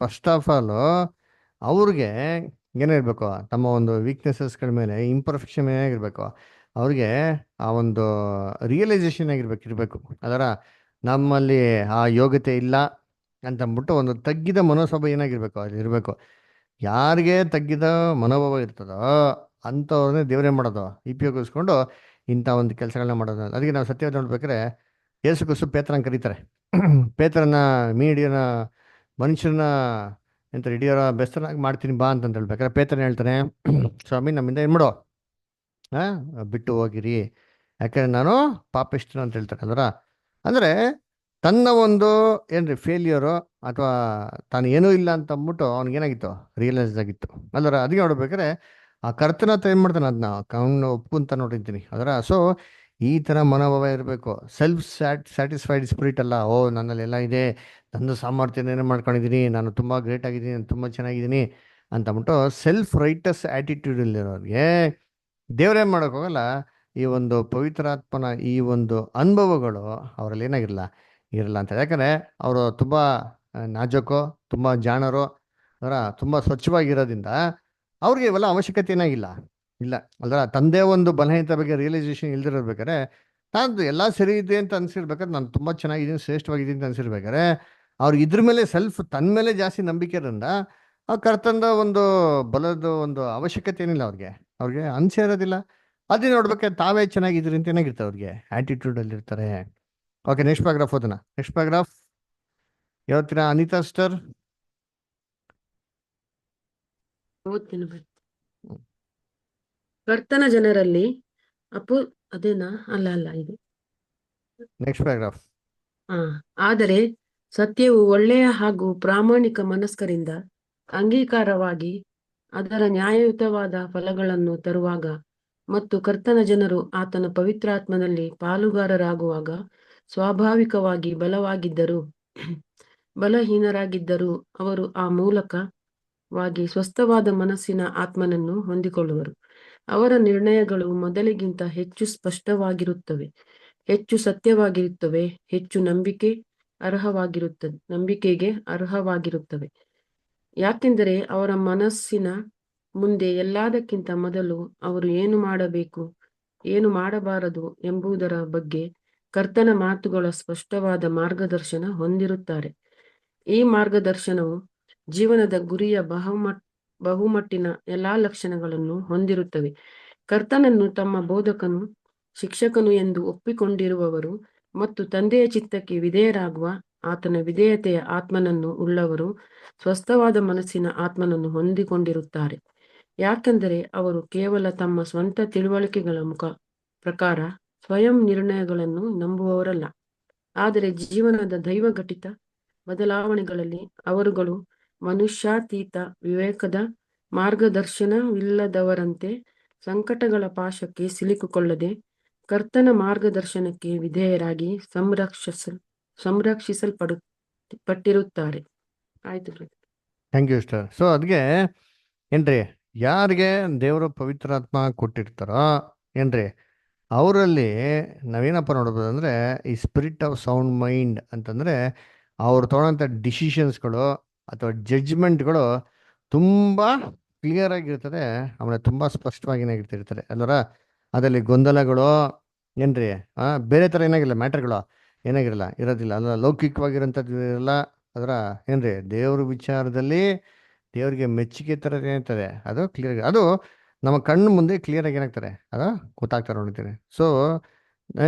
ಫಸ್ಟ್ ಆಫ್ ಆಲ್ ಅವ್ರಿಗೆ ಏನಿರಬೇಕು? ತಮ್ಮ ಒಂದು ವೀಕ್ನೆಸಸ್ಗಳ ಮೇಲೆ, ಇಂಪರ್ಫೆಕ್ಷನ್ ಏನಾಗಿರ್ಬೇಕು? ಅವ್ರಿಗೆ ಆ ಒಂದು ರಿಯಲೈಸೇಷನ್ ಇರಬೇಕು. ಅದರ ನಮ್ಮಲ್ಲಿ ಆ ಯೋಗ್ಯತೆ ಇಲ್ಲ ಅಂತಂದ್ಬಿಟ್ಟು ಒಂದು ತಗ್ಗಿದ ಮನೋಭಾವ ಏನಾಗಿರ್ಬೇಕು? ಅಲ್ಲಿ ಇರಬೇಕು. ಯಾರಿಗೆ ತಗ್ಗಿದ ಮನೋಭಾವ ಇರ್ತದೋ ಅಂಥವ್ರನ್ನೇ ದೇವರೇ ಮಾಡೋದು, ಉಪಯೋಗಿಸ್ಕೊಂಡು ಇಂಥ ಒಂದು ಕೆಲಸಗಳನ್ನ ಮಾಡೋದು. ಅದಕ್ಕೆ ನಾವು ಸತ್ಯವಾದ ನೋಡ್ಬೇಕಾದ್ರೆ ಯೇಸು ಕ್ರಿಸ್ತ ಪೇತ್ರನ ಕರೀತಾರೆ. ಪೇತ್ರನ ಮೀಡಿಯನ ಮನುಷ್ಯನ ಎಂತ ಹಿಡಿಯೋರ ಬೆಸ್ತನಾಗಿ ಮಾಡ್ತೀನಿ ಬಾ ಅಂತ ಹೇಳ್ಬೇಕಾರೆ ಪೇತ್ರನ ಹೇಳ್ತಾನೆ ಸ್ವಾಮಿ ನಮ್ಮಿಂದ ಏನು ಮಾಡೋ ಬಿಟ್ಟು ಹೋಗಿರಿ, ಯಾಕಂದ್ರೆ ನಾನು ಪಾಪಿಷ್ಠನು ಅಂತ ಹೇಳ್ತಾರೆ ಅಲ್ವರ. ಅಂದರೆ ತನ್ನ ಒಂದು ಏನ್ರಿ ಫೇಲ್ಯೂರು ಅಥವಾ ತಾನು ಏನೂ ಇಲ್ಲ ಅಂತ ಅಂದ್ಬಿಟ್ಟು ಅವ್ನಿಗೇನಾಗಿತ್ತು, ರಿಯಲೈಸ್ ಆಗಿತ್ತು ಅಲ್ವರ. ಅದಕ್ಕೆ ನೋಡ್ಬೇಕಾದ್ರೆ ಆ ಕರ್ತನ ಹತ್ರ ಏನು ಮಾಡ್ತಾನೆ, ಅದನ್ನ ಅವನು ಒಪ್ಪುಂತ ನೋಡಿರ್ತೀನಿ ಅದರ. ಸೊ ಈ ಥರ ಮನೋಭಾವ ಇರಬೇಕು. ಸೆಲ್ಫ್ ಸ್ಯಾಟಿಸ್ಫೈಡ್ ಸ್ಪಿರಿಟ್ ಅಲ್ಲ, ಓ ನನ್ನಲ್ಲಿ ಎಲ್ಲ ಇದೆ, ನನ್ನ ಸಾಮರ್ಥ್ಯನೇನು ಮಾಡ್ಕೊಂಡಿದ್ದೀನಿ, ನಾನು ತುಂಬ ಗ್ರೇಟ್ ಆಗಿದ್ದೀನಿ, ನಾನು ತುಂಬ ಚೆನ್ನಾಗಿದ್ದೀನಿ ಅಂತ ಅಂದ್ಬಿಟ್ಟು ಸೆಲ್ಫ್ ರೈಟಸ್ ಆ್ಯಟಿಟ್ಯೂಡಲ್ಲಿರೋರಿಗೆ ದೇವ್ರೇನು ಮಾಡೋಕ್ಕೋಗಲ್ಲ. ಈ ಒಂದು ಪವಿತ್ರಾತ್ಮನ ಈ ಒಂದು ಅನುಭವಗಳು ಅವರಲ್ಲಿ ಏನಾಗಿರಲ್ಲ, ಇರಲ್ಲ ಅಂತ. ಯಾಕಂದರೆ ಅವರು ತುಂಬ ನಾಜೂಕು, ತುಂಬ ಜಾಣರು, ಅದರ ತುಂಬ ಸ್ವಚ್ಛವಾಗಿರೋದ್ರಿಂದ ಅವ್ರಿಗೆ ಇವೆಲ್ಲ ಅವಶ್ಯಕತೆ ಏನಾಗಿಲ್ಲ, ಇಲ್ಲ ಅಲ್ರ. ತಂದೆ ಒಂದು ಬಲಹೀನತೆ ಬಗ್ಗೆ ರಿಯಲೈಸೇಷನ್ ಇಲ್ದಿರ್ಬೇಕಾರೆ, ನಾನು ಎಲ್ಲ ಸರಿ ಇದೆ ಅಂತ ಅನ್ಸಿರ್ಬೇಕಾದ್ರೆ, ನಾನು ತುಂಬ ಚೆನ್ನಾಗಿದ್ದೀನಿ, ಶ್ರೇಷ್ಠವಾಗಿದ್ದೀನಿ ಅಂತ ಅನ್ಸಿರ್ಬೇಕಾರೆ, ಅವ್ರಿಗೆ ಇದ್ರ ಮೇಲೆ ತನ್ನ ಮೇಲೆ ಜಾಸ್ತಿ ನಂಬಿಕೆ ಇರೋದ್ರಿಂದ ಆ ಕರ್ತಂದ ಒಂದು ಬಲದ ಒಂದು ಅವಶ್ಯಕತೆ ಏನಿಲ್ಲ ಅವ್ರಿಗೆ ಅನ್ಸಿರೋದಿಲ್ಲ. ಅದೇ ನೋಡ್ಬೇಕಾದ್ರೆ ತಾವೇ ಚೆನ್ನಾಗಿದ್ದೀರಿ ಅಂತ ಏನಾಗಿರ್ತಾರೆ, ಅವ್ರಿಗೆ ಆ್ಯಟಿಟ್ಯೂಡಲ್ಲಿ ಇರ್ತಾರೆ. ಓಕೆ, ನೆಕ್ಸ್ಟ್ ಪ್ಯಾರಾಗ್ರಾಫ್ ಓದೋಣ. ನೆಕ್ಸ್ಟ್ ಪ್ಯಾರಾಗ್ರಾಫ್ ಯಾವತ್ತಿನ ಅನಿತಾ ಸ್ಟರ್ ಓದ್ತೀನಿ ಬರ್ತೀನಿ. ಕರ್ತನ ಜನರಲ್ಲಿ ಅದೇನಾ ಅಲ್ಲ ಇದು. Next paragraph. ಆದರೆ ಸತ್ಯವು ಒಳ್ಳೆಯ ಹಾಗೂ ಪ್ರಾಮಾಣಿಕ ಮನಸ್ಕರಿಂದ ಅಂಗೀಕಾರವಾಗಿ ಅದರ ನ್ಯಾಯಯುತವಾದ ಫಲಗಳನ್ನು ತರುವಾಗ ಮತ್ತು ಕರ್ತನ ಜನರು ಆತನ ಪವಿತ್ರಾತ್ಮನಲ್ಲಿ ಪಾಲುಗಾರರಾಗುವಾಗ ಸ್ವಾಭಾವಿಕವಾಗಿ ಬಲಹೀನರಾಗಿದ್ದರೂ ಅವರು ಆ ಮೂಲಕವಾಗಿ ಸ್ವಸ್ಥವಾದ ಮನಸ್ಸಿನ ಆತ್ಮನನ್ನು ಹೊಂದಿಕೊಳ್ಳುವರು. ಅವರ ನಿರ್ಣಯಗಳು ಮೊದಲಿಗಿಂತ ಹೆಚ್ಚು ಸ್ಪಷ್ಟವಾಗಿರುತ್ತವೆ, ಹೆಚ್ಚು ಸತ್ಯವಾಗಿರುತ್ತವೆ, ಹೆಚ್ಚು ನಂಬಿಕೆಗೆ ಅರ್ಹವಾಗಿರುತ್ತವೆ. ಯಾಕೆಂದರೆ ಅವರ ಮನಸ್ಸಿನ ಮುಂದೆ ಎಲ್ಲದಕ್ಕಿಂತ ಮೊದಲು ಅವರು ಏನು ಮಾಡಬೇಕು, ಏನು ಮಾಡಬಾರದು ಎಂಬುದರ ಬಗ್ಗೆ ಕರ್ತನ ಮಾತುಗಳ ಸ್ಪಷ್ಟವಾದ ಮಾರ್ಗದರ್ಶನ ಹೊಂದಿರುತ್ತಾರೆ. ಈ ಮಾರ್ಗದರ್ಶನವು ಜೀವನದ ಗುರಿಯ ಬಹುಮಟ್ಟಿನ ಎಲ್ಲಾ ಲಕ್ಷಣಗಳನ್ನು ಹೊಂದಿರುತ್ತವೆ. ಕರ್ತನನ್ನು ತಮ್ಮ ಬೋಧಕನು, ಶಿಕ್ಷಕನು ಎಂದು ಒಪ್ಪಿಕೊಂಡಿರುವವರು ಮತ್ತು ತಂದೆಯ ಚಿತ್ತಕ್ಕೆ ವಿಧೇಯರಾಗುವ ಆತನ ವಿಧೇಯತೆಯ ಆತ್ಮನನ್ನು ಉಳ್ಳವರು ಸ್ವಸ್ಥವಾದ ಮನಸ್ಸಿನ ಆತ್ಮನನ್ನು ಹೊಂದಿಕೊಂಡಿರುತ್ತಾರೆ. ಯಾಕೆಂದರೆ ಅವರು ಕೇವಲ ತಮ್ಮ ಸ್ವಂತ ತಿಳುವಳಿಕೆಗಳ ಪ್ರಕಾರ ಸ್ವಯಂ ನಿರ್ಣಯಗಳನ್ನು ನಂಬುವವರಲ್ಲ, ಆದರೆ ಜೀವನದ ದೈವಘಟಿತ ಬದಲಾವಣೆಗಳಲ್ಲಿ ಅವರುಗಳು ಮನುಷ್ಯಾತೀತ ವಿವೇಕದ ಮಾರ್ಗದರ್ಶನವಿಲ್ಲದವರಂತೆ ಸಂಕಟಗಳ ಪಾಶಕ್ಕೆ ಸಿಲುಕಿಕೊಳ್ಳದೆ ಕರ್ತನ ಮಾರ್ಗದರ್ಶನಕ್ಕೆ ವಿಧೇಯರಾಗಿ ಸಂರಕ್ಷಿಸಲ್ಪಟ್ಟಿರುತ್ತಾರೆ. ಆಯ್ತು. Thank you sister. ಸೊ ಅದಕ್ಕೆ ಏನ್ರಿ, ಯಾರಿಗೆ ದೇವರು ಪವಿತ್ರಾತ್ಮ ಕೊಟ್ಟಿರ್ತಾರೋ ಏನ್ರಿ, ಅವರಲ್ಲಿ ನಾವೇನಪ್ಪ ನೋಡ್ಬೋದು ಅಂದರೆ ಈ ಸ್ಪಿರಿಟ್ ಆಫ್ ಸೌಂಡ್ ಮೈಂಡ್ ಅಂತಂದರೆ ಅವ್ರು ತೊಗೊಳೋಂಥ ಡಿಸಿಷನ್ಸ್ಗಳು ಅಥವಾ ಜಡ್ಜ್ಮೆಂಟ್ಗಳು ತುಂಬ ಕ್ಲಿಯರ್ ಆಗಿರ್ತದೆ, ಆಮೇಲೆ ತುಂಬ ಸ್ಪಷ್ಟವಾಗಿರ್ತಿರ್ತಾರೆ ಅಲ್ವರ. ಅದರಲ್ಲಿ ಗೊಂದಲಗಳು ಏನ್ರಿ ಬೇರೆ ಥರ ಏನಾಗಿಲ್ಲ, ಮ್ಯಾಟರ್ಗಳು ಏನಾಗಿರಲ್ಲ, ಇರೋದಿಲ್ಲ ಅಲ್ಲ. ಲೌಕಿಕವಾಗಿರೋಂಥದ್ದು ಇರಲ್ಲ ಅದರ. ಏನ್ರಿ ದೇವ್ರ ವಿಚಾರದಲ್ಲಿ ದೇವ್ರಿಗೆ ಮೆಚ್ಚುಗೆ ಥರ ಏನಾಗ್ತದೆ, ಅದು ಕ್ಲಿಯರ್, ಅದು ನಮ್ಮ ಕಣ್ಣು ಮುಂದೆ ಕ್ಲಿಯರಾಗಿ ಏನಾಗ್ತಾರೆ, ಅದು ಗೊತ್ತಾಗ್ತಾರೆ ನೋಡ್ತೀನಿ. ಸೊ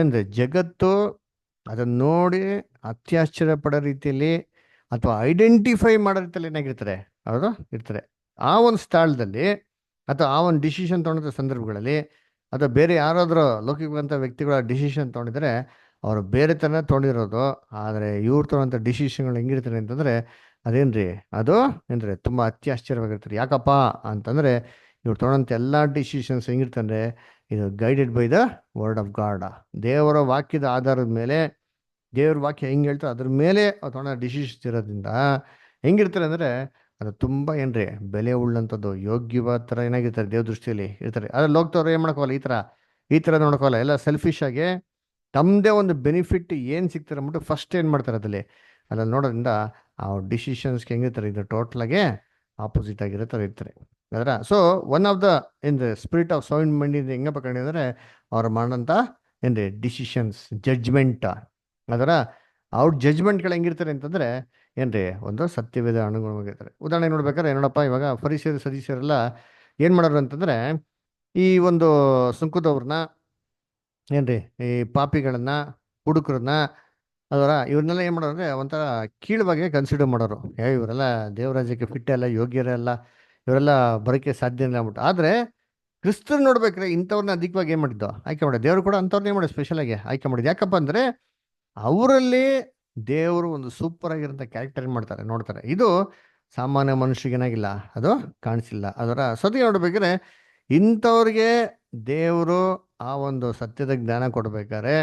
ಏನ್ರಿ ಜಗತ್ತು ಅದನ್ನು ನೋಡಿ ಅತ್ಯಾಶ್ಚರ್ಯ ಪಡೋ ರೀತಿಯಲ್ಲಿ ಅಥವಾ ಐಡೆಂಟಿಫೈ ಮಾಡೋ ರೀತಿಯಲ್ಲಿ ಏನಾಗಿರ್ತಾರೆ, ಅವರು ಇರ್ತಾರೆ. ಆ ಒಂದು ಸ್ಥಳದಲ್ಲಿ ಅಥವಾ ಆ ಒಂದು ಡಿಸಿಷನ್ ತೊಗೊಂಡ ಸಂದರ್ಭಗಳಲ್ಲಿ ಅಥವಾ ಬೇರೆ ಯಾರಾದರೂ ಲೌಕಿಕವಂಥ ವ್ಯಕ್ತಿಗಳ ಡಿಸಿಷನ್ ತೊಗೊಂಡಿದ್ರೆ ಅವರು ಬೇರೆ ಥರ ತೊಗೊಂಡಿರೋದು. ಆದರೆ ಇವ್ರು ತೊಗೊಳೋಂಥ ಡಿಸಿಷನ್ಗಳು ಹೆಂಗಿರ್ತಾರೆ ಅಂತಂದರೆ ಅದೇನ್ರಿ, ಅದು ಏನ್ರಿ ತುಂಬ ಅತ್ಯಾಶ್ಚರ್ಯವಾಗಿರ್ತಾರೆ. ಯಾಕಪ್ಪ ಅಂತಂದರೆ ಇವ್ರು ತೊಗೊಳೋಂಥ ಎಲ್ಲ ಡಿಸಿಷನ್ಸ್ ಹೆಂಗಿರ್ತಂದರೆ ಇದು guided by the word of god. ದೇವರ ವಾಕ್ಯದ ಆಧಾರದ ಮೇಲೆ, ದೇವ್ರ ವಾಕ್ಯ ಹೆಂಗೆ ಹೇಳ್ತಾರೆ ಅದ್ರ ಮೇಲೆ ಅವ್ರು ತೊಗೊಳೋ ಡಿಸಿಷನ್ಸ್ ಇರೋದ್ರಿಂದ ಹೆಂಗಿರ್ತಾರೆ ಅಂದರೆ ಅದು ತುಂಬ ಏನ್ರಿ ಬೆಲೆ ಉಳ್ಳಂಥದ್ದು, ಯೋಗ್ಯವಾದ ಥರ ಏನಾಗಿರ್ತಾರೆ ದೇವ್ರ ದೃಷ್ಟಿಯಲ್ಲಿ ಇರ್ತಾರೆ. ಅದ್ರಲ್ಲಿ ಹೋಗ್ತವ್ರು ಏನು ಮಾಡ್ಕೋಲ್ಲ, ಈ ಥರ ನೋಡ್ಕೋಲ್ಲ. ಎಲ್ಲ ಸೆಲ್ಫಿಶ್ ಆಗಿ ತಮ್ಮದೇ ಒಂದು ಬೆನಿಫಿಟ್ ಏನು ಸಿಗ್ತಾರೆ ಅಂದ್ಬಿಟ್ಟು ಫಸ್ಟ್ ಏನು ಮಾಡ್ತಾರೆ ಅದ್ರಲ್ಲಿ ನೋಡೋದ್ರಿಂದ ಆ ಡಿಸಿಷನ್ಸ್ಗೆ ಹೆಂಗಿರ್ತಾರೆ, ಇದು ಟೋಟಲಾಗೆ ಆಪೋಸಿಟ್ ಆಗಿರೋ ಥರ ಇರ್ತಾರೆ ಅದರ. So one of the spirit of sound mind ಹೆಂಗಪ್ಪ ಕಂಡಿದ್ದಾರೆ, ಅವ್ರು ಮಾಡೋಂಥ ಏನ್ರಿ ಡಿಸಿಷನ್ಸ್, ಜಡ್ಜ್ಮೆಂಟ್ ಅದರ. ಅವ್ರ ಜಡ್ಜ್ಮೆಂಟ್ಗಳು ಹೆಂಗಿರ್ತಾರೆ ಅಂತಂದರೆ ಏನ್ರಿ ಒಂದು ಸತ್ಯವೇದ ಅನುಗುಣವಾಗಿರ್ತಾರೆ. ಉದಾಹರಣೆ ನೋಡ್ಬೇಕಾದ್ರೆ ನೋಡಪ್ಪ, ಇವಾಗ ಫರಿಸಿಯರು ಸದಸ್ಯರೆಲ್ಲ ಏನು ಮಾಡೋರು ಅಂತಂದರೆ ಈ ಒಂದು ಸುಂಕದವ್ರನ್ನ ಏನ್ರಿ, ಈ ಪಾಪಿಗಳನ್ನ, ಹುಡುಕರನ್ನ ಅದರ ಇವ್ರನ್ನೆಲ್ಲ ಏನು ಮಾಡೋರು ಅಂದರೆ ಒಂಥರ ಕೀಳು ಬಗ್ಗೆ ಕನ್ಸಿಡರ್ ಮಾಡೋರು. ಇವರೆಲ್ಲ ದೇವರಾಜ್ಯಕ್ಕೆ ಫಿಟ್ ಅಲ್ಲ, ಯೋಗ್ಯರೇ ಅಲ್ಲ, ಇವರೆಲ್ಲ ಬರೋಕ್ಕೆ ಸಾಧ್ಯ ಇಲ್ಲ ಅಂದ್ಬಿಟ್ಟು. ಆದರೆ ಕ್ರಿಸ್ತರು ನೋಡ್ಬೇಕ್ರೆ ಇಂಥವ್ರನ್ನ ಅಧಿಕವಾಗಿ ಏನು ಮಾಡಿದ್ದು, ಆಯ್ಕೆ ಮಾಡಿದ್ದು. ದೇವರು ಕೂಡ ಅಂಥವ್ರನ್ನೇ ಮಾಡಿ ಸ್ಪೆಷಲಾಗಿ ಆಯ್ಕೆ ಮಾಡಿದ್ದು. ಯಾಕಪ್ಪ ಅಂದರೆ ಅವರಲ್ಲಿ ದೇವರು ಒಂದು ಸೂಪರ್ ಆಗಿರೋಂಥ ಕ್ಯಾರೆಕ್ಟರ್ ಏನು ಮಾಡ್ತಾರೆ, ನೋಡ್ತಾರೆ. ಇದು ಸಾಮಾನ್ಯ ಮನುಷ್ಯರಿಗೇನಾಗಿಲ್ಲ, ಅದು ಕಾಣಿಸಿಲ್ಲ. ಅದರ ಸದ್ಯ ನೋಡ್ಬೇಕಾದ್ರೆ ಇಂಥವ್ರಿಗೆ ದೇವರು ಆ ಒಂದು ಸತ್ಯದ ಜ್ಞಾನ ಕೊಡ್ಬೇಕಾದ್ರೆ,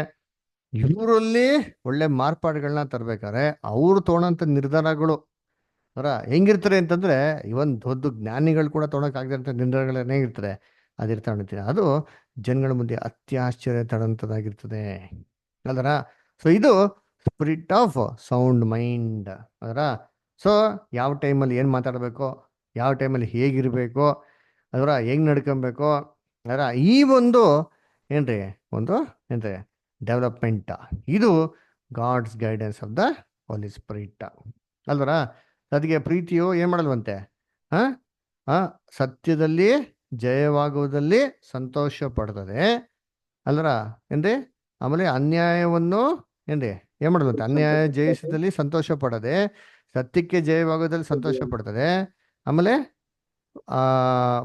ಇವರಲ್ಲಿ ಒಳ್ಳೆ ಮಾರ್ಪಾಡುಗಳನ್ನ ತರ್ಬೇಕಾದ್ರೆ ಅವ್ರು ತೊಗೊಳಂಥ ನಿರ್ಧಾರಗಳು ಅವರ ಹೆಂಗಿರ್ತಾರೆ ಅಂತಂದ್ರೆ, ಇವನ್ ದೊಡ್ಡ ಜ್ಞಾನಿಗಳು ಕೂಡ ತೊಗೊಳಕ್ಕಾಗದಿರೋಂಥ ನಿರ್ಧಾರಗಳು ಹೇಗಿರ್ತಾರೆ, ಅದಿರ್ತಾನೆ. ಅದು ಜನಗಳ ಮುಂದೆ ಅತ್ಯಾಶ್ಚರ್ಯ ತಡಂಥದ್ದಾಗಿರ್ತದೆ ಅದರ. ಸೊ ಇದು ಸ್ಪಿರಿಟ್ ಆಫ್ ಸೌಂಡ್ ಮೈಂಡ್ ಅದರ. ಸೊ ಯಾವ ಟೈಮಲ್ಲಿ ಏನು ಮಾತಾಡಬೇಕು, ಯಾವ ಟೈಮಲ್ಲಿ ಹೇಗಿರಬೇಕು, ಅದರ ಹೆಂಗೆ ನಡ್ಕೊಬೇಕು ಅದರ, ಈ ಒಂದು ಏನ್ರಿ ಒಂದು ಏನ್ರಿ ಡೆವಲಪ್ಮೆಂಟ್. ಇದು God's guidance of the Holy Spirit ಅಲ್ವರ. ಅದಕ್ಕೆ ಪ್ರೀತಿಯು ಏನು ಮಾಡಲ್ವಂತೆ, ಸತ್ಯದಲ್ಲಿ ಜಯವಾಗುವುದಲ್ಲಿ ಸಂತೋಷ ಪಡ್ತದೆ ಅಲ್ವರ ಏನ್ರಿ. ಆಮೇಲೆ ಅನ್ಯಾಯವನ್ನು ಏನ್ರಿ ಏನು ಮಾಡಲ್ವಂತೆ, ಅನ್ಯಾಯ ಜಯಿಸದಲ್ಲಿ ಸಂತೋಷ ಪಡದೆ ಸತ್ಯಕ್ಕೆ ಜಯವಾಗೋದ್ರಲ್ಲಿ ಸಂತೋಷ ಪಡ್ತದೆ. ಆಮೇಲೆ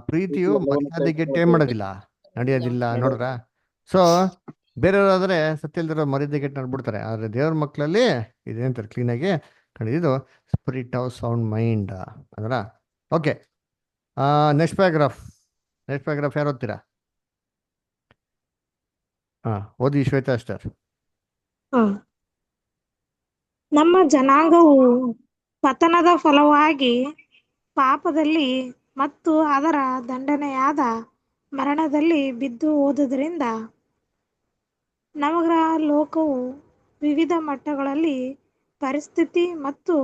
ಪ್ರೀತಿಯು ಮರ್ಯಾದೆಗೆಟ್ಟು ಏನು ಮಾಡೋದಿಲ್ಲ, ನಡೆಯೋದಿಲ್ಲ ನೋಡ್ರ. ಸೊ ಬೇರೆಯವರಾದ್ರೆ ಸತ್ಯ ಇಲ್ದಿರೋ ಮರ್ಯಾದೆಗೆಟ್ಟು ನಡ್ಬಿಡ್ತಾರೆ. ಆದರೆ ದೇವ್ರ ಮಕ್ಕಳಲ್ಲಿ ಇದೇಂತಾರೆ ಕ್ಲೀನಾಗಿ ಕಂಡಿದ್ದು ಸ್ಪಿರಿಟ್ ಆಫ್ ಸೌಂಡ್ ಮೈಂಡ್ ಅದರ. ಓಕೆ, ನೆಕ್ಸ್ಟ್ ಪ್ಯಾರಾಗ್ರಾಫ್ ಯಾರು ಓದ್ತೀರಾ? ಓದಿ ಶ್ವೇತಾ ಅಷ್ಟರ್. ನಮ್ಮ ಜನಾಂಗವು ಪತನದ ಫಲವಾಗಿ ಪಾಪದಲ್ಲಿ ಮತ್ತು ಅದರ ದಂಡನೆಯಾದ ಮರಣದಲ್ಲಿ ಬಿದ್ದು ಹೋದುದರಿಂದ ನಮಗ ಲೋಕವು ವಿವಿಧ ಮಟ್ಟಗಳಲ್ಲಿ ಪರಿಸ್ಥಿತಿ ಮತ್ತು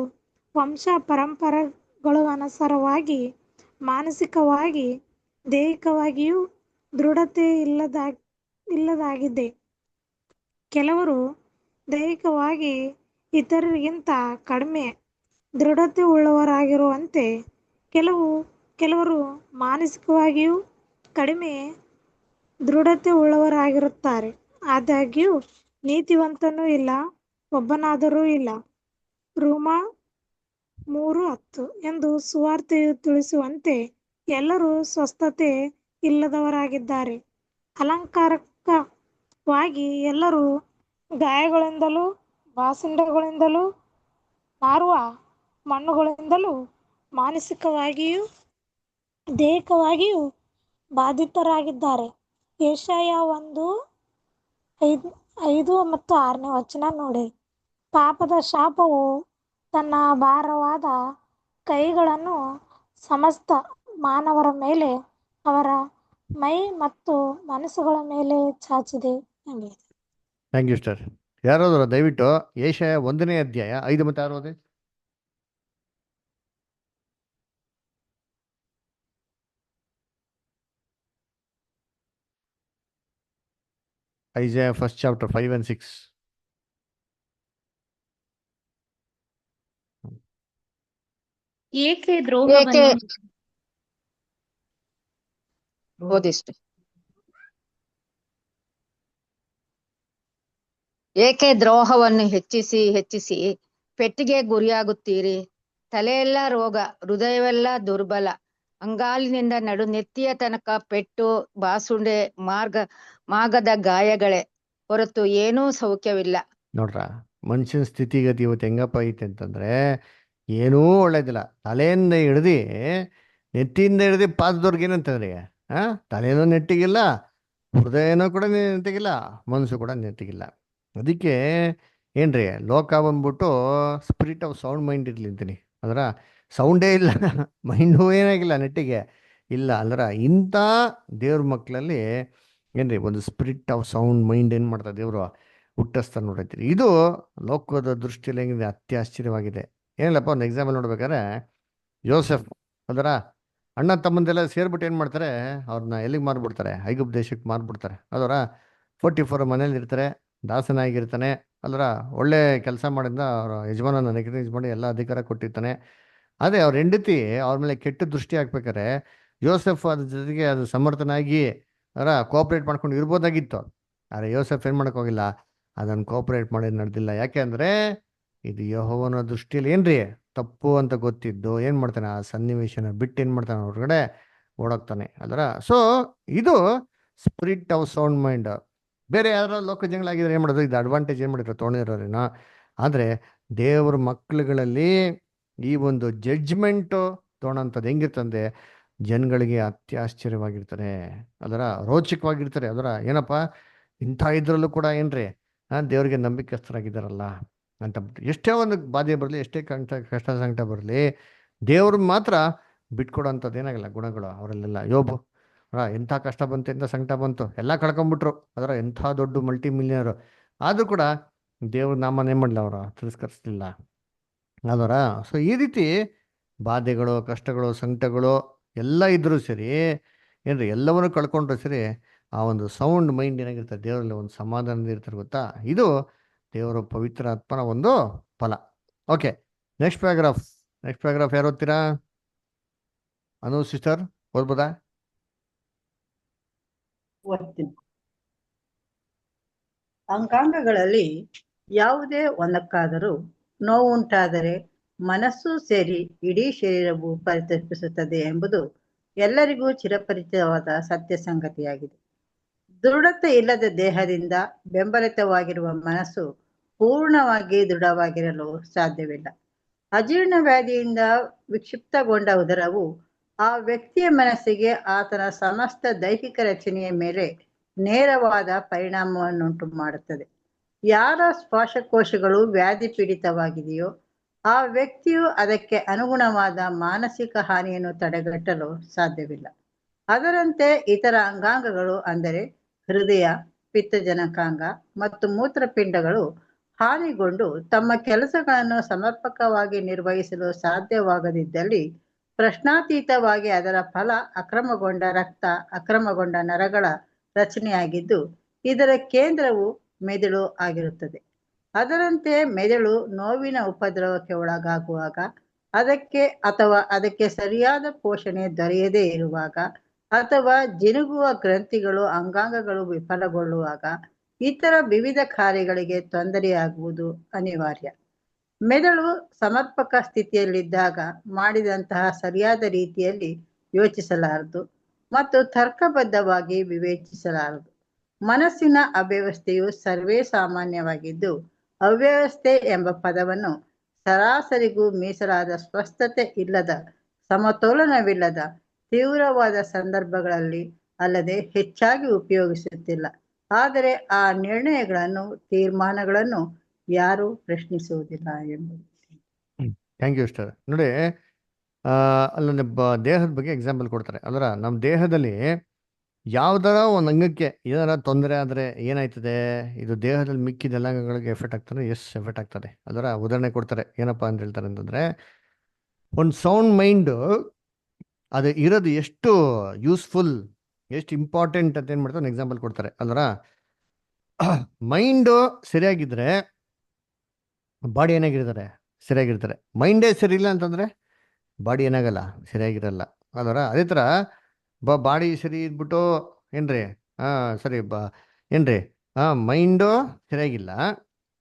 ವಂಶ ಪರಂಪರೆಗಳನುಸಾರವಾಗಿ ಮಾನಸಿಕವಾಗಿ ದೈಹಿಕವಾಗಿಯೂ ದೃಢತೆ ಇಲ್ಲದಾಗಿದೆ. ಕೆಲವರು ದೈಹಿಕವಾಗಿ ಇತರರಿಗಿಂತ ಕಡಿಮೆ ದೃಢತೆ ಉಳ್ಳವರಾಗಿರುವಂತೆ ಕೆಲವರು ಮಾನಸಿಕವಾಗಿಯೂ ಕಡಿಮೆ ದೃಢತೆ ಉಳ್ಳವರಾಗಿರುತ್ತಾರೆ. ಆದಾಗ್ಯೂ ನೀತಿವಂತನೂ ಇಲ್ಲ, ಒಬ್ಬನಾದರೂ ಇಲ್ಲ. ರೋಮ 3:10 ಎಂದು ಸುವಾರ್ತೆಯು ತಿಳಿಸುವಂತೆ ಎಲ್ಲರೂ ಸ್ವಸ್ಥತೆ ಇಲ್ಲದವರಾಗಿದ್ದಾರೆ. ಅಲಂಕಾರಿಕವಾಗಿ ಎಲ್ಲರೂ ಗಾಯಗಳಿಂದಲೂ ಬಾಸಿಂಡಗಳಿಂದಲೂ ನಾರುವ ಮಣ್ಣುಗಳಿಂದಲೂ ಮಾನಸಿಕವಾಗಿಯೂ ದೈಹಿಕವಾಗಿಯೂ ಬಾಧಿತರಾಗಿದ್ದಾರೆ. ಯೆಶಾಯ 1:5 ಮತ್ತು 6 ನೋಡಿ. ಪಾಪದ ಶಾಪವು ತನ್ನ ಭಾರವಾದ ಕೈಗಳನ್ನು ಸಮಸ್ತ ಮಾನವರ ಮೇಲೆ, ಅವರ ಮೈ ಮತ್ತು ಮನಸ್ಸುಗಳ ಮೇಲೆ ಚಾಚಿದೆ ಎಂಬುದು. Thank you sir. ಯಾರಾದ್ರು ದಯವಿಟ್ಟು ಯೆಶಾಯ 1ನೇ ಅಧ್ಯಾಯ 5 ಮತ್ತು 6 ಓದಿ. Isaiah 1st chapter 5 and 6. ಏಕೆ ದ್ರೋಹವನ್ನು ಏಕೆ ದ್ರೋಹವನ್ನು ಹೆಚ್ಚಿಸಿ ಪೆಟ್ಟಿಗೆ ಗುರಿಯಾಗುತ್ತೀರಿ? ತಲೆಯೆಲ್ಲ ರೋಗ, ಹೃದಯವೆಲ್ಲ ದುರ್ಬಲ, ಅಂಗಾಲಿನಿಂದ ನಡು ನೆತ್ತಿಯ ತನಕ ಪೆಟ್ಟು, ಬಾಸುಂಡೆ, ಮಾಗದ ಗಾಯಗಳೇ ಹೊರತು ಏನೂ ಸೌಖ್ಯವಿಲ್ಲ. ನೋಡ್ರ, ಮನುಷ್ಯನ ಸ್ಥಿತಿಗತಿ ಇವತ್ತು ಹೆಂಗಪ್ಪ ಐತೆ ಅಂತಂದ್ರೆ ಏನೂ ಒಳ್ಳೇದಿಲ್ಲ. ತಲೆಯಿಂದ ಹಿಡ್ದು ನೆತ್ತಿಯಿಂದ ಹಿಡ್ದು ಪಾದದವ್ರಿಗೆ ಏನಂತಂದ್ರೆ ತಲೆನೂ ನೆಟ್ಟಿಗಿಲ್ಲ, ಹೃದಯನೂ ಕೂಡ ನೆಟ್ಟಿಗಿಲ್ಲ, ಮನಸ್ಸು ಕೂಡ ನೆಟ್ಟಿಗಿಲ್ಲ. ಅದಕ್ಕೆ ಏನ್ರಿ ಲೋಕ ಬಂದ್ಬಿಟ್ಟು ಸ್ಪಿರಿಟ್ ಆಫ್ ಸೌಂಡ್ ಮೈಂಡ್ ಇರ್ಲಿ ಅಂತೀನಿ. ಅದರ ಸೌಂಡೇ ಇಲ್ಲ, ಮೈಂಡು ಏನಾಗಿಲ್ಲ, ನೆಟ್ಟಿಗೆ ಇಲ್ಲ. ಅಲ್ಲರ ಇಂಥ ದೇವ್ರ ಮಕ್ಕಳಲ್ಲಿ ಏನ್ರಿ ಒಂದು ಸ್ಪಿರಿಟ್ ಆಫ್ ಸೌಂಡ್ ಮೈಂಡ್ ಏನು ಮಾಡ್ತಾರೆ ದೇವರು ಹುಟ್ಟಿಸ್ತಾರೆ ನೋಡೈತಿರಿ. ಇದು ಲೋಕದ ದೃಷ್ಟಿಯಲ್ಲಿ ಹೆಂಗಿದೆ, ಅತ್ಯಾಶ್ಚರ್ಯವಾಗಿದೆ. ಏನಿಲ್ಲಪ್ಪ, ಒಂದು ಎಕ್ಸಾಂಪಲ್ ನೋಡ್ಬೇಕಾದ್ರೆ ಯೋಸೆಫ್ ಅದರ ಅಣ್ಣ ತಮ್ಮಂದೆಲ್ಲ ಸೇರ್ಬಿಟ್ಟು ಏನು ಮಾಡ್ತಾರೆ, ಅವ್ರನ್ನ ಎಲ್ಲಿಗೆ ಮಾರ್ಬಿಡ್ತಾರೆ, ಐಗುಪ್ತ ದೇಶಕ್ಕೆ ಮಾರ್ಬಿಡ್ತಾರೆ. ಅದರ 44 ಮನೇಲಿ ಇರ್ತಾರೆ, ದಾಸನಾಗಿರ್ತಾನೆ. ಅಲ್ಲರ ಒಳ್ಳೆ ಕೆಲಸ ಮಾಡಿದ ಅವ್ರ ಯಜಮಾನನ ರೆಕಗ್ನೈಸ್ ಮಾಡಿ ಎಲ್ಲ ಅಧಿಕಾರ ಕೊಟ್ಟಿರ್ತಾನೆ. ಅದೇ ಅವ್ರ ಹೆಂಡತಿ ಅವ್ರ ಮೇಲೆ ಕೆಟ್ಟ ದೃಷ್ಟಿ ಹಾಕ್ಬೇಕಾರೆ ಯೋಸೆಫ್ ಅದ್ರ ಜೊತೆಗೆ ಅದು ಸಮರ್ಥನಾಗಿ ಅದರ ಕೋಆಪ್ರೇಟ್ ಮಾಡ್ಕೊಂಡು ಇರ್ಬೋದಾಗಿತ್ತು. ಆದರೆ ಯೋಸೆಫ್ ಏನು ಮಾಡೋಕ್ಕೋಗಿಲ್ಲ, ಅದನ್ನು ಕೋಪರೇಟ್ ಮಾಡಿ ನಡೆದಿಲ್ಲ. ಯಾಕೆಂದ್ರೆ ಇದು ಯೆಹೋವನ ದೃಷ್ಟಿಯಲ್ಲಿ ಏನ್ರಿ ತಪ್ಪು ಅಂತ ಗೊತ್ತಿದ್ದು ಏನ್ ಮಾಡ್ತಾನೆ, ಆ ಸನ್ನಿವೇಶನ ಬಿಟ್ಟು ಏನ್ ಮಾಡ್ತಾನೆ, ಹೊರಗಡೆ ಓಡೋಗ್ತಾನೆ ಅದರ. ಸೊ ಇದು ಸ್ಪಿರಿಟ್ ಆಫ್ ಸೌಂಡ್ ಮೈಂಡ್. ಬೇರೆ ಯಾರೋ ಲೋಕ ಜನಗಳಾಗಿದ್ರೆ ಏನ್ ಮಾಡೋದು, ಇದು ಅಡ್ವಾಂಟೇಜ್ ಏನ್ ಮಾಡಿದ್ರು ತೊಗೊಂಡಿರೋರೇನೋ. ಆದ್ರೆ ದೇವ್ರ ಮಕ್ಳುಗಳಲ್ಲಿ ಈ ಒಂದು ಜಡ್ಜ್ಮೆಂಟ್ ತೊಗೊಳಂಥದ್ದು ಹೆಂಗಿರ್ತಂದ್ರೆ ಜನಗಳಿಗೆ ಅತ್ಯಾಶ್ಚರ್ಯವಾಗಿರ್ತಾರೆ, ಅದರ ರೋಚಕವಾಗಿರ್ತಾರೆ. ಅದರ ಏನಪ್ಪ ಇಂಥ ಇದ್ರಲ್ಲೂ ಕೂಡ ಏನ್ರಿ ದೇವ್ರಿಗೆ ನಂಬಿಕಸ್ಥರಾಗಿದ್ದಾರಲ್ಲ ಅಂತ. ಎಷ್ಟೇ ಒಂದು ಬಾಧೆ ಬರಲಿ, ಎಷ್ಟೇ ಕಷ್ಟ ಸಂಕಟ ಬರಲಿ, ದೇವ್ರ ಮಾತ್ರ ಬಿಟ್ಕೊಡೋಂಥದ್ದು ಏನಾಗಲ್ಲ ಗುಣಗಳು ಅವರಲ್ಲೆಲ್ಲ. ಯೋಬು ಎಂಥ ಕಷ್ಟ ಬಂತು, ಎಂಥ ಸಂಕಟ ಬಂತು, ಎಲ್ಲ ಕಳ್ಕೊಂಡ್ಬಿಟ್ರು. ಅದರ ಎಂಥ ದೊಡ್ಡ ಮಲ್ಟಿ ಮಿಲಿಯನರು ಆದರೂ ಕೂಡ ದೇವ್ರ ನಾಮನೇ ಮಾಡಲಿಲ್ಲ, ಅವರ ತಿರಸ್ಕರಿಸಲಿಲ್ಲ ಅದರ. ಸೊ ಈ ರೀತಿ ಬಾಧೆಗಳು, ಕಷ್ಟಗಳು, ಸಂಕಟಗಳು ಎಲ್ಲ ಇದ್ರೂ ಸರಿ ಏನ್ರಿ, ಎಲ್ಲವನ್ನೂ ಕಳ್ಕೊಂಡ್ರು ಸರಿ, ಆ ಒಂದು ಸೌಂಡ್ ಮೈಂಡ್ ಏನಾಗಿರ್ತಾರೆ ದೇವರಲ್ಲಿ ಒಂದು ಸಮಾಧಾನದ ಇರ್ತಾರೆ ಗೊತ್ತಾ. ಇದು ದೇವರ ಪವಿತ್ರ ಆತ್ಮನ ಒಂದು ಫಲ. ಓಕೆ, ನೆಕ್ಸ್ಟ್ ಪ್ಯಾರಾಗ್ರಾಫ್ ಯಾರು ಓದ್ತೀರಾ? ಅನು ಸಿಸ್ಟರ್ ಓದ್ಬೋದಾ? ಓದ್ತೀನಿ. ಅಂಗಾಂಗಗಳಲ್ಲಿ ಯಾವುದೇ ಒಂದಕ್ಕಾದರೂ ನೋವುಂಟಾದರೆ ಮನಸ್ಸು ಸೇರಿ ಇಡೀ ಶರೀರವು ಪರಿತಪಿಸುತ್ತದೆ ಎಂಬುದು ಎಲ್ಲರಿಗೂ ಚಿರಪರಿಚಿತವಾದ ಸತ್ಯ ಸಂಗತಿಯಾಗಿದೆ. ದೃಢತೆ ಇಲ್ಲದ ದೇಹದಿಂದ ಬೆಂಬಲಿತವಾಗಿರುವ ಮನಸ್ಸು ಪೂರ್ಣವಾಗಿ ದೃಢವಾಗಿರಲು ಸಾಧ್ಯವಿಲ್ಲ. ಅಜೀರ್ಣ ವ್ಯಾಧಿಯಿಂದ ವಿಕ್ಷಿಪ್ತಗೊಂಡ ಉದರವು ಆ ವ್ಯಕ್ತಿಯ ಮನಸ್ಸಿಗೆ ಆತನ ಸಮಸ್ತ ದೈಹಿಕ ರಚನೆಯ ಮೇಲೆ ನೇರವಾದ ಪರಿಣಾಮವನ್ನುಂಟು ಮಾಡುತ್ತದೆ. ಯಾರ ಶ್ವಾಸಕೋಶಗಳು ವ್ಯಾಧಿ ಪೀಡಿತವಾಗಿದೆಯೋ ಆ ವ್ಯಕ್ತಿಯು ಅದಕ್ಕೆ ಅನುಗುಣವಾದ ಮಾನಸಿಕ ಹಾನಿಯನ್ನು ತಡೆಗಟ್ಟಲು ಸಾಧ್ಯವಿಲ್ಲ. ಅದರಂತೆ ಇತರ ಅಂಗಾಂಗಗಳು ಅಂದರೆ ಹೃದಯ, ಪಿತ್ತಜನಕಾಂಗ ಮತ್ತು ಮೂತ್ರಪಿಂಡಗಳು ಹಾನಿಗೊಂಡು ತಮ್ಮ ಕೆಲಸಗಳನ್ನು ಸಮರ್ಪಕವಾಗಿ ನಿರ್ವಹಿಸಲು ಸಾಧ್ಯವಾಗದಿದ್ದಲ್ಲಿ ಪ್ರಶ್ನಾತೀತವಾಗಿ ಅದರ ಫಲ ಅಕ್ರಮಗೊಂಡ ರಕ್ತ, ಅಕ್ರಮಗೊಂಡ ನರಗಳ ರಚನೆಯಾಗಿದ್ದು ಇದರ ಕೇಂದ್ರವು ಮೆದುಳು ಆಗಿರುತ್ತದೆ. ಅದರಂತೆ ಮೆದುಳು ನೋವಿನ ಉಪದ್ರವಕ್ಕೆ ಒಳಗಾಗುವಾಗ ಅದಕ್ಕೆ ಸರಿಯಾದ ಪೋಷಣೆ ದೊರೆಯದೇ ಇರುವಾಗ ಅಥವಾ ಜಿನುಗುವ ಗ್ರಂಥಿಗಳು, ಅಂಗಾಂಗಗಳು ವಿಫಲಗೊಳ್ಳುವಾಗ ಇತರ ವಿವಿಧ ಕಾರ್ಯಗಳಿಗೆ ತೊಂದರೆಯಾಗುವುದು ಅನಿವಾರ್ಯ. ಮೆದುಳು ಸಮರ್ಪಕ ಸ್ಥಿತಿಯಲ್ಲಿದ್ದಾಗ ಮಾಡಿದಂತಹ ಸರಿಯಾದ ರೀತಿಯಲ್ಲಿ ಯೋಚಿಸಲಾರದು ಮತ್ತು ತರ್ಕಬದ್ಧವಾಗಿ ವಿವೇಚಿಸಲಾರದು. ಮನಸ್ಸಿನ ಅವ್ಯವಸ್ಥೆಯು ಸರ್ವೇ ಸಾಮಾನ್ಯವಾಗಿದ್ದು ಅವ್ಯವಸ್ಥೆ ಎಂಬ ಪದವನ್ನು ಸರಾಸರಿಗೂ ಮೀಸಲಾದ ಸ್ವಸ್ಥತೆ ಇಲ್ಲದ, ಸಮತೋಲನವಿಲ್ಲದ, ತೀವ್ರವಾದ ಸಂದರ್ಭಗಳಲ್ಲಿ ಅಲ್ಲದೆ ಹೆಚ್ಚಾಗಿ ಉಪಯೋಗಿಸುತ್ತಿಲ್ಲ. ಆದರೆ ಆ ನಿರ್ಣಯಗಳನ್ನು, ತೀರ್ಮಾನಗಳನ್ನು ಯಾರೂ ಪ್ರಶ್ನಿಸುವುದಿಲ್ಲ ಎಂಬುದು. Thank you sister. ನೋಡಿ, ಅಲ್ಲೊಂದು ದೇಹದ ಬಗ್ಗೆ ಎಕ್ಸಾಂಪಲ್ ಕೊಡ್ತಾರೆ. ಅದರ ನಮ್ಮ ದೇಹದಲ್ಲಿ ಯಾವ್ದಾರ ಒಂದು ಅಂಗಕ್ಕೆ ಏನಾರ ತೊಂದರೆ ಆದರೆ ಏನಾಯ್ತದೆ, ಇದು ದೇಹದಲ್ಲಿ ಮಿಕ್ಕಿದ ಎಲ್ಲ ಅಂಗಗಳಿಗೆ ಎಫೆಕ್ಟ್ ಆಗ್ತದೆ. ಎಫೆಕ್ಟ್ ಆಗ್ತದೆ. ಅದರ ಉದಾಹರಣೆ ಕೊಡ್ತಾರೆ. ಏನಪ್ಪಾ ಅಂತ ಹೇಳ್ತಾರೆ ಅಂತಂದ್ರೆ, ಒಂದು ಸೌಂಡ್ ಮೈಂಡು ಅದು ಇರೋದು ಎಷ್ಟು ಯೂಸ್ಫುಲ್, ಎಷ್ಟು ಇಂಪಾರ್ಟೆಂಟ್ ಅಂತ ಏನು ಮಾಡ್ತಾರೆ, ಒಂದು ಎಕ್ಸಾಂಪಲ್ ಕೊಡ್ತಾರೆ. ಅದರ ಮೈಂಡು ಸರಿಯಾಗಿದ್ರೆ ಬಾಡಿ ಏನಾಗಿರ್ತಾರೆ, ಸರಿಯಾಗಿರ್ತಾರೆ. ಮೈಂಡೇ ಸರಿ ಇಲ್ಲ ಅಂತಂದ್ರೆ ಬಾಡಿ ಏನಾಗಲ್ಲ, ಸರಿಯಾಗಿರಲ್ಲ. ಅದರ ಅದೇ ಥರ ಬಾಡಿ ಸರಿ ಇದ್ಬಿಟ್ಟು ಏನ್ರಿ ಸರಿ ಏನ್ರಿ ಮೈಂಡು ಸರಿಯಾಗಿಲ್ಲ,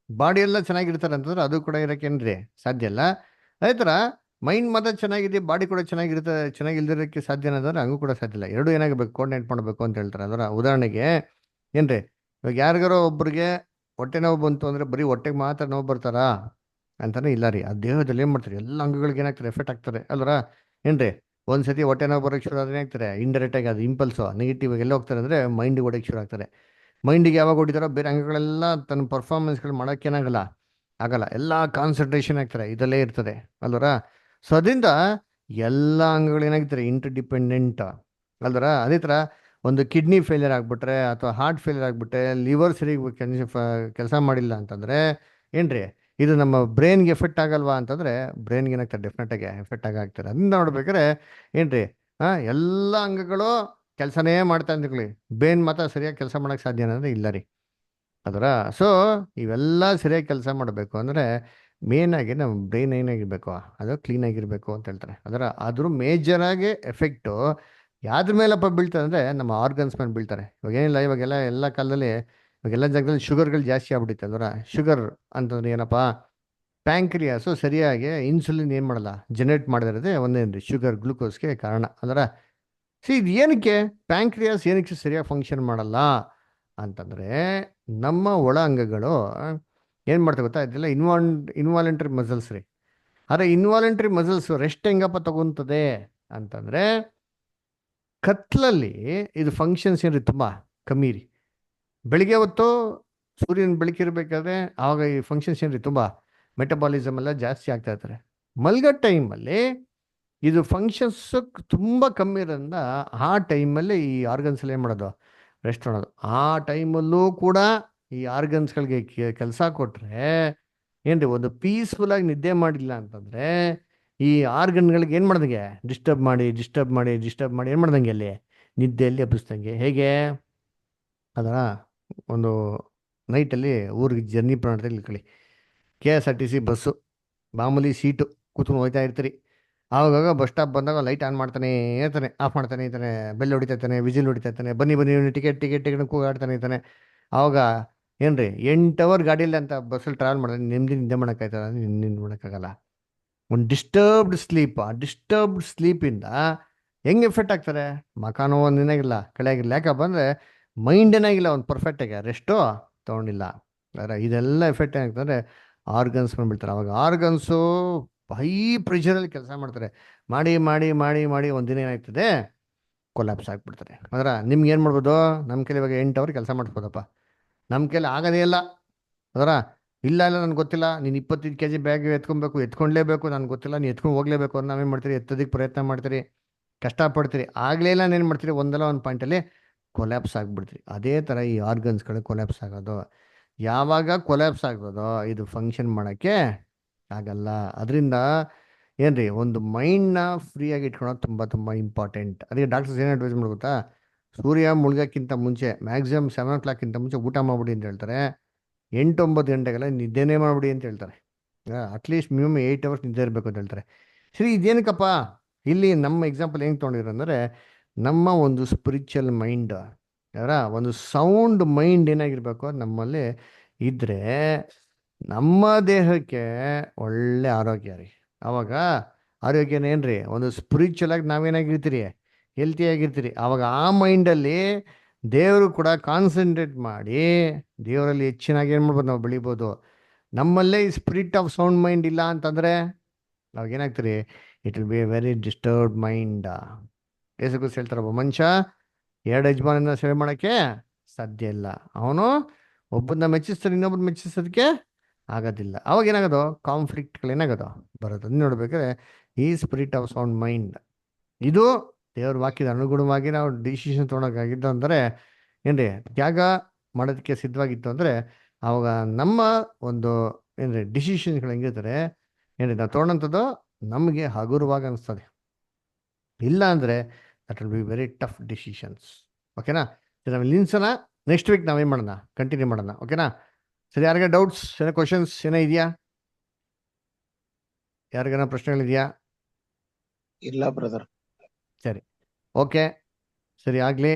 ಬಾಡಿ ಎಲ್ಲ ಚೆನ್ನಾಗಿರ್ತಾರೆ ಅಂತಂದ್ರೆ ಅದು ಕೂಡ ಇರೋಕೆ ಏನ್ರಿ ಸಾಧ್ಯ ಇಲ್ಲ. ಅದೇ ಥರ ಮೈಂಡ್ ಮಾತ್ರ ಚೆನ್ನಾಗಿದೆ, ಬಾಡಿ ಕೂಡ ಚೆನ್ನಾಗಿಲ್ದಿರೋಕ್ಕೆ ಸಾಧ್ಯ ಅನ್ನೋದ್ರೆ ಹಂಗೂ ಕೂಡ ಸಾಧ್ಯ ಇಲ್ಲ. ಎರಡೂ ಏನಾಗಬೇಕು, ಕೋರ್ಡಿನೇಟ್ ಮಾಡಬೇಕು ಅಂತ ಹೇಳ್ತಾರೆ. ಅದರ ಉದಾಹರಣೆಗೆ ಏನ್ರಿ, ಇವಾಗ ಯಾರಿಗಾರೋ ಒಬ್ರಿಗೆ ಹೊಟ್ಟೆ ನೋವು ಬಂತು ಅಂದ್ರೆ ಬರೀ ಹೊಟ್ಟೆಗೆ ಮಾತ್ರ ನೋವು ಬರ್ತಾರಾ ಅಂತಾನೆ ಇಲ್ಲ ರೀ. ಆ ದೇಹದಲ್ಲಿ ಏನು ಮಾಡ್ತಾರೆ, ಎಲ್ಲ ಅಂಗಗಳಿಗೆ ಏನಾಗ್ತಾರೆ, ಎಫೆಕ್ಟ್ ಆಗ್ತಾರೆ ಅಲ್ವರ. ಏನ್ರಿ, ಒಂದ್ಸತಿ ಹೊಟ್ಟೆ ನೋವು ಬರೋಕ್ಕೆ ಶುರು ಆದ್ರೆ ಏನಾಗ್ತಾರೆ, ಇಂಡೈರೆಕ್ಟ್ ಆಗಿ ಅದು ಇಂಪಲ್ಸು ನೆಗೆಟಿವ್ ಎಲ್ಲ ಹೋಗ್ತಾರೆ ಅಂದ್ರೆ ಮೈಂಡಿಗೆ ಹೊಡೆಯಕ್ಕೆ ಶುರು ಆಗ್ತಾರೆ. ಮೈಂಡಿಗೆ ಯಾವಾಗ ಹೊಡಿತಾರೋ ಬೇರೆ ಅಂಗಗಳೆಲ್ಲ ತನ್ನ ಪರ್ಫಾರ್ಮೆನ್ಸ್ಗಳು ಮಾಡೋಕ್ಕೇನಾಗಲ್ಲ, ಆಗಲ್ಲ. ಎಲ್ಲ ಕಾನ್ಸಂಟ್ರೇಷನ್ ಆಗ್ತಾರೆ, ಇದಲ್ಲೇ ಇರ್ತದೆ ಅಲ್ವರ. ಸೊ ಅದರಿಂದ ಎಲ್ಲ ಅಂಗಗಳು ಏನಾಗ್ತಾರೆ, ಇಂಟರ್ ಡಿಪೆಂಡೆಂಟ್ ಅಲ್ವರ. ಅದೇ ಥರ ಒಂದು ಕಿಡ್ನಿ ಫೇಲಿಯರ್ ಆಗಿಬಿಟ್ರೆ ಅಥವಾ ಹಾರ್ಟ್ ಫೇಲಿಯರ್ ಆಗಿಬಿಟ್ರೆ, ಲಿವರ್ ಸರಿ ಕೆಲಸ ಮಾಡಿಲ್ಲ ಅಂತಂದರೆ ಏನ್ರಿ, ಇದು ನಮ್ಮ ಬ್ರೈನ್ಗೆ ಎಫೆಕ್ಟ್ ಆಗಲ್ವಾ ಅಂತಂದರೆ ಬ್ರೈನ್ಗೆ ಏನಾಗ್ತಾರೆ, ಡೆಫಿನೆಟಾಗಿ ಎಫೆಕ್ಟ್ ಆಗ್ತಾರೆ. ಅದರಿಂದ ನೋಡ್ಬೇಕಾದ್ರೆ ಏನ್ರಿ, ಎಲ್ಲ ಅಂಗಗಳು ಕೆಲಸನೇ ಮಾಡ್ತಾ ಅಂದ್ಕೊಳ್ಳಿ, ಬ್ರೈನ್ ಮಾತ್ರ ಸರಿಯಾಗಿ ಕೆಲಸ ಮಾಡೋಕ್ಕೆ ಸಾಧ್ಯ ಅನ್ನೋದ್ರೆ ಇಲ್ಲ ರೀ ಅದರ. ಸೊ ಇವೆಲ್ಲ ಸರಿಯಾಗಿ ಕೆಲಸ ಮಾಡಬೇಕು ಅಂದರೆ ಮೇನಾಗಿ ನಮ್ಮ ಬ್ರೈನ್ ಏನಾಗಿರ್ಬೇಕು, ಅದು ಕ್ಲೀನಾಗಿರಬೇಕು ಅಂತ ಹೇಳ್ತಾರೆ. ಅದ್ರ ಮೇಜರಾಗಿ ಎಫೆಕ್ಟು ಯಾವ್ದ್ರ ಮೇಲಪ್ಪ ಬೀಳ್ತಾರೆ ಅಂದರೆ ನಮ್ಮ ಆರ್ಗನ್ಸ್ ಮೇಲೆ ಬೀಳ್ತಾರೆ. ಇವಾಗ ಏನಿಲ್ಲ, ಇವಾಗೆಲ್ಲ ಕಾಲದಲ್ಲಿ ಇವಾಗೆಲ್ಲ ಜಾಗದಲ್ಲಿ ಶುಗರ್ಗಳು ಜಾಸ್ತಿ ಆಗ್ಬಿಟ್ಟಿತ್ತು ಅಲ್ವರ. ಶುಗರ್ ಅಂತಂದ್ರೆ ಏನಪ್ಪ, ಪ್ಯಾಂಕ್ರಿಯಾಸು ಸರಿಯಾಗಿ ಇನ್ಸುಲಿನ್ ಏನು ಮಾಡಲ್ಲ, ಜನರೇಟ್ ಮಾಡದಿರೋದೇ ಒಂದೇನ್ರಿ ಶುಗರ್ ಗ್ಲೂಕೋಸ್ಗೆ ಕಾರಣ ಅಂದ್ರೆ. ಇದು ಏನಕ್ಕೆ ಪ್ಯಾಂಕ್ರಿಯಾಸ್ ಏನಕ್ಕೆ ಸರಿಯಾಗಿ ಫಂಕ್ಷನ್ ಮಾಡಲ್ಲ ಅಂತಂದರೆ, ನಮ್ಮ ಒಳ ಅಂಗಗಳು ಏನು ಮಾಡ್ತಾ ಗೊತ್ತಾ, ಇದೆಲ್ಲ ಇನ್ವಾಲಂಟ್ರಿ ಮಸಲ್ಸ್ ರೀ. ಆದರೆ ಇನ್ವಾಲಂಟ್ರಿ ಮಸಲ್ಸ್ ರೆಸ್ಟ್ ಹೆಂಗಪ್ಪ ತಗೊಂತದೆ ಅಂತಂದರೆ, ಕತ್ಲಲ್ಲಿ ಇದು ಫಂಕ್ಷನ್ಸ್ ಏನ್ರಿ ತುಂಬ ಕಮ್ಮಿ ರೀ. ಬೆಳಿಗ್ಗೆ ಹೊತ್ತು ಸೂರ್ಯನ ಬೆಳಕಿರ್ಬೇಕಾದ್ರೆ ಆವಾಗ ಈ ಫಂಕ್ಷನ್ಸ್ ಏನ್ರಿ ತುಂಬ ಮೆಟಬಾಲಿಸಮ್ ಎಲ್ಲ ಜಾಸ್ತಿ ಆಗ್ತಾ ಇರ್ತಾರೆ. ಮಲ್ಗೋ ಟೈಮಲ್ಲಿ ಇದು ಫಂಕ್ಷನ್ಸ್ ತುಂಬ ಕಮ್ಮಿ ಇರೋದ್ರಿಂದ ಆ ಟೈಮಲ್ಲಿ ಈ ಆರ್ಗನ್ಸ್ ಏನು ಮಾಡೋದು, ರೆಸ್ಟ್ ಮಾಡೋದು. ಆ ಟೈಮಲ್ಲೂ ಕೂಡ ಈ ಆರ್ಗನ್ಸ್ಗಳಿಗೆ ಕೆಲಸ ಕೊಟ್ಟರೆ ಏನ್ರಿ, ಒಂದು ಪೀಸ್ಫುಲ್ಲಾಗಿ ನಿದ್ದೆ ಮಾಡಿಲ್ಲ ಅಂತಂದರೆ ಈ ಆರ್ಗನ್ಗಳಿಗೆ ಏನು ಮಾಡ್ದಂಗೆ ಡಿಸ್ಟರ್ಬ್ ಮಾಡಿ ಏನು ಮಾಡ್ದಂಗೆ ಅಲ್ಲಿ ನಿದ್ದೆಯಲ್ಲಿ ಎಬ್ಬಿಸ್ದಂಗೆ. ಹೇಗೆ ಅದರ ಒಂದು ನೈಟಲ್ಲಿ ಊರಿಗೆ ಜರ್ನಿ ಮಾಡ್ತಾ ಇಳ್ಕೊಳ್ಳಿ, KSRTC ಬಸ್ಸು ಮಾಮೂಲಿ ಸೀಟು ಕೂತ್ಕೊಂಡು ಹೋಗ್ತಾ ಇರ್ತೀರಿ. ಆವಾಗ ಬಸ್ ಸ್ಟಾಪ್ ಬಂದಾಗ ಲೈಟ್ ಆನ್ ಮಾಡ್ತಾನೆ ಇರ್ತಾನೆ, ಆಫ್ ಮಾಡ್ತಾನೆ ಇರ್ತಾನೆ, ಬೆಲ್ ಹೊಡಿತಾ ಇರ್ತಾನೆ, ವಿಜಿಲ್ ಹೊಡಿತಾ ಇರ್ತಾನೆ, ಬನ್ನಿ ಟಿಕೆಟ್ ಕೂಗಾಡ್ತಾನೆ ಇರ್ತಾನೆ. ಆವಾಗ ಏನ್ರಿ 8 ಅವರ್ ಗಾಡಿಯಲ್ಲಿ ಅಂತ ಬಸ್ಸಲ್ಲಿ ಟ್ರಾವೆಲ್ ಮಾಡಿದ್ರೆ ನಿಮ್ದು ನಿದ್ದೆ ಮಾಡೋಕ್ಕಾಯ್ತದ? ನಿಂದು ಮಾಡೋಕ್ಕಾಗಲ್ಲ. ಒಂದು ಡಿಸ್ಟರ್ಬ್ಡ್ ಸ್ಲೀಪ್, ಆ ಡಿಸ್ಟರ್ಬ್ಡ್ ಸ್ಲೀಪಿಂದ ಹೆಂಗೆ ಎಫೆಕ್ಟ್ ಆಗ್ತಾರೆ, ಮಕಾನೋ ಒಂದು ಏನಾಗಿಲ್ಲ, ಕಳೆಯಾಗಿಲ್ಲ. ಯಾಕಪ್ಪ ಅಂದರೆ ಮೈಂಡ್ ಏನಾಗಿಲ್ಲ, ಒಂದು ಪರ್ಫೆಕ್ಟಾಗಿ ರೆಸ್ಟು ತೊಗೊಂಡಿಲ್ಲ. ಅದರ ಇದೆಲ್ಲ ಎಫೆಕ್ಟ್ ಏನಾಗ್ತಂದರೆ ಆರ್ಗನ್ಸ್ ಬಂದುಬಿಡ್ತಾರೆ. ಅವಾಗ ಆರ್ಗನ್ಸು ಹೈ ಪ್ರೆಷರಲ್ಲಿ ಕೆಲಸ ಮಾಡ್ತಾರೆ. ಮಾಡಿ ಒಂದಿನ ಏನಾಗ್ತದೆ, ಕೊಲ್ಯಾಪ್ಸ್ ಆಗಿಬಿಡ್ತಾರೆ. ಅದರ ನಿಮ್ಗೆ ಏನು ಮಾಡ್ಬೋದು, ನಮ್ಮ ಕೈಲಿ ಇವಾಗ 8 ಅವರ್ ಕೆಲಸ ಮಾಡಿಸ್ಬೋದಪ್ಪ, ನಮ್ಮ ಕೈಲಿ ಆಗೋದೇ ಇಲ್ಲ. ಅದರ ಇಲ್ಲ ನನಗೆ ಗೊತ್ತಿಲ್ಲ, ನೀನು 25 kg ಬ್ಯಾಗ್ ಎತ್ಕೊಳ್ಲೇಬೇಕು, ನನಗೆ ಗೊತ್ತಿಲ್ಲ, ನೀನು ಎತ್ಕೊಂಡು ಹೋಗ್ಲೇಬೇಕು ಅಂತ ನಾವೇನು ಮಾಡ್ತೀರಿ, ಎತ್ತೋದಕ್ಕೆ ಪ್ರಯತ್ನ ಮಾಡ್ತೀರಿ, ಕಷ್ಟಪಡ್ತೀರಿ. ಆಗಲೇ ಇಲ್ಲ ಏನು ಮಾಡ್ತೀರಿ, ಒಂದಲ್ಲ ಒಂದು ಪಾಯಿಂಟಲ್ಲಿ ಕೊಲ್ಯಾಪ್ಸ್ ಆಗಿಬಿಡ್ತೀರಿ. ಅದೇ ಥರ ಈ ಆರ್ಗನ್ಸ್ಗಳು ಕೊಲ್ಯಾಪ್ಸ್ ಆಗೋದು. ಯಾವಾಗ ಕೊಲ್ಯಾಪ್ಸ್ ಆಗೋದೋ ಇದು ಫಂಕ್ಷನ್ ಮಾಡೋಕ್ಕೆ ಆಗಲ್ಲ. ಅದರಿಂದ ಏನ್ರಿ, ಒಂದು ಮೈಂಡ್ನ ಫ್ರೀಯಾಗಿ ಇಟ್ಕೊಳೋದು ತುಂಬ ತುಂಬ ಇಂಪಾರ್ಟೆಂಟ್. ಅದಕ್ಕೆ ಡಾಕ್ಟರ್ಸ್ ಏನು ಅಡ್ವೈಸ್ ಮಾಡ್ಬೋದಾ, ಸೂರ್ಯ ಮುಳುಗೋಕ್ಕಿಂತ ಮುಂಚೆ ಮ್ಯಾಕ್ಸಿಮಮ್ 7 o'clock ಮುಂಚೆ ಊಟ ಮಾಡ್ಬಿಡಿ ಅಂತ ಹೇಳ್ತಾರೆ. 8-9 ಗಂಟೆಗೆಲ್ಲ ನಿದ್ದೆನೇ ಮಾಡಿಬಿಡಿ ಅಂತ ಹೇಳ್ತಾರೆ. ಅಟ್ಲೀಸ್ಟ್ ಮಿನಿಮಮ್ 8 hours ನಿದ್ದೆ ಇರಬೇಕು ಅಂತ ಹೇಳ್ತಾರೆ. ಸರಿ, ಇದೇನಕ್ಕಪ್ಪ ಇಲ್ಲಿ ನಮ್ಮ ಎಕ್ಸಾಂಪಲ್ ಹೆಂಗೆ ತೊಗೊಂಡಿರೋ ಅಂದರೆ, ನಮ್ಮ ಒಂದು ಸ್ಪಿರಿಚುವಲ್ ಮೈಂಡ್ ಅದರ ಒಂದು ಸೌಂಡ್ ಮೈಂಡ್ ಏನಾಗಿರ್ಬೇಕು ನಮ್ಮಲ್ಲಿ ಇದ್ದರೆ ನಮ್ಮ ದೇಹಕ್ಕೆ ಒಳ್ಳೆ ಆರೋಗ್ಯ ರೀ. ಆವಾಗ ಆರೋಗ್ಯನೇನ್ರಿ, ಒಂದು ಸ್ಪಿರಿಚುವಲ್ ಆಗಿ ನಾವೇನಾಗಿರ್ತೀರಿ, ಹೆಲ್ತಿಯಾಗಿರ್ತೀರಿ. ಆವಾಗ ಆ ಮೈಂಡಲ್ಲಿ ದೇವರು ಕೂಡ ಕಾನ್ಸಂಟ್ರೇಟ್ ಮಾಡಿ ದೇವರಲ್ಲಿ ಹೆಚ್ಚಿನಾಗಿ ಏನು ಮಾಡ್ಬೋದು, ನಾವು ಬೆಳಿಬೋದು. ನಮ್ಮಲ್ಲೇ ಈ ಸ್ಪಿರಿಟ್ ಆಫ್ ಸೌಂಡ್ ಮೈಂಡ್ ಇಲ್ಲ ಅಂತಂದರೆ ಅವಾಗ ಏನಾಗ್ತೀರಿ, it will be a very disturbed mind. Yesu ಹೇಳ್ತಾರೆ, ಒಬ್ಬ ಮನುಷ್ಯ 2 ಯಜಮಾನನ ಸೇವೆ ಮಾಡೋಕ್ಕೆ ಸಾಧ್ಯ ಇಲ್ಲ. ಅವನು ಒಬ್ಬನ್ನ ಮೆಚ್ಚಿಸ್ತಾರೆ, ಇನ್ನೊಬ್ಬನ ಮೆಚ್ಚಿಸೋದಕ್ಕೆ ಆಗೋದಿಲ್ಲ. ಅವಾಗ ಏನಾಗೋದು, ಕಾನ್ಫ್ಲಿಕ್ಟ್ಗಳೇನಾಗೋದು ಬರೋದು. ನೋಡ್ಬೇಕಾದ್ರೆ ಈ ಸ್ಪಿರಿಟ್ ಆಫ್ ಸೌಂಡ್ ಮೈಂಡ್ ಇದು ದೇವ್ರ ವಾಕ್ಯದ ಅನುಗುಣವಾಗಿ ನಾವು ಡಿಸಿಷನ್ ತೊಗೊಳಕ್ಕಾಗಿದ್ದು ಅಂದರೆ ಏನ್ರಿ, ತ್ಯಾಗ ಮಾಡೋದಕ್ಕೆ ಸಿದ್ಧವಾಗಿತ್ತು ಅಂದರೆ ಆವಾಗ ನಮ್ಮ ಒಂದು ಏನ್ರಿ ಡಿಸಿಷನ್ಸ್ಗಳು ಹೆಂಗಿರ್ತಾರೆ ಏನ್ರಿ, ನಾವು ತೊಗೊಂಡಂಥದ್ದು ನಮಗೆ ಹಗುರವಾಗಿ ಅನಿಸ್ತದೆ. ಇಲ್ಲ ಅಂದರೆ that will be very tough decisions. ಓಕೆನಾ? ನಾವು ನಿಲ್ಸೋಣ, ನೆಕ್ಸ್ಟ್ ವೀಕ್ ನಾವೇನು ಮಾಡೋಣ, ಕಂಟಿನ್ಯೂ ಮಾಡೋಣ. ಓಕೆನಾ? ಸರಿ, ಯಾರಿಗ ಡೌಟ್ಸ್, ಏನೋ ಕ್ವಶನ್ಸ್ ಏನೋ ಇದೆಯಾ? ಯಾರಿಗೇನೋ ಪ್ರಶ್ನೆಗಳಿದೆಯಾ? ಇಲ್ಲ ಬ್ರದರ್. ಸರಿ, ಓಕೆ, ಸರಿ ಆಗಲಿ.